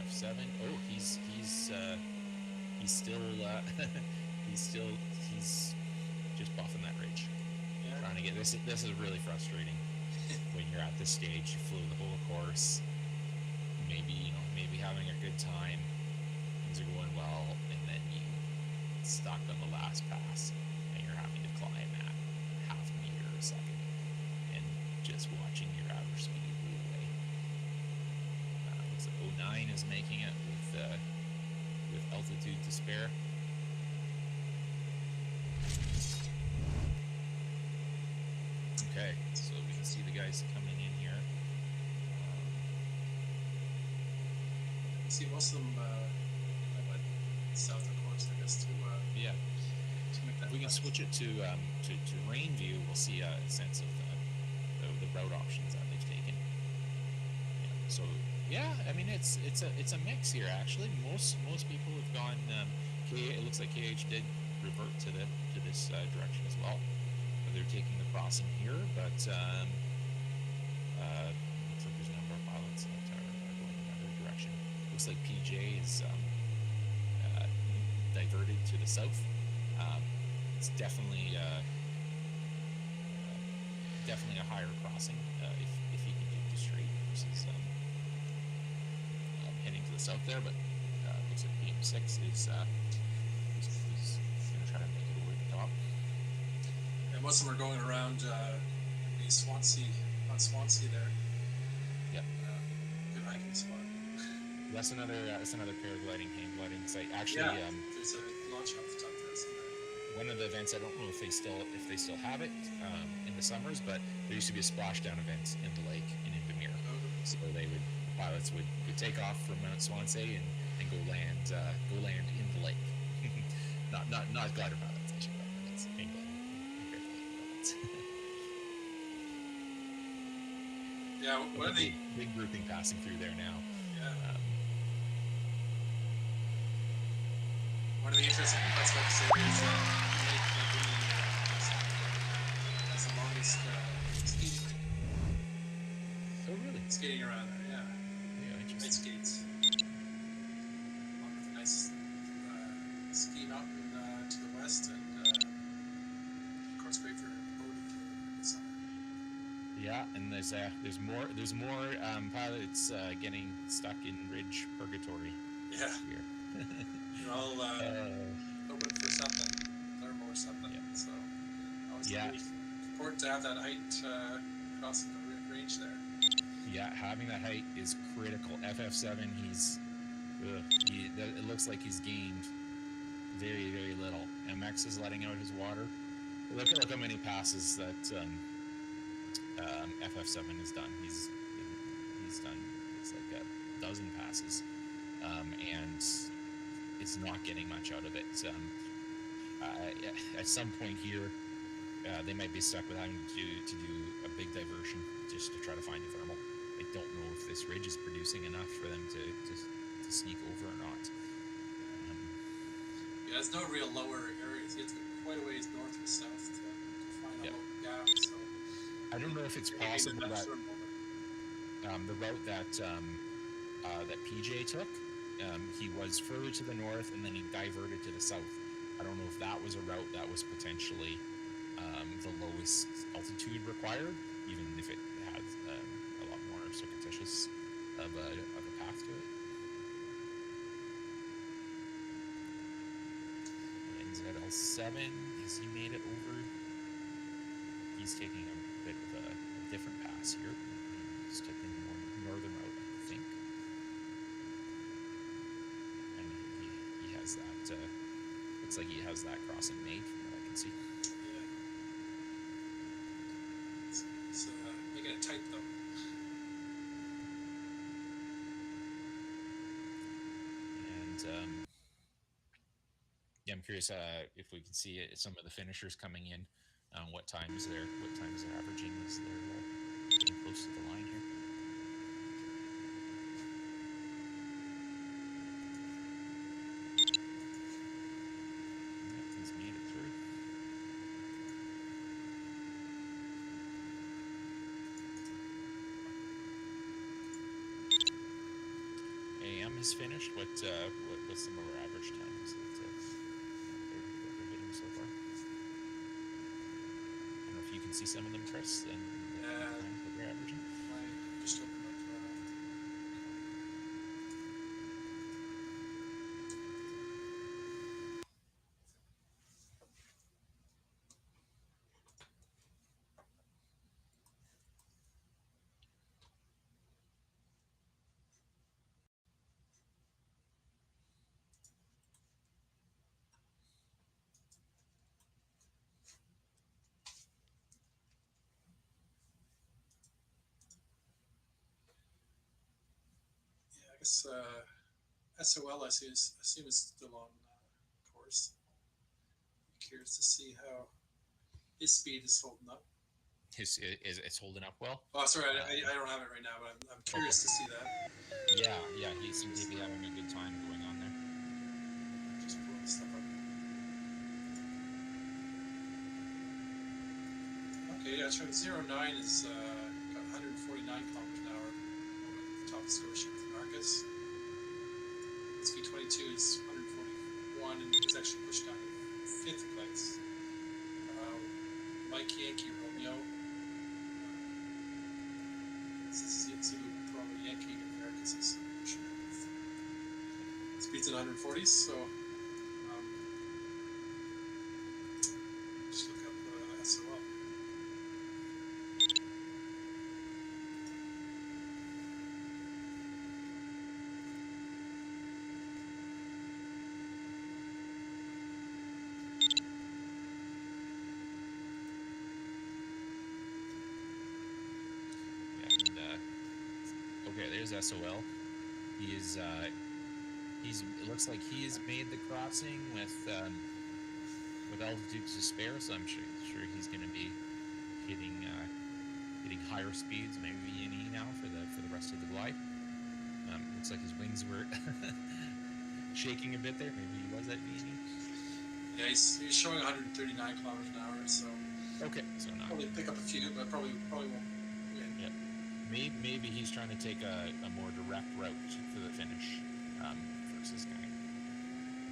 FF7. Oh, he's still he's just buffing that ridge. Yeah. Trying to get this is really frustrating when you're at this stage. You flew the whole course, maybe having a good time, things are going well, and then you stuck on the last pass and you're having to climb at half a meter a second and just watching your average speed blew away. Looks like 09 is making it with altitude to spare. Okay, so we can see the guys coming in here. You see most of them went south, of course, I guess, to Yeah, make that. we can left. switch it to rain view. We'll see a sense of the route options that they've taken. Yeah, so yeah, I mean it's a mix here actually. Most people have gone. It looks like KH did revert to this direction as well. They're taking the crossing here, but looks like there's a number of pilots that are going in another direction. Looks like PJ is diverted to the south. It's definitely a higher crossing if he can do straight versus heading to the south there. But looks like PM6 is going to try to make it over the top. Yeah, most of them are going around the Swansea there. Yep. Good hiking spot. That's another paragliding, hang gliding site. Actually, Yeah, there's a launch off the top there somewhere. one of the events, I don't know if they still have it in the summers, but there used to be a splashdown event in the lake in Invermere. So pilots would take off from Mount Swansea and go land in the lake. not glider pilots, I should say. It's hang gliding, pilots. Yeah, what are the big grouping passing through there now. yeah. One of the interesting parts about this area is the lake has a long skating around there. Yeah, Yeah, ice interesting. skates. Along with a nice ski mountain to the west, and of course, great for boating in the summer. Yeah, and there's more pilots getting stuck in ridge purgatory Yeah, here. they're all hoping for something, thermal or something. Yeah. So, always Yeah. really important to have that height crossing the range there. Yeah, having that height is critical. FF7, it looks like he's gained very, very little. MX is letting out his water. Look how many passes that FF7 has done. He's done, it's like a dozen passes, and it's not getting much out of it. At some point here, they might be stuck with having to do a big diversion just to try to find a thermal. I don't know if this ridge is producing enough for them to sneak over or not. Yeah, there's no real lower areas. You have to go quite a ways north or south to find a Yep. low gap. So I don't know if it's maybe possible that's that thermal, but the route that PJ took, he was further to the north and then he diverted to the south. I don't know if that was a route that was potentially the lowest altitude required, even if it had a lot more circuitous of a path to it. And ZL7, has he made it over? He's taking a bit of a different pass here. He's taking the more northern route, I think. And he has that, looks like he has that crossing made from what I can see. yeah, it's making it tight though. And yeah, I'm curious if we can see some of the finishers coming in. What times they're averaging as they're getting close to the line here. Yep, he's made it through. AM is finished. What's some of our average times that they're hitting so far? I don't know if you can see some of them, Chris, and the Yeah. times that they're averaging. I just opened up. Yeah, I guess SOL I assume is still on course. I'm curious to see how his speed is holding up. It's holding up well. Oh, sorry, I don't have it right now, but I'm curious to see that. Yeah, he seems to be having a good time going on there. Just pulling stuff up. Okay, yeah, showing 09 is got 149 kilometers an hour over the top of Scotia with Marcus. SB22 is 141 and is actually pushed down to 5th place. Mike Yankee Romeo. This is Zulu Bravo Yankee Americas is pushing speeds in 140s, so just look up SOL. Okay, there's SOL. He is it looks like he's made the crossing with altitude to spare, so I'm sure he's going to be hitting higher speeds, maybe VNE now for the rest of the glide. Looks like his wings were shaking a bit there. Maybe he was at VNE. Yeah, he's showing 139 kilometers an hour, so Okay, so not probably pick up a few, but probably won't win. Yeah. Maybe he's trying to take a more direct route to the finish versus kind of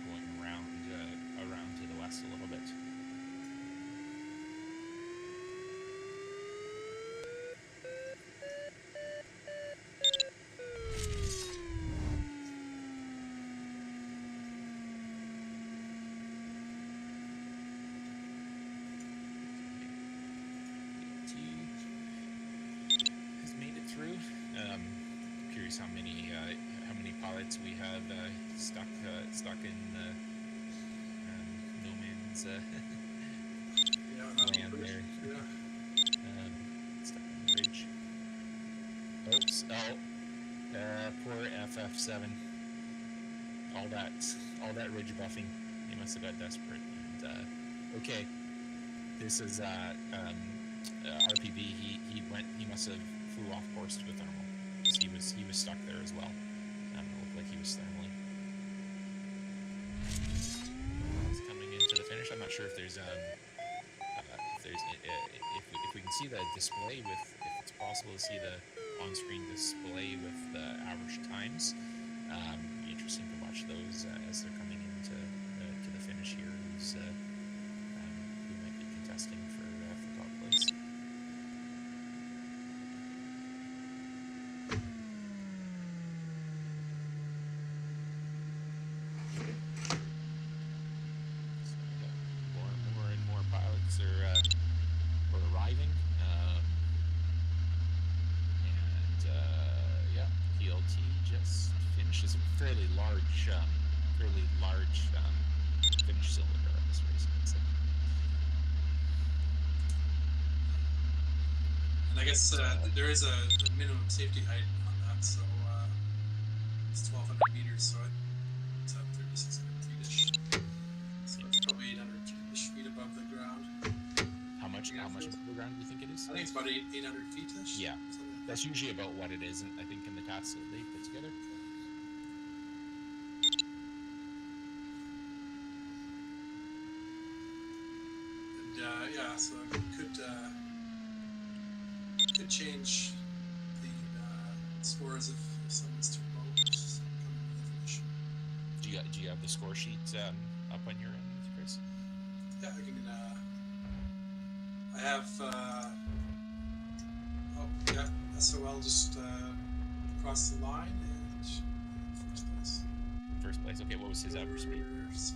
going around to the west a little bit. Has made it through. Curious how many pilots we have stuck in no man's land there. Stuck in the ridge. Oops! Poor FF7. All that ridge buffing. He must have got desperate. And okay, this is RPV. He must have flew off course to a thermal. He was stuck there as well. It looked like he was thermaling. He's coming into the finish. I'm not sure if there's if we can see the display with, if it's possible to see the on-screen display with the average times. Be interesting to watch those as they're coming into to the finish here. Who might be contesting for top place. More and more pilots are arriving, yeah, PLT just finishes a fairly large finish cylinder on this race. And I guess there is a minimum safety height on that, so it's 1,200 meters, so it's at 3,600 feet-ish. So it's probably 800-ish feet above the ground. How much above the ground do you think it is? I think it's about 800 feet-ish. Yeah, that's usually about what it is, I think, in the tasks that they put together. And yeah, so it could change the scores if someone's too low. Just coming to the finish. Do you have the score sheet up on your end, Chris? Yeah, I have. SOL just crossed the line and first place. First place. Okay, what was his average speed? So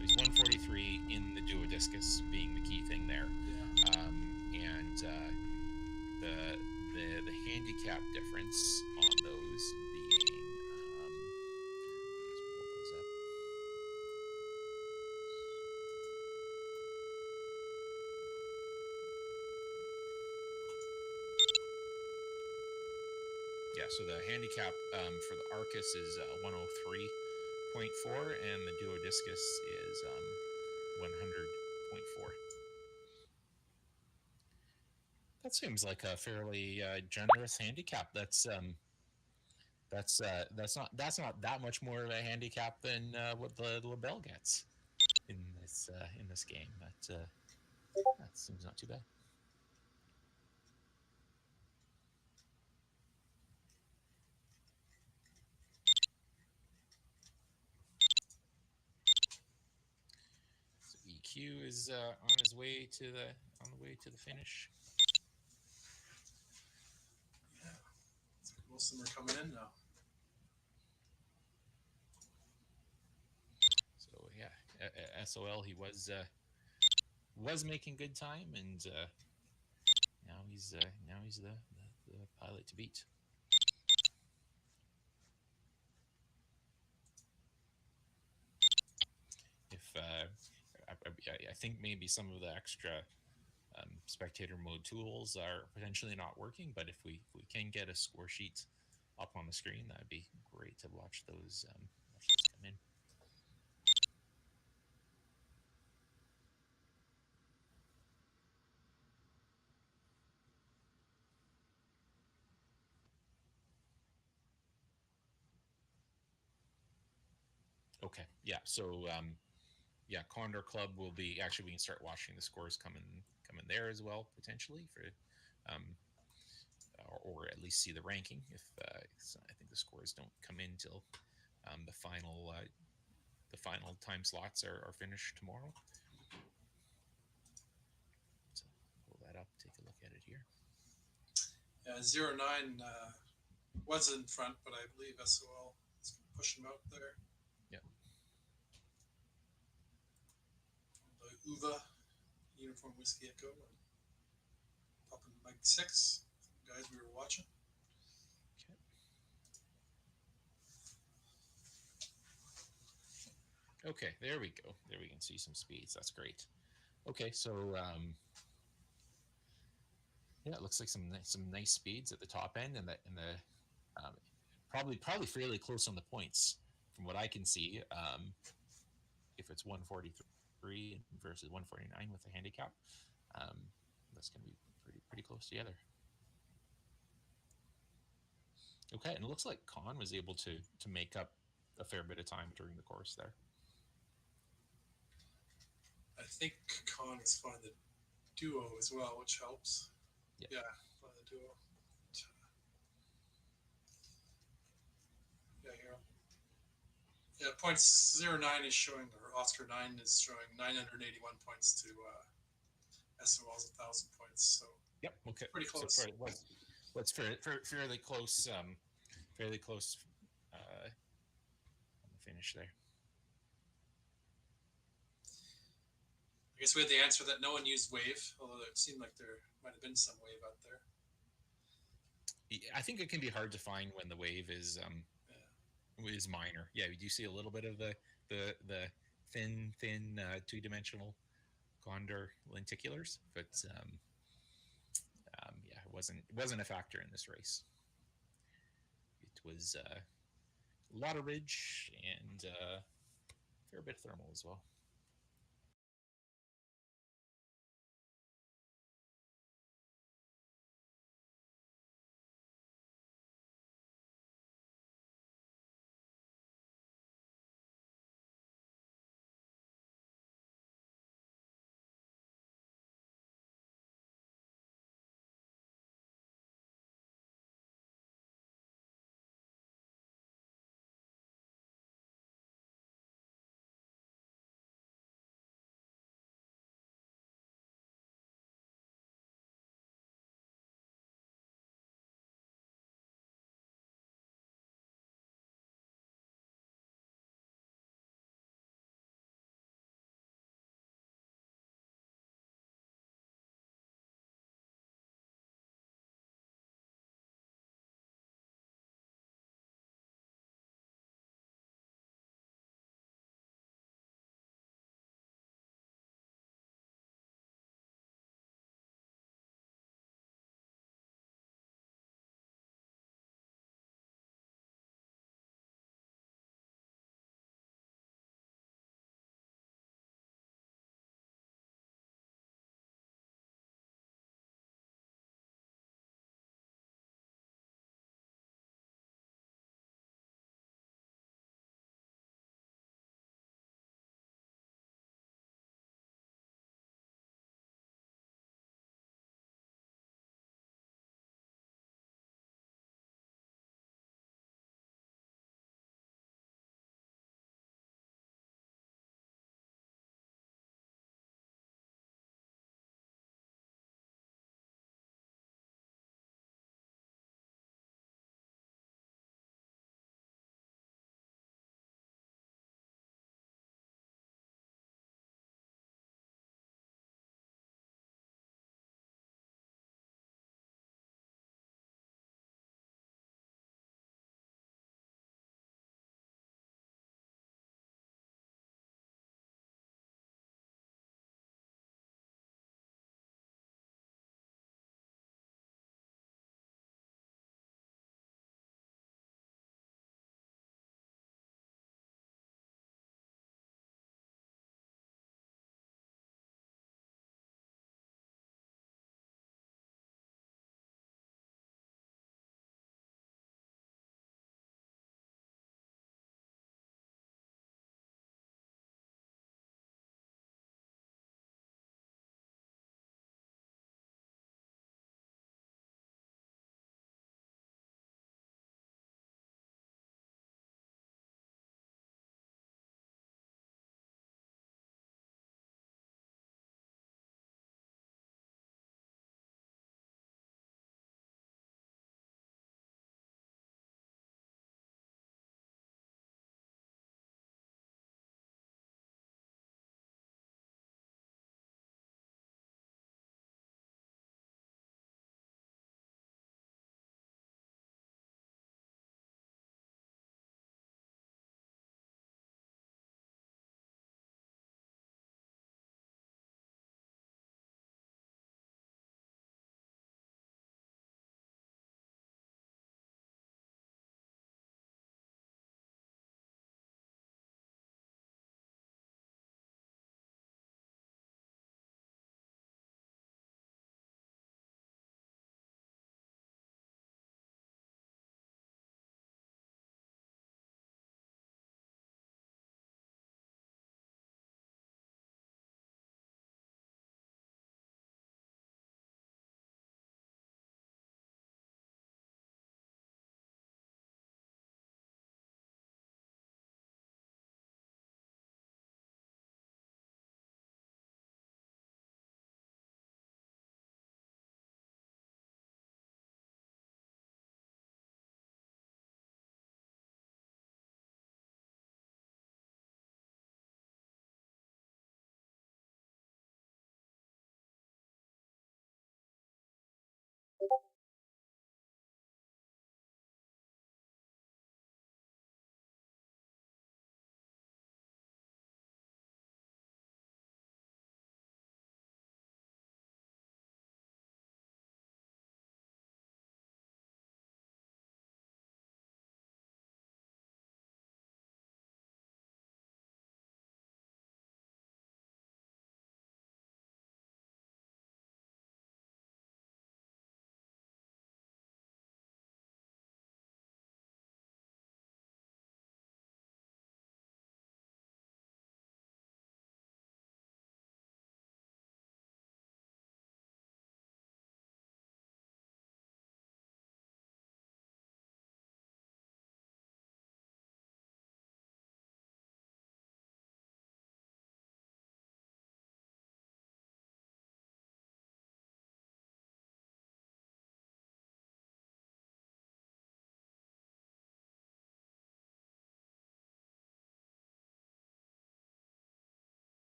he's 143 in the duodiscus, being the key thing there. Yeah. And the handicap difference on those being let's pull those up. Yeah, so the handicap for the Arcus is 103.4, and the duodiscus is 100.4. That seems like a fairly generous handicap. That's not that much more of a handicap than what the LaBelle gets in this game. That seems not too bad. So EQ is on his way to the finish. Yeah. Most of them are coming in now. So yeah, SOL, he was making good time, and now he's the pilot to beat. If I think maybe some of the extra spectator mode tools are potentially not working, but if we can get a score sheet up on the screen, that'd be great to watch those come in. Okay, yeah. So Condor Club will be, actually we can start watching the scores coming there as well, potentially, for or at least see the ranking. If I think the scores don't come in till the final time slots are finished tomorrow. So pull that up, take a look at it here. 09 was in front, but I believe SOL is going to push him out there. Yep. The UVA, Uniform Whiskey Echo, and Pumping Mike 6, guys we were watching. Okay, there we go. There we can see some speeds. That's great. Okay, so yeah, it looks like some nice speeds at the top end, and the probably fairly close on the points from what I can see. If it's 143 versus 149 with the handicap, that's going to be pretty close together. Okay, and it looks like Con was able to make up a fair bit of time during the course there. I think Con is flying the duo as well, which helps. Yep. Yeah, flying the duo. Yeah, here. Yeah, points 09 is showing, or Oscar 9 is showing 981 points to SOL's 1,000 points. So yep, okay, pretty close. So what's fairly close, fairly close on the finish there. I guess we had the answer that no one used wave, although it seemed like there might have been some wave out there. I think it can be hard to find when the wave is minor. Yeah, we do see a little bit of the thin 2-dimensional condor lenticulars, but yeah, it wasn't a factor in this race. It was a lot of ridge and a fair bit of thermal as well.